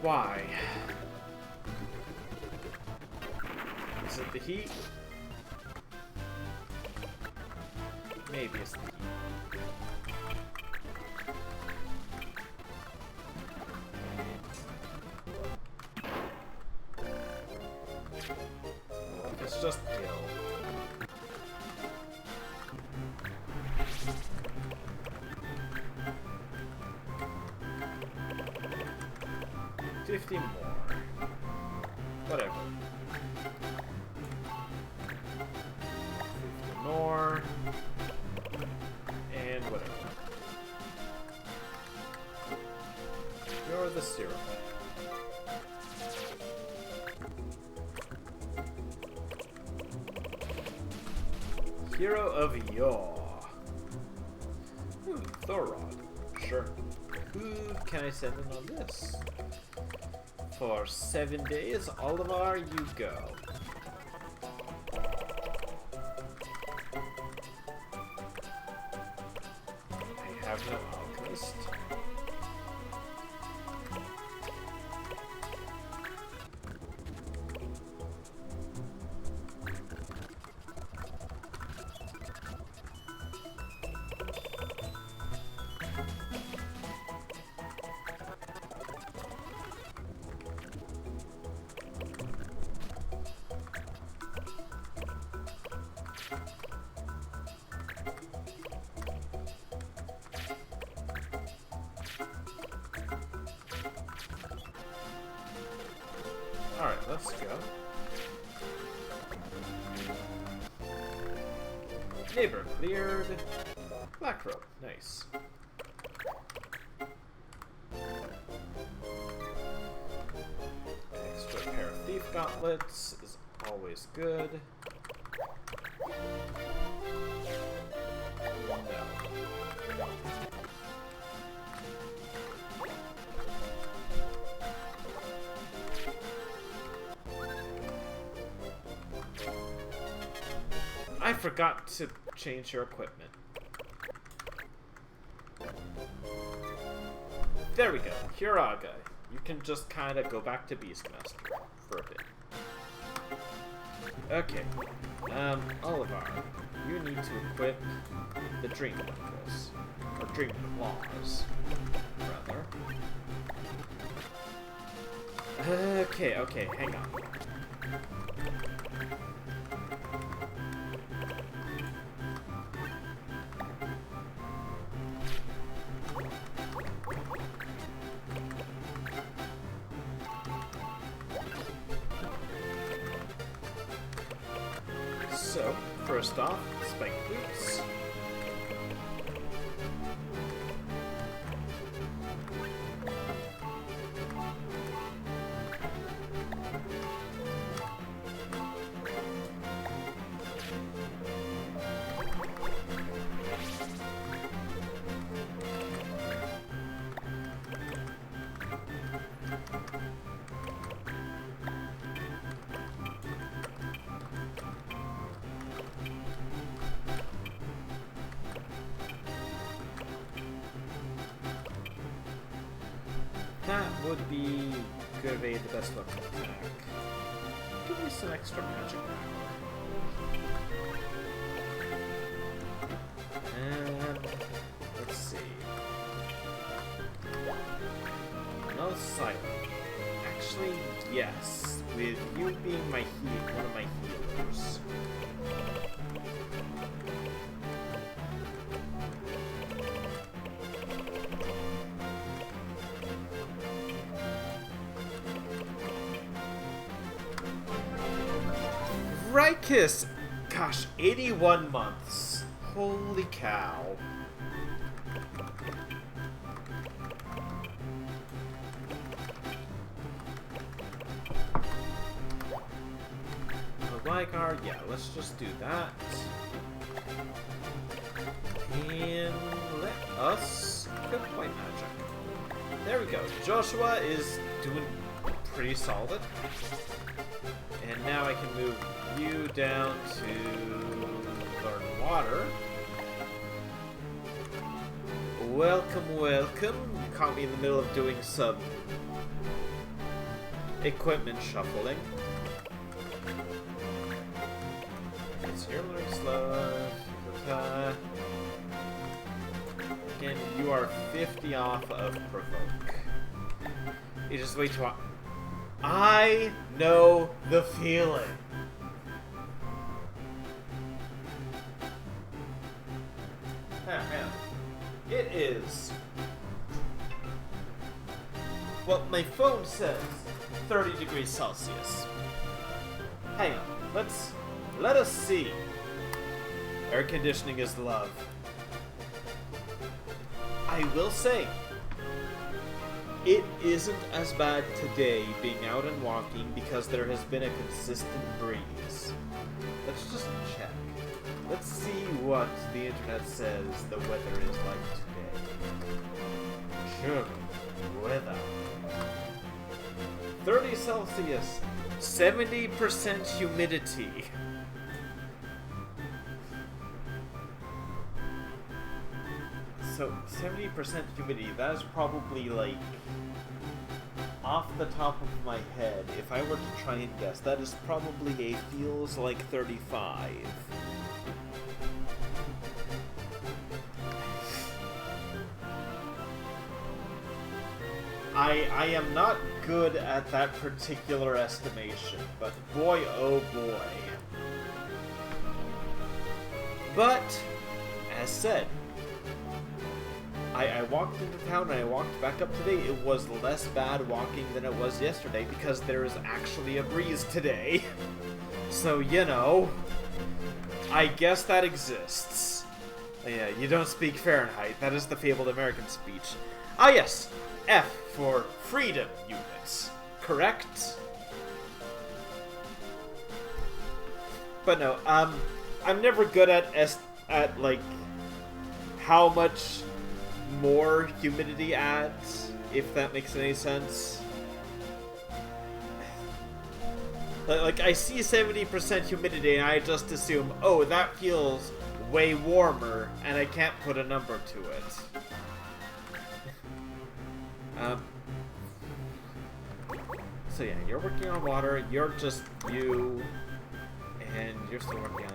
Why? Is it the heat? Maybe it's the heat. It's just kill. $50 more. Whatever. 50 more. And whatever. You're the syrup. Hero of Yaw. Thorod. Sure. Who can I send in on this? For 7 days, Olivar, you go. I have no alchemist. Alright, let's go. Neighbor cleared. Black robe. Nice. Extra pair of thief gauntlets is always good. No. I forgot to change your equipment. There we go. You're Uggh. You can just kind of go back to Beastmaster for a bit. Okay. Oliver, you need to equip the Dream Necklace. Or Dream Claws, rather. Okay, hang on. So, first off, spike boots. That would be good aid the best weapon attack. Give me some extra magic power. And let's see. No silent. Actually, yes. With you being my one of my healers. Rykiss! Gosh, 81 months. Holy cow. Rygar, yeah, let's just do that. And let us equip white magic. There we go. Joshua is doing pretty solid. And now I can move you down to learn water. Welcome, welcome. You caught me in the middle of doing some equipment shuffling. So you're learning slow. Again, you are 50 off of provoke. You just wait till I know the feeling. It is. Well, my phone says 30 degrees Celsius. Hang on, let us see. Air conditioning is love. I will say, it isn't as bad today being out and walking because there has been a consistent breeze. Let's just check. Let's see what the internet says the weather is like today. Sure, weather. 30 Celsius, 70% humidity. So, 70% humidity, that is probably like, off the top of my head, if I were to try and guess, that is probably feels like 35. I am not good at that particular estimation, but boy oh boy. But, as said, I walked into town and I walked back up today. It was less bad walking than it was yesterday because there is actually a breeze today. So, you know, I guess that exists. Yeah, you don't speak Fahrenheit. That is the fabled American speech. Ah, yes. F for freedom units. Correct? But no, I'm never good at like how much more humidity adds, if that makes any sense. Like I see 70% humidity and I just assume, oh, that feels way warmer, and I can't put a number to it. So yeah, you're working on water, you're just you, and you're still working on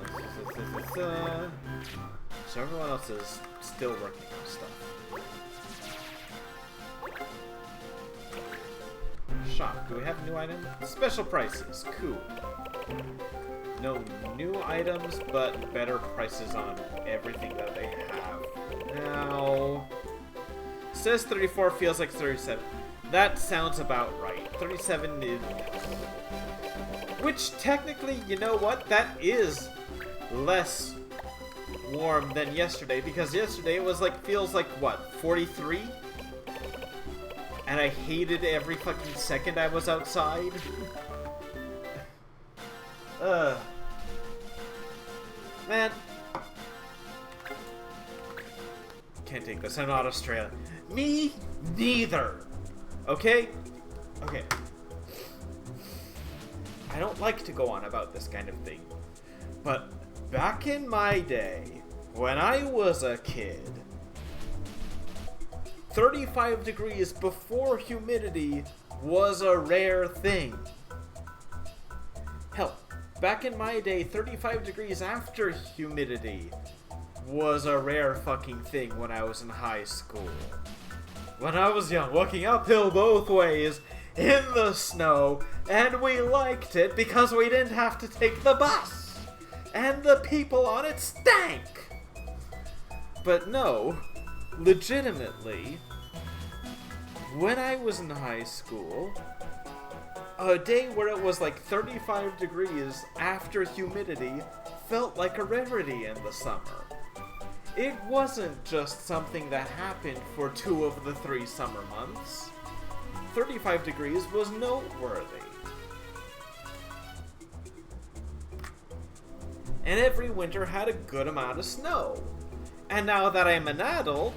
so everyone else is still working on stuff. Shop, do we have new items? Special prices, cool. No new items, but better prices on everything that they have. Now, says 34, feels like 37. That sounds about right. 37 is... Which, technically, you know what? That is less warm than yesterday, because yesterday it was like, feels like, what, 43? And I hated every fucking second I was outside. Man. Can't take this. I'm not Australian. Me neither. Okay? Okay. I don't like to go on about this kind of thing. But back in my day, when I was a kid, 35 degrees before humidity was a rare thing. Hell, back in my day, 35 degrees after humidity was a rare fucking thing when I was in high school. When I was young, walking uphill both ways in the snow, and we liked it because we didn't have to take the bus, and the people on it stank. But no, legitimately, when I was in high school, a day where it was like 35 degrees after humidity felt like a rarity in the summer. It wasn't just something that happened for 2 of the 3 summer months. 35 degrees was noteworthy. And every winter had a good amount of snow. And now that I'm an adult,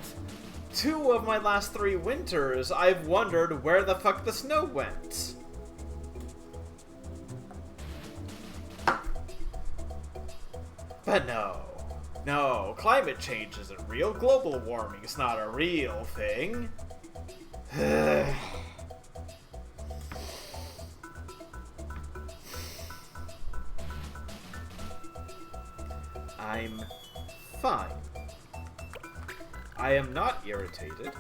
2 of my last 3 winters, I've wondered where the fuck the snow went. But no, climate change isn't real. Global warming is not a real thing. I'm fine. I am not irritated.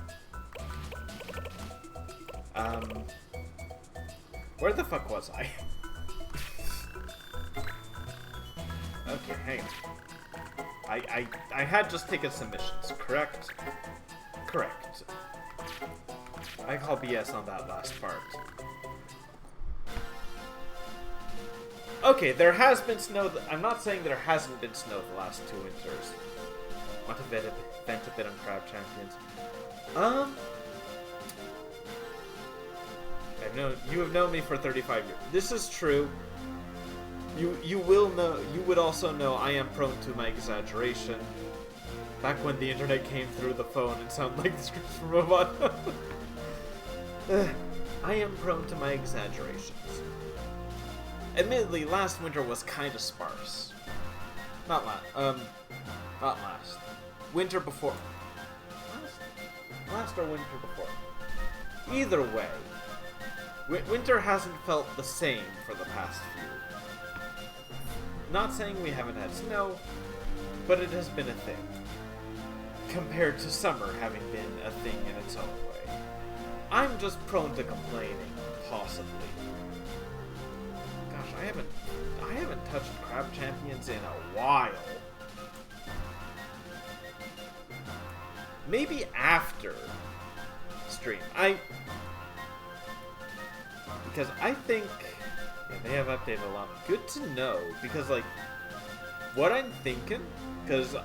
Where the fuck was I? Okay, hang on. I had just taken some missions, correct? Correct. I call BS on that last part. Okay, there has been snow. I'm not saying there hasn't been snow the last 2 winters. Want to vent a bit on Crab Champions. You have known me for 35 years. This is true. You will know. You would also know I am prone to my exaggeration. Back when the internet came through the phone and sounded like the scripts from Robot. I am prone to my exaggerations. Admittedly, last winter was kind of sparse. Not last. Winter before. Last or winter before. Either way, winter hasn't felt the same for the past few. Not saying we haven't had snow, but it has been a thing. Compared to summer having been a thing in its own way. I'm just prone to complaining, possibly. Gosh, I haven't touched Crab Champions in a while. Maybe after stream. Because I think they have updated a lot. Good to know, because like what I'm thinking, because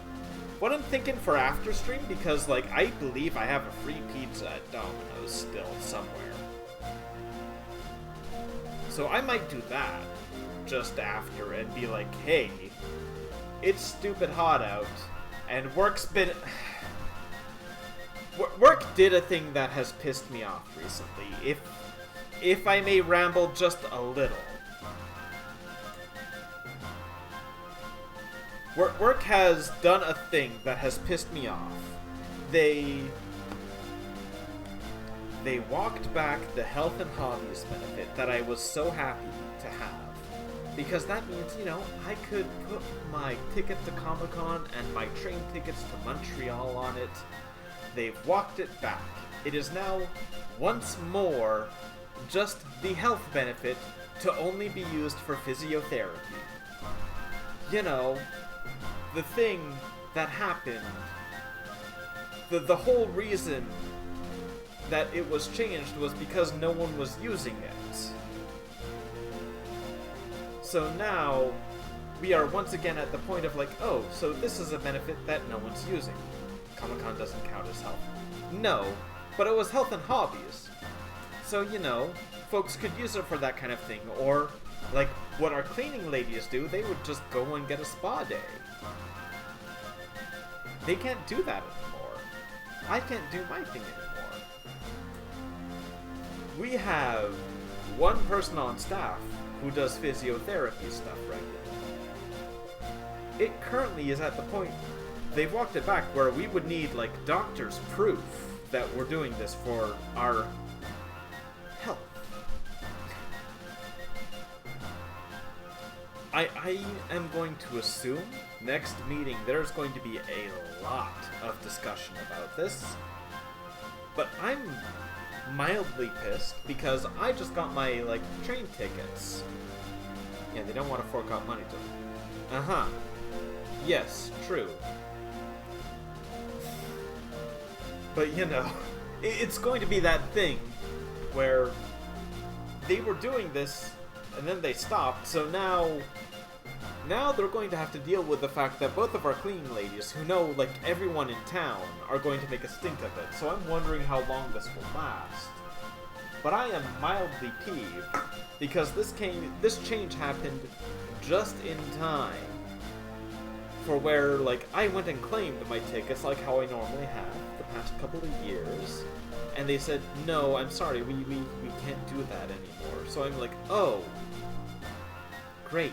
what I'm thinking for after stream, because like I believe I have a free pizza at Domino's still somewhere. So I might do that just after and be like, hey, it's stupid hot out, and work did a thing that has pissed me off recently, if I may ramble just a little. Work has done a thing that has pissed me off. They walked back the health and hobbies benefit that I was so happy to have. Because that means, you know, I could put my ticket to Comic-Con and my train tickets to Montreal on it. They've walked it back. It is now, once more, just the health benefit to only be used for physiotherapy. You know, the thing that happened, the whole reason that it was changed was because no one was using it. So now, we are once again at the point of like, oh, so this is a benefit that no one's using. Comic-Con doesn't count as health. No, but it was health and hobbies. So, you know, folks could use it for that kind of thing, or, like, what our cleaning ladies do, they would just go and get a spa day. They can't do that anymore. I can't do my thing anymore. We have one person on staff who does physiotherapy stuff regularly. It currently is at the point, they've walked it back, where we would need, like, doctor's proof that we're doing this for our health. I am going to assume next meeting there's going to be a lot of discussion about this, but I'm mildly pissed because I just got my, like, train tickets. Yeah, they don't want to fork out money to them. Uh-huh. Yes, true. But, you know, it's going to be that thing where they were doing this and then they stopped, so now they're going to have to deal with the fact that both of our cleaning ladies, who know, like, everyone in town, are going to make a stink of it, so I'm wondering how long this will last. But I am mildly peeved, because this change happened just in time for where, like, I went and claimed my tickets like how I normally have the past couple of years, and they said, no, I'm sorry, we can't do that anymore. So I'm like, oh, great.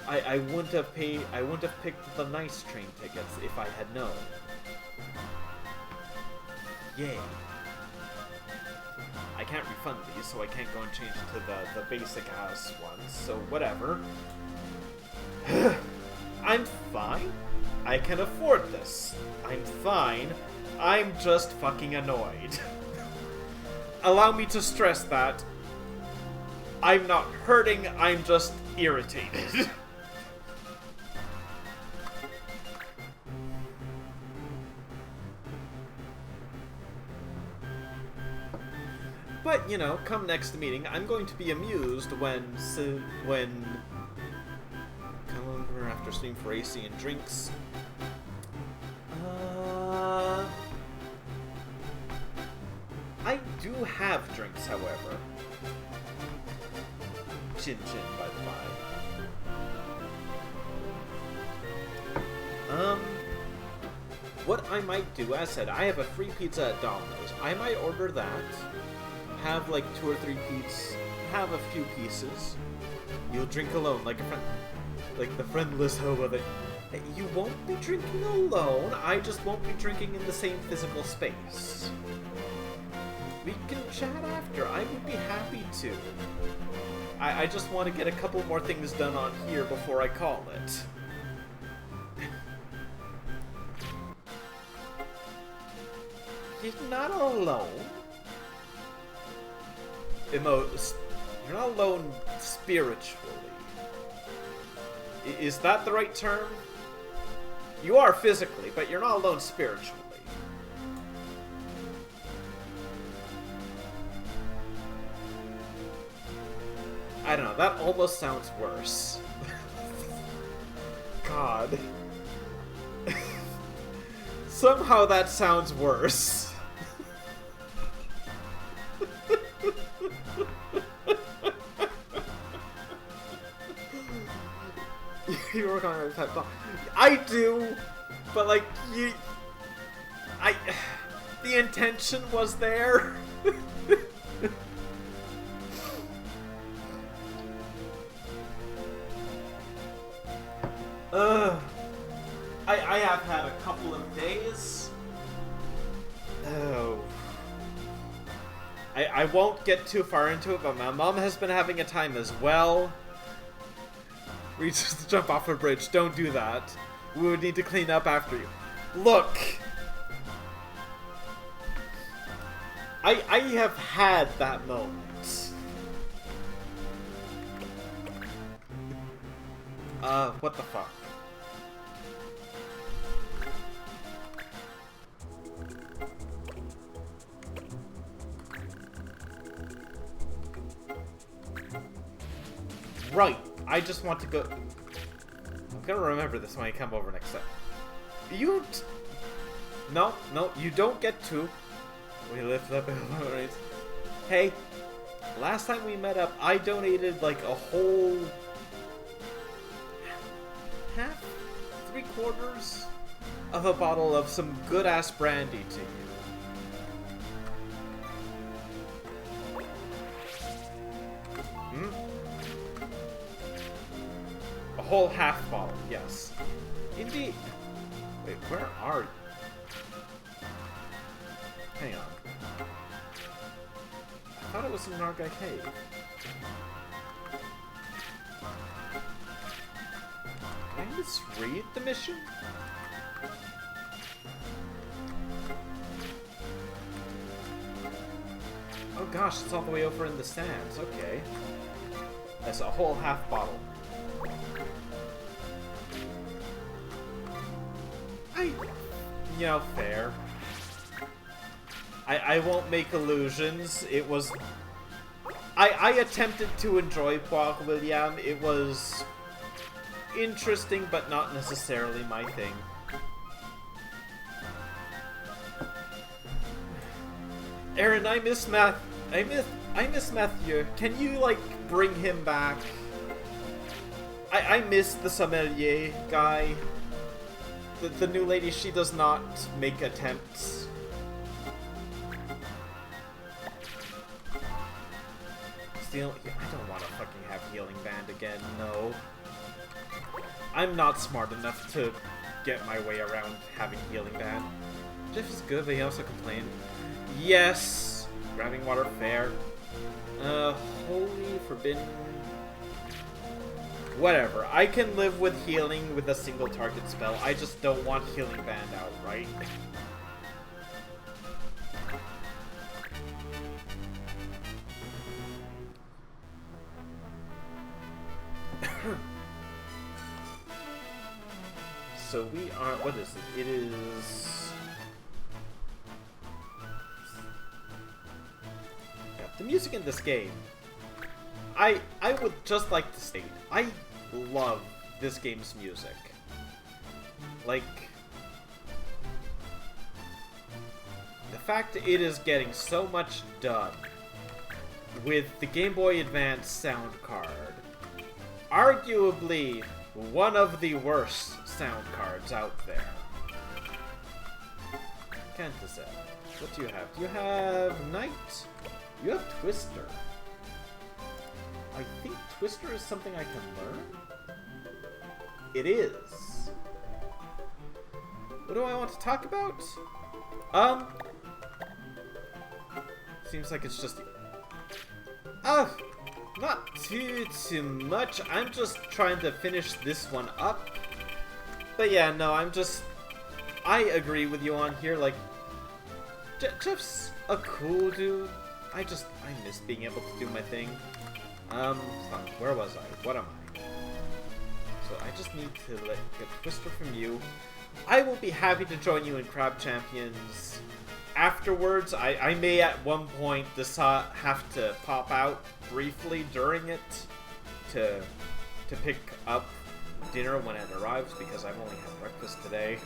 I wouldn't have picked the nice train tickets if I had known. Yay. I can't refund these, so I can't go and change to the basic ass ones, so whatever. I'm fine. I can afford this. I'm fine. I'm just fucking annoyed. Allow me to stress that. I'm not hurting, I'm just irritated. But, you know, come next meeting, I'm going to be amused when come over after stream for AC and drinks. I do have drinks, however. Chin chin, by the by. What I might do, as said, I have a free pizza at Domino's. I might order that, have like 2 or 3 pizzas, have a few pieces. You'll drink alone, like a friend, like the friendless hobo that you won't be drinking alone. I just won't be drinking in the same physical space. We can chat after. I would be happy to. I just want to get a couple more things done on here before I call it. You're not alone. You're not alone spiritually. Is that the right term? You are physically, but you're not alone spiritually. I don't know, that almost sounds worse. God. Somehow that sounds worse. You work on it pep talk. I do, but like the intention was there. I have had a couple of days. Oh. I won't get too far into it, but my mom has been having a time as well. Reaches to jump off a bridge. Don't do that. We would need to clean up after you. Look! I have had that moment. What the fuck? Right. I just want to go... I'm gonna remember this when I come over next time. You... No, you don't get to. We lift up... Hey, last time we met up, I donated like a whole... half? 3/4 of a bottle of some good-ass brandy to you. A whole half bottle, yes. Indeed. Wait, where are you? Hang on. I thought it was in Narga Cave. Can I misread the mission? Oh gosh, it's all the way over in the sands. Okay. That's a whole half bottle. You know, fair. I won't make illusions. It was... I attempted to enjoy Bois William. It was interesting, but not necessarily my thing. Aaron, I miss Matthew. Can you, like, bring him back? I miss the sommelier guy. The new lady, she does not make attempts. Still, I don't want to fucking have healing band again, no. I'm not smart enough to get my way around having healing band. Jeff is good, but he also complained. Yes! Grabbing water, fair. Holy forbidden... Whatever, I can live with healing with a single target spell. I just don't want healing band outright. So we are... What is it? It is... Yeah, the music in this game... I would just like to state, I love this game's music. Like... The fact that it is getting so much done with the Game Boy Advance sound card. Arguably one of the worst sound cards out there. Can't say. What do you have? Do you have Knight? You have Twister. I think Twister is something I can learn? It is. What do I want to talk about? Seems like it's just... not too much. I'm just trying to finish this one up. But yeah, no, I agree with you on here, like... Jeff's a cool dude. I miss being able to do my thing. Where was I? What am I? So I just need to get Twister from you. I will be happy to join you in Crab Champions. Afterwards, I may at one point have to pop out briefly during it to pick up dinner when it arrives because I've only had breakfast today.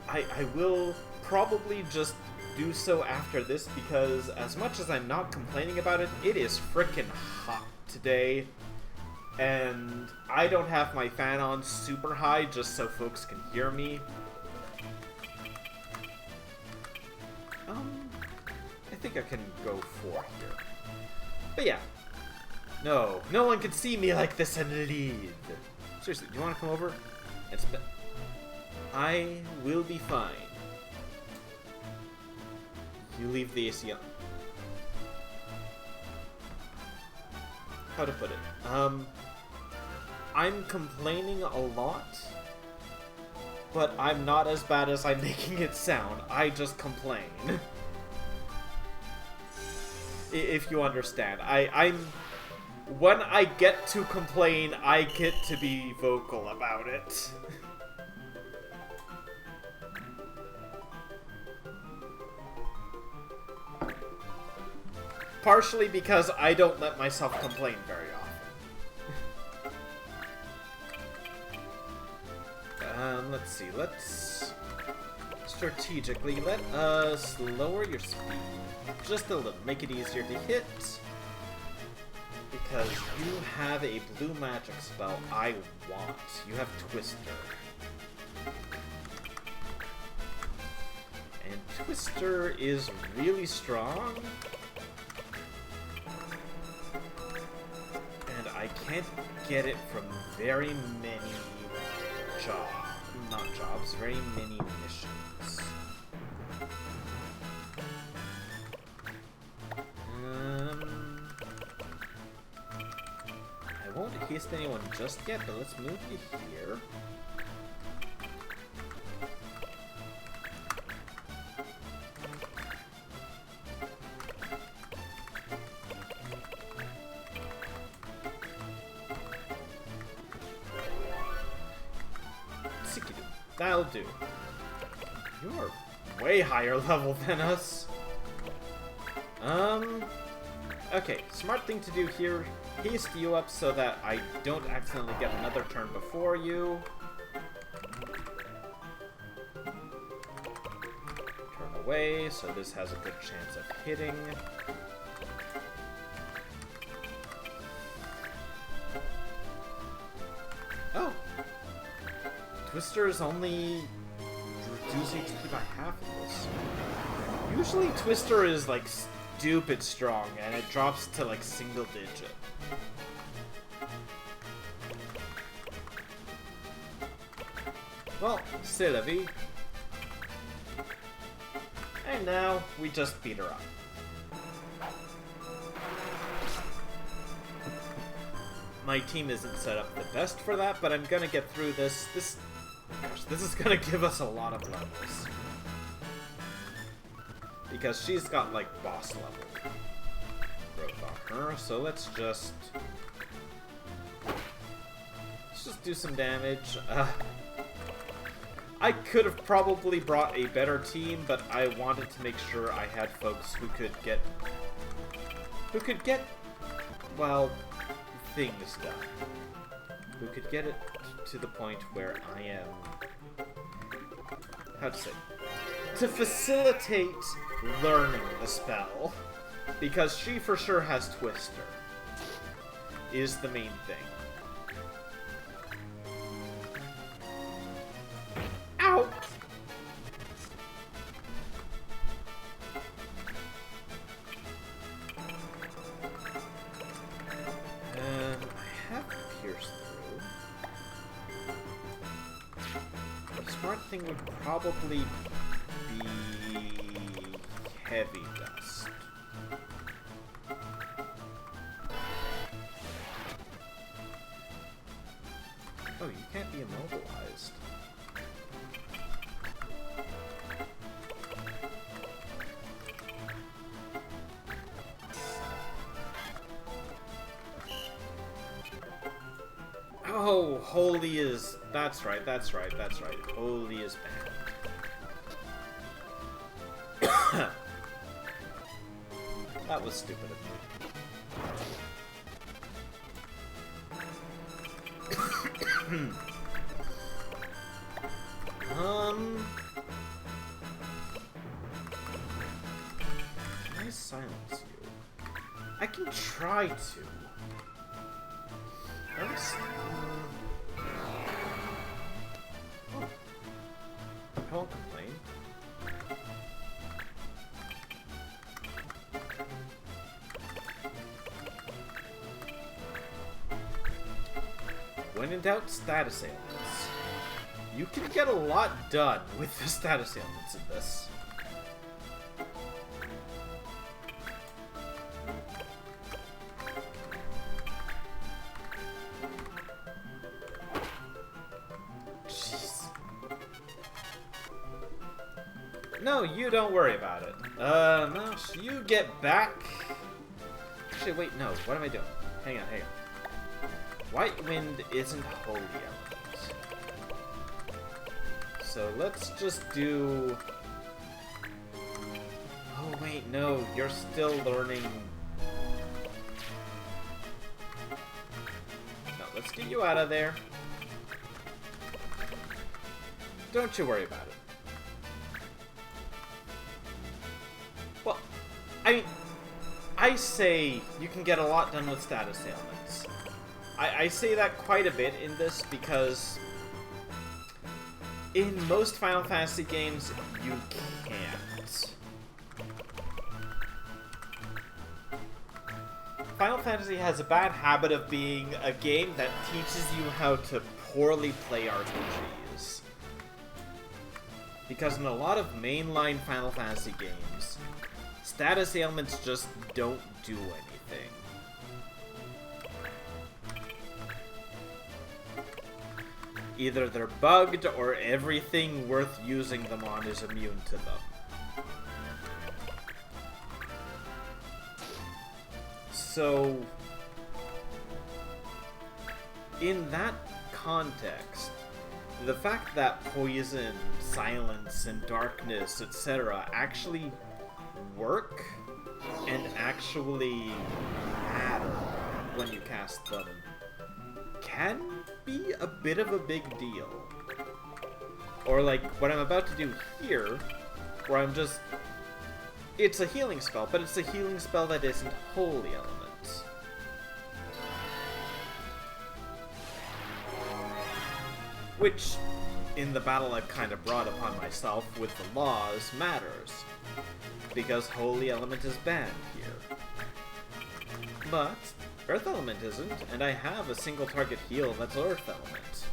I will probably just do so after this because as much as I'm not complaining about it, it is frickin' hot today. And I don't have my fan on super high just so folks can hear me. I think I can go 4 here. But yeah. No one can see me like this and leave. Seriously, do you want to come over? I will be fine. You leave the AC on. How to put it? I'm complaining a lot, but I'm not as bad as I'm making it sound. I just complain. If you understand. When I get to complain, I get to be vocal about it. Partially because I don't let myself complain very often. Let's see. Let's strategically let us lower your speed just a little. Make it easier to hit. Because you have a blue magic spell I want. You have Twister. And Twister is really strong. And I can't get it from very many very many missions. I won't haste anyone just yet, but let's move you here. That'll do. You are way higher level than us. Okay, smart thing to do here, haste you up so that I don't accidentally get another turn before you. Turn away, so this has a good chance of hitting. Oh! Twister is only reduce HP by half of this. Usually Twister is like stupid strong and it drops to like single digit. Well, c'est la vie. And now we just beat her up. My team isn't set up the best for that, but I'm gonna get through this. Gosh, this is gonna give us a lot of levels. Because she's got, like, boss level growth on her, so let's just do some damage. I could have probably brought a better team, but I wanted to make sure I had folks who could get, well, things done. Who could get it to the point where I am, how to say, to facilitate learning the spell, because she for sure has Twister, is the main thing. Ow! I have Pierce through. The smart thing would probably be heavy dust. Oh, you can't be immobilized. Oh, holy is... That's right. Holy is banned. That was stupid of me. Can I silence you? I can try to. Let's, oh. I won't complain. When in doubt, status ailments. You can get a lot done with the status ailments in this. Jeez. No, you don't worry about it. No, you get back. Actually, wait, no. What am I doing? Hang on. White Wind isn't holy elements. So let's just do... Oh wait, no, you're still learning... No, let's get you out of there. Don't you worry about it. Well, I say you can get a lot done with status ailments. I say that quite a bit in this because in most Final Fantasy games, you can't. Final Fantasy has a bad habit of being a game that teaches you how to poorly play RPGs. Because in a lot of mainline Final Fantasy games, status ailments just don't do anything. Either they're bugged, or everything worth using them on is immune to them. So, in that context, the fact that poison, silence, and darkness, etc. actually work and actually matter when you cast them can be a bit of a big deal. Or like what I'm about to do here, where I'm just... It's a healing spell, but it's a healing spell that isn't holy elements. Which, in the battle I've kind of brought upon myself with the laws, matters. Because holy element is banned here. But Earth Element isn't, and I have a single target heal that's Earth Element.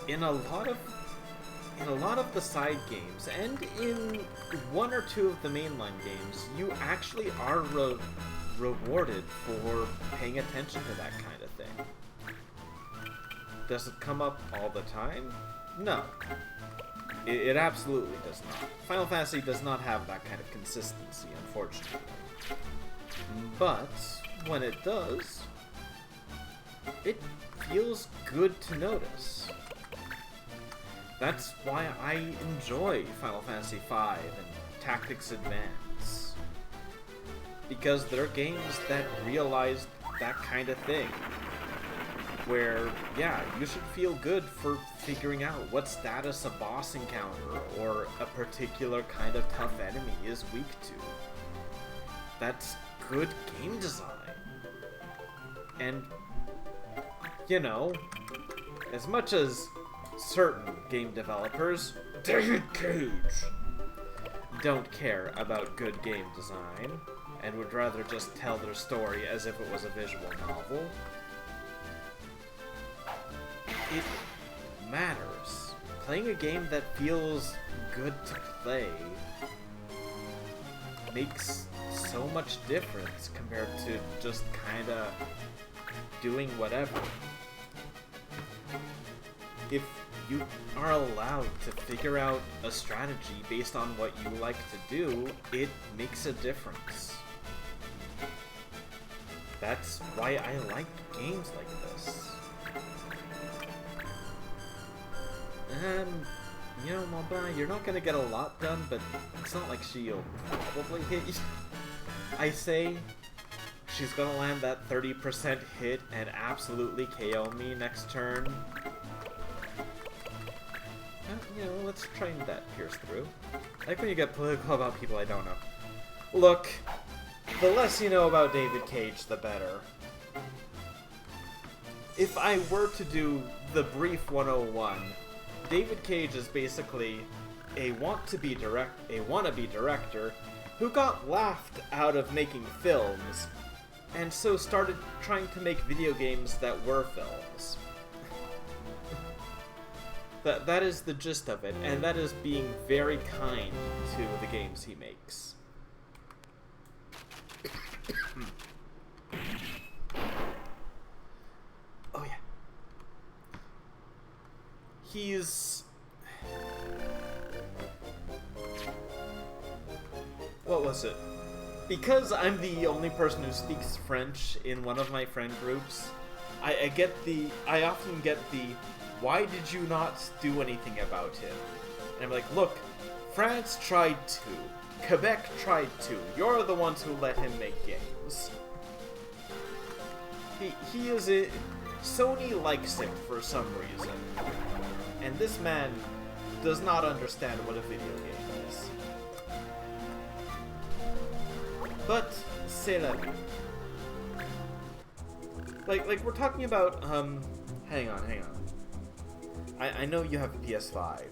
In a lot of the side games, and in one or two of the mainline games, you actually are rewarded for paying attention to that kind of thing. Does it come up all the time? No. It absolutely does not. Final Fantasy does not have that kind of consistency, unfortunately. But, when it does, it feels good to notice. That's why I enjoy Final Fantasy V and Tactics Advance. Because they're games that realize that kind of thing. Where, yeah, you should feel good for figuring out what status a boss encounter or a particular kind of tough enemy is weak to. That's good game design. And, you know, as much as certain game developers, David Cage, don't care about good game design and would rather just tell their story as if it was a visual novel, it matters. Playing a game that feels good to play makes so much difference compared to just kinda doing whatever. If you are allowed to figure out a strategy based on what you like to do, it makes a difference. That's why I like games like this. You know, Mamba, you're not gonna get a lot done, but it's not like she'll probably hit you. I say, she's gonna land that 30% hit and absolutely KO me next turn. You know, let's try that pierce through. I like when you get political about people I don't know. Look, the less you know about David Cage, the better. If I were to do the brief 101, David Cage is basically a wannabe director who got laughed out of making films, and so started trying to make video games that were films. That is the gist of it, and that is being very kind to the games he makes. Oh yeah. He's... What was it? Because I'm the only person who speaks French in one of my friend groups, I often get the, why did you not do anything about him? And I'm like, look, France tried to. Quebec tried to. You're the ones who let him make games. He is a... Sony likes him for some reason. And this man does not understand what a video game is. But, c'est la vie. Like, we're talking about, hang on. I know you have a PS5.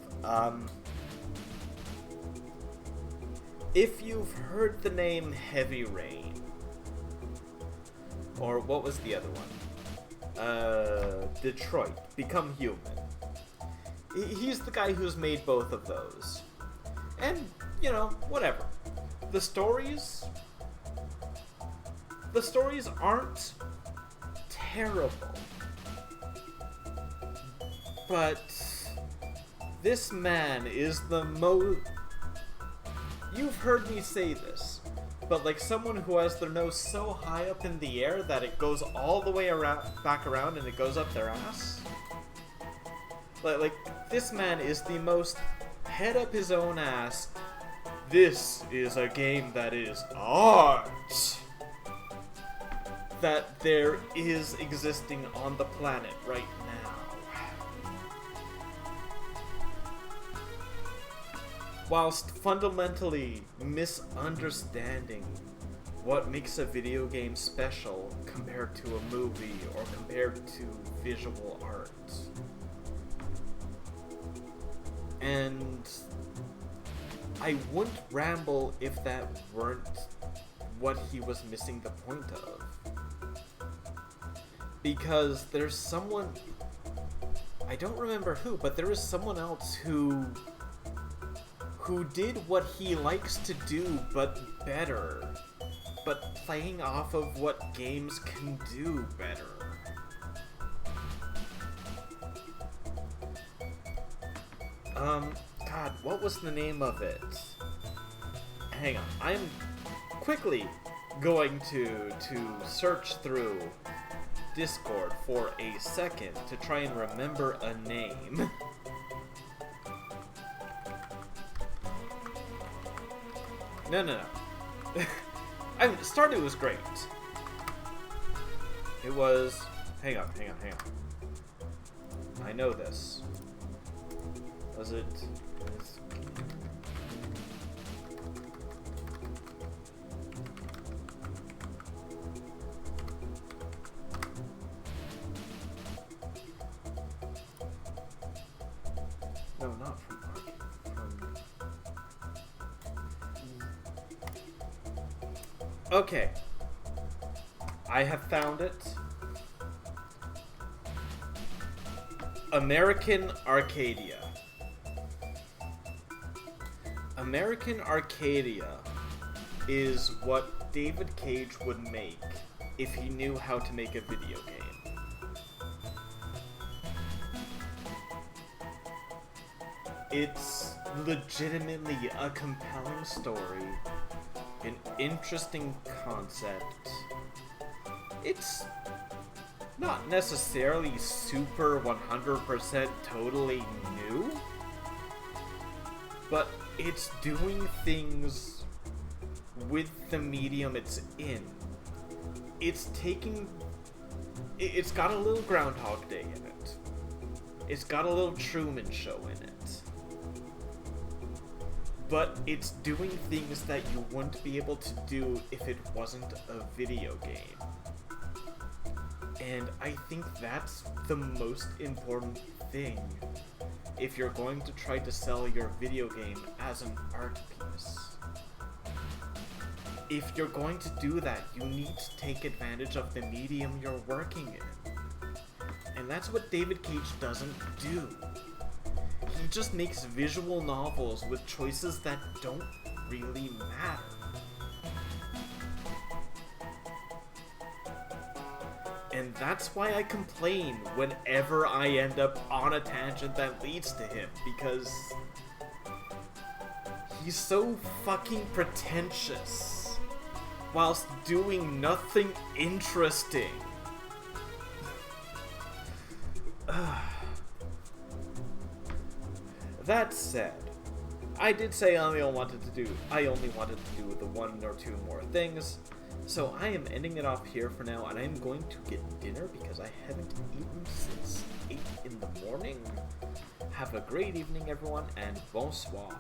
If you've heard the name Heavy Rain, or what was the other one? Detroit, Become Human. He's the guy who's made both of those. And, you know, whatever. The stories aren't terrible. But this man is the most... You've heard me say this, but like someone who has their nose so high up in the air that it goes all the way back around and it goes up their ass. Like this man is the most head up his own ass. This is a game that is art that there is existing on the planet right now. Whilst fundamentally misunderstanding what makes a video game special compared to a movie or compared to visual art. And I wouldn't ramble if that weren't what he was missing the point of. Because there's someone, I don't remember who, but there is someone else who did what he likes to do, but better. But playing off of what games can do better. God, what was the name of it? Hang on, I'm quickly going to search through Discord for a second to try and remember a name. No. I mean, Stardew was great. It was... Hang on. I know this. Was it... No, not from Ark. Okay. I have found it. American Arcadia. American Arcadia is what David Cage would make if he knew how to make a video game. It's legitimately a compelling story, an interesting concept. It's not necessarily super 100% totally new, but it's doing things with the medium it's in it's taking... It's got a little Groundhog Day in it. It's got a little Truman Show in it. But it's doing things that you wouldn't be able to do if it wasn't a video game. And I think that's the most important thing if you're going to try to sell your video game as an art piece. If you're going to do that, you need to take advantage of the medium you're working in. And that's what David Cage doesn't do. He just makes visual novels with choices that don't really matter. And that's why I complain whenever I end up on a tangent that leads to him, because he's so fucking pretentious whilst doing nothing interesting. That said, I did say I only wanted to do the one or two more things, so I am ending it off here for now, and I'm going to get dinner because I haven't eaten since 8 in the morning. Have a great evening, everyone, and bonsoir.